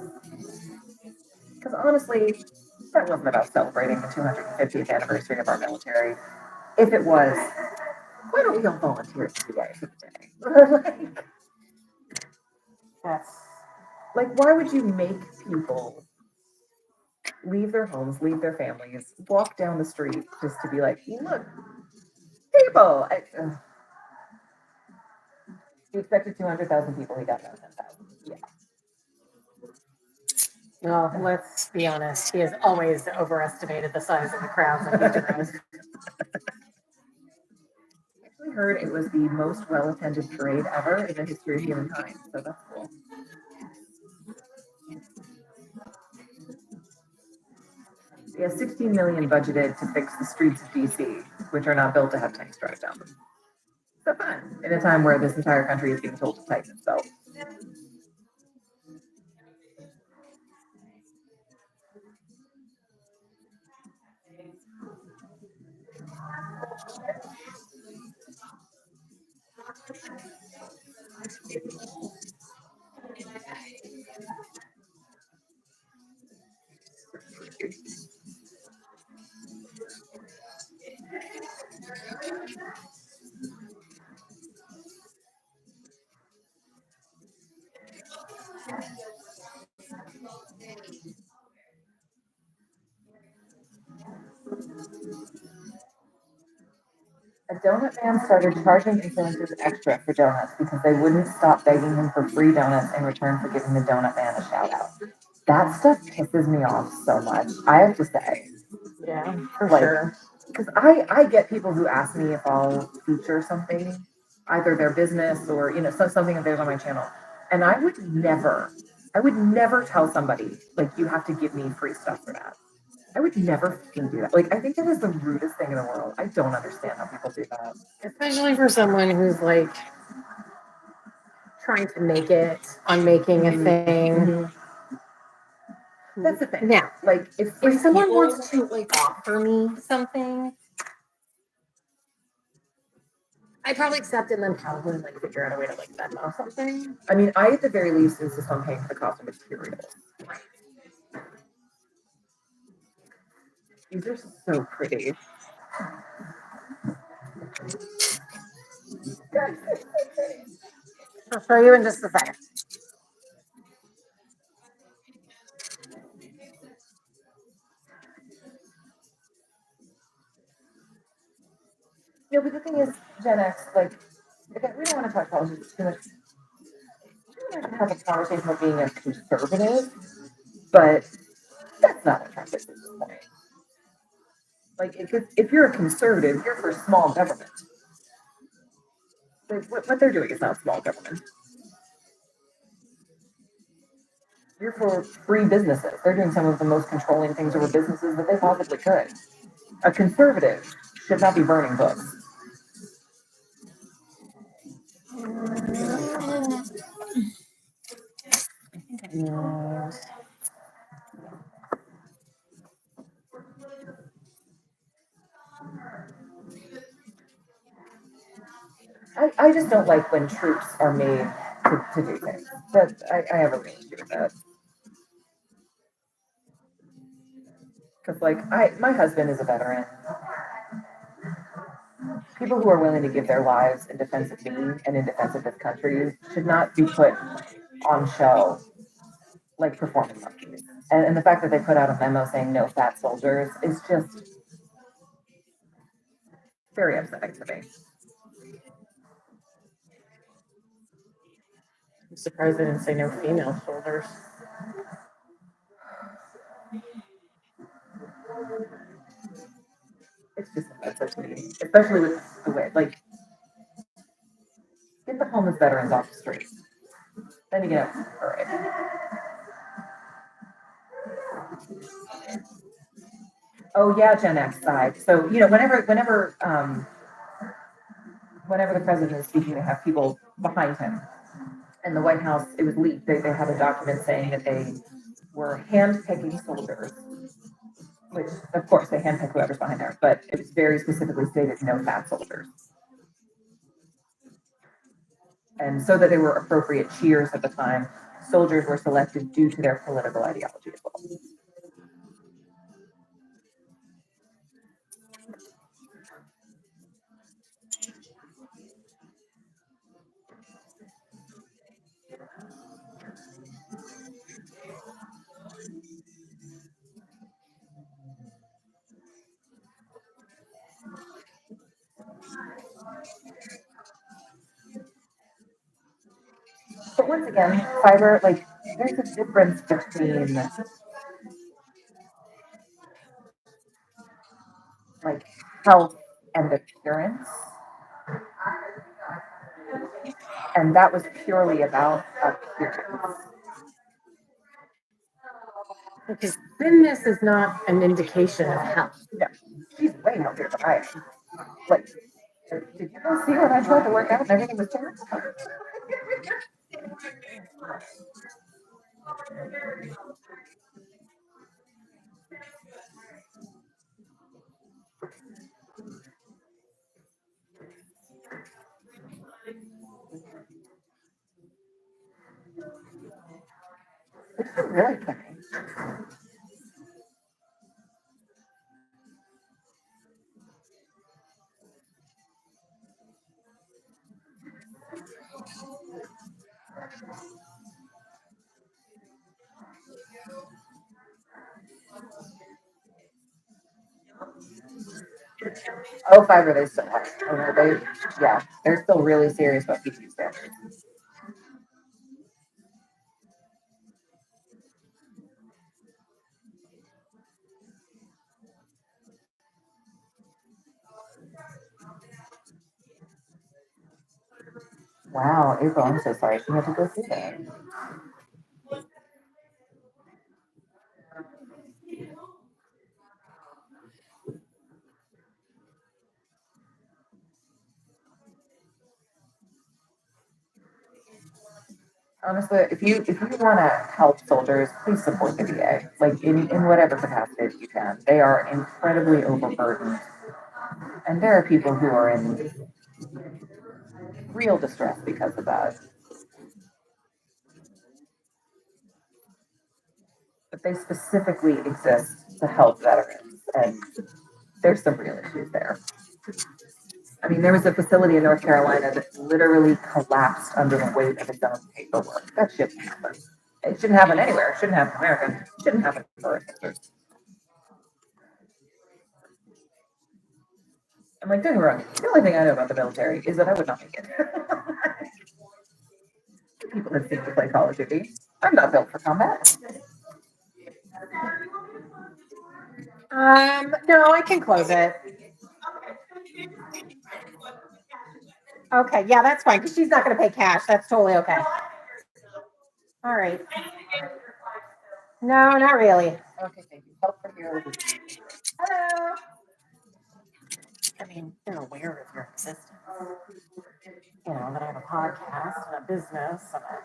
Because honestly, that wasn't about celebrating the 250th anniversary of our military. If it was, why don't we all volunteer today for the day? That's like, why would you make people leave their homes, leave their families, walk down the street just to be like, look, people. He expected 200,000 people. He got 10,000. Yeah. well. Let's be honest. He has always overestimated the size of the crowds that he draws. I actually heard it was the most well-attended parade ever in the history of humankind. So that's cool. Yeah, 16 million budgeted to fix the streets of DC, which are not built to have tanks drive down them. So fun in a time where this entire country is being told to tighten its belt. A donut man started charging influencers extra for donuts because they wouldn't stop begging him for free donuts in return for giving the donut man a shout out. That stuff pisses me off so much. I have to say. Yeah, for Like, sure. because I get people who ask me if I'll feature something, either their business or something of theirs on my channel, and I would never tell somebody like you have to give me free stuff for that. I would never fucking do that. Like I think that is the rudest thing in the world. I don't understand how people do that. Especially for someone who's like trying to make it on making a thing. Mm-hmm. That's the thing. Now, Like if someone wants to like offer me something, I'd probably accept it and then probably like figure out a way to like Venmo something. I mean, I at the very least insist on paying for the cost of materials. These are so pretty. I'll show you in just a second. No, but the thing is, Gen X, like, again, we don't want to talk politics too much. We want to have a conversation about being a conservative, but that's not what Trump is at this point. Like, if you're a conservative, you're for small government. Like, what they're doing is not small government. You're for free businesses. They're doing some of the most controlling things over businesses that they possibly could. A conservative should not be burning books. I just don't like when troops are made to do things. But I have a real issue with that. Because, like, my husband is a veteran. People who are willing to give their lives in defense of me and in defense of this country should not be put on show like performance monkeys. And the fact that they put out a memo saying no fat soldiers is just very upsetting to me. I'm surprised they didn't say no female shoulders. It's just offensive to me, especially with the way, like, get the homeless veterans off the street. Then you get, all right. Oh yeah, Gen X side. So, whenever the president is speaking, they have people behind him. And the White House, it was leaked. They had a document saying that they were hand-picking soldiers, which, of course, they handpick whoever's behind there, but it was very specifically stated no fat soldiers. And so that they were appropriate cheers at the time, soldiers were selected due to their political ideology as well. But once again, fiber, like, there's a difference between, like, health and appearance. And that was purely about appearance. Because thinness is not an indication of health. No, she's way healthier than I am. Like, did you guys see when I tried to work out and everything was terrible? It's really funny. Oh, fiber, they still are. Yeah, they're still really serious about PT standards. Wow, April, I'm so sorry. You had to go through that. Honestly, if you want to help soldiers, please support the VA. Like in whatever capacity you can. They are incredibly overburdened, and there are people who are in real distress because of that. But they specifically exist to help veterans, and there's some real issues there. I mean, there was a facility in North Carolina that literally collapsed under the weight of its own paperwork. That shouldn't happen. It shouldn't happen anywhere. It shouldn't happen in America. It shouldn't happen for our sisters. I'm like, don't get me wrong. The only thing I know about the military is that I would not make it. People that seem to play Call of Duty. I'm not built for combat. No, I can close it. Okay, yeah, that's fine, because she's not gonna pay cash. That's totally okay. All right. No, not really. Okay, thank you. Help for your Hello. I mean, they're aware of your existence. You know, that I have a podcast and a business and a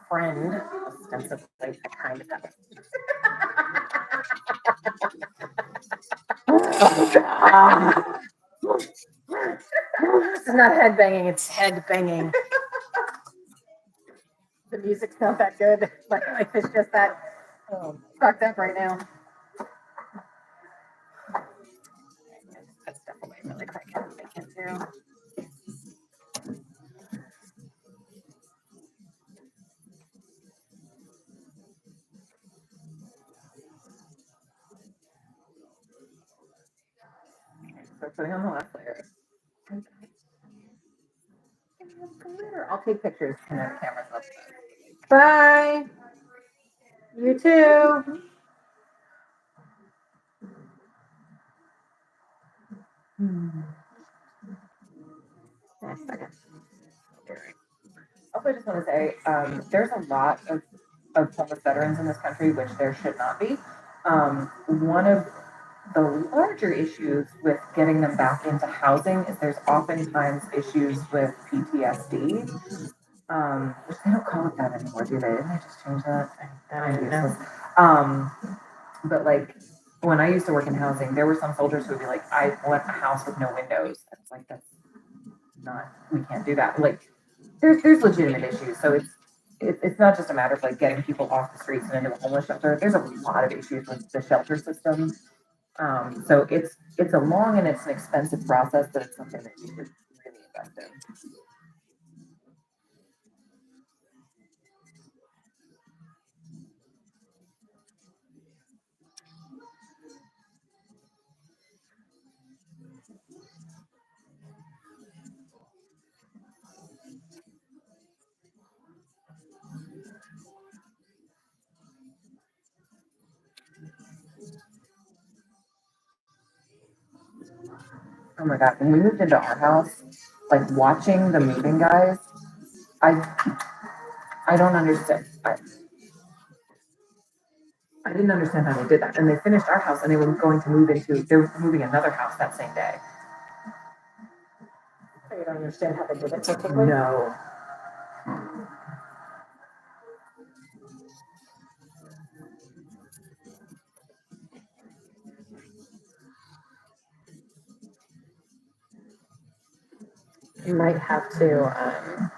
friend, ostensibly, I kind of have. This is not head banging, it's head banging. The music's not that good. My life is just that fucked up right now. That's definitely really quick. I can do. So putting on the last layer. I'll take pictures and then cameras up. Bye. You too. Also, I just want to say, there's a lot of homeless veterans in this country, which there should not be. One of the larger issues with getting them back into housing is there's oftentimes issues with PTSD. Which they don't call it that anymore, do they? Didn't they just change that? I'm useless. But like when I used to work in housing, there were some soldiers who would be like, I want a house with no windows. And it's like, that's not, we can't do that. Like there's legitimate issues. So it's not just a matter of like getting people off the streets and into a homeless shelter. There's a lot of issues with the shelter system. So it's a long and it's an expensive process, but it's something that you should really invest in. Oh my God, when we moved into our house, like watching the moving guys, I don't understand. I didn't understand how they did that. And they finished our house and they were going to they were moving another house that same day. So you don't understand how they did it so quickly? No. You might have to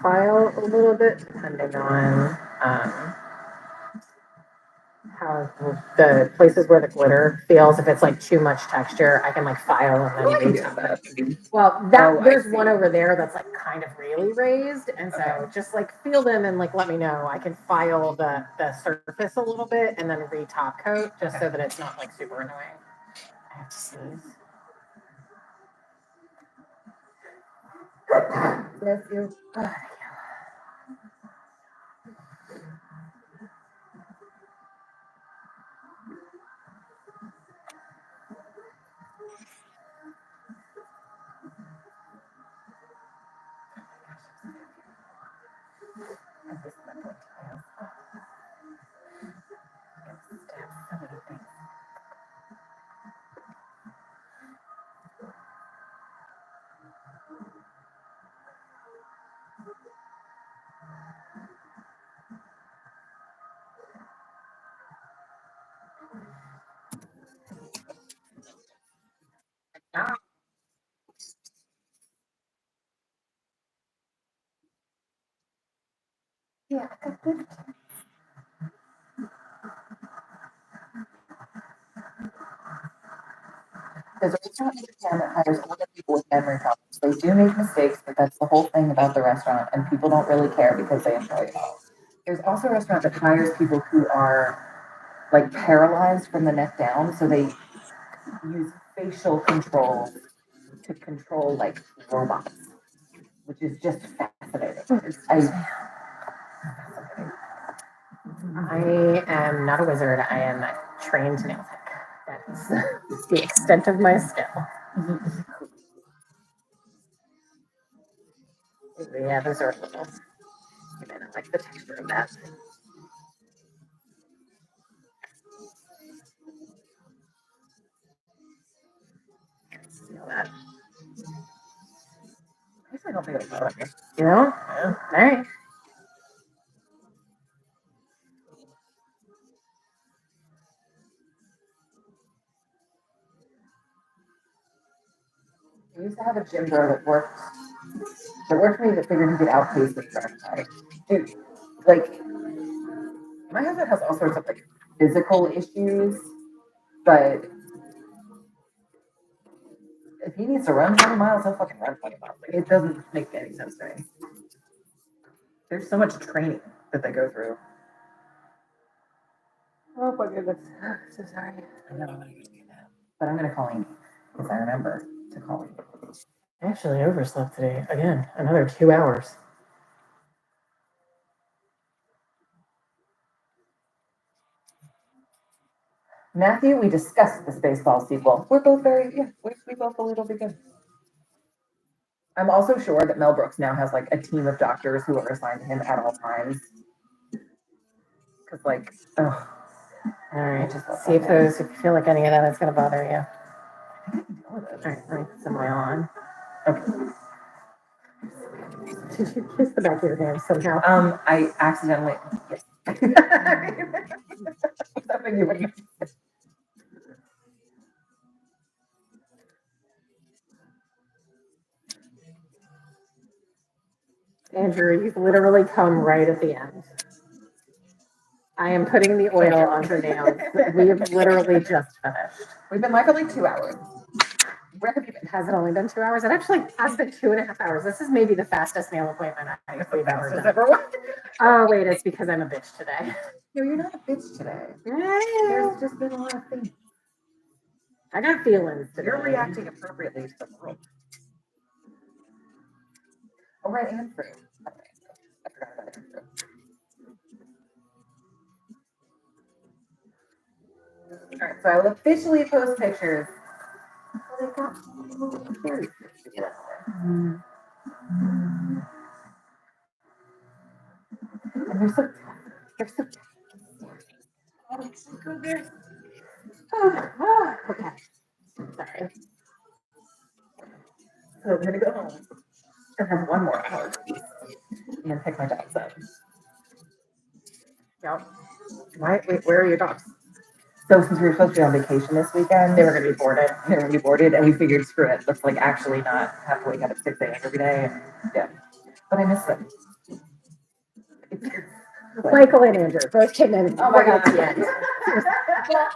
file a little bit depending on how the places where the glitter feels. If it's like too much texture, I can like file and then retouch it. Well, there's one over there that's like kind of really raised, and so just like feel them and like let me know. I can file the surface a little bit and then retop coat just so that it's not like super annoying. I have to sneeze. Bless you. Yeah, there's a restaurant in Japan that hires older people with memory problems. They do make mistakes, but that's the whole thing about the restaurant, and people don't really care because they enjoy it all. There's also a restaurant that hires people who are like paralyzed from the neck down, so they use facial control to control like robots, which is just fascinating. I am not a wizard. I am a trained nail tech. That's the extent of my skill. Yeah, those are little. I don't like the texture of that. Feel that. I usually don't think it's about it. You know? Yeah. All right. I used to have a gym bro that worked for me that figured he could outpace me for everybody. Dude, like my husband has all sorts of like physical issues, but if he needs to run 20 miles, he'll fucking run 20 miles. Like, it doesn't make any sense to me. There's so much training that they go through. Oh my goodness. So sorry. I know I'm gonna do that. But I'm gonna call Amy because I remember to call Amy. I actually overslept today. Again, another 2 hours. Matthew, we discussed this baseball sequel. We're both we both believe it'll be good. I'm also sure that Mel Brooks now has like a team of doctors who are assigned to him at all times. Cause like, oh, All right, just see if you feel like any of that is going to bother you. All right, let me put some oil on. okay. Did you kiss the back of your hand somehow? I accidentally. Yes. Something you wouldn't. Andrew, you've literally come right at the end. I am putting the oil on her nails. We have literally just finished. We've been live for like 2 hours. Where have you been? Has it only been 2 hours? It actually has been 2.5 hours. This is maybe the fastest nail appointment we've ever done. Oh, wait, it's because I'm a bitch today. No, you're not a bitch today. Yeah. There's just been a lot of things. I got feelings today. You're reacting appropriately to the world. Oh, right, Andrew. I forgot about Andrew. All right, so I will officially post pictures. Oh, they got very and they're so okay. Sorry. So I'm gonna go home and have one more hour and then pick my dogs up. Yep. Wait, where are your dogs? So since we were supposed to be on vacation this weekend, They were going to be boarded. they were gonna be boarded, and we figured, screw it, let's like actually not have to wake up at 6 a.m. every day. And, yeah, but I miss them. Michael and Andrew both came in. Oh my right at God. the end.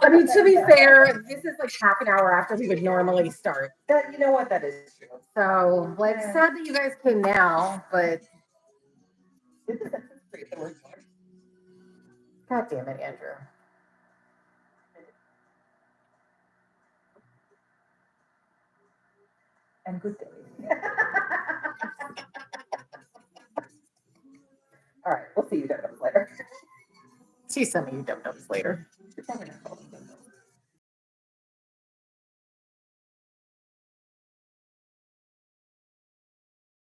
I mean, to be fair, this is like half an hour after we would normally start. That, you know what, that is true. So, like, Yeah. sad that you guys came now, but God damn it, Andrew. And good day. All right, we'll see you dum-dums later. See some of you dum-dums later. It's never enough.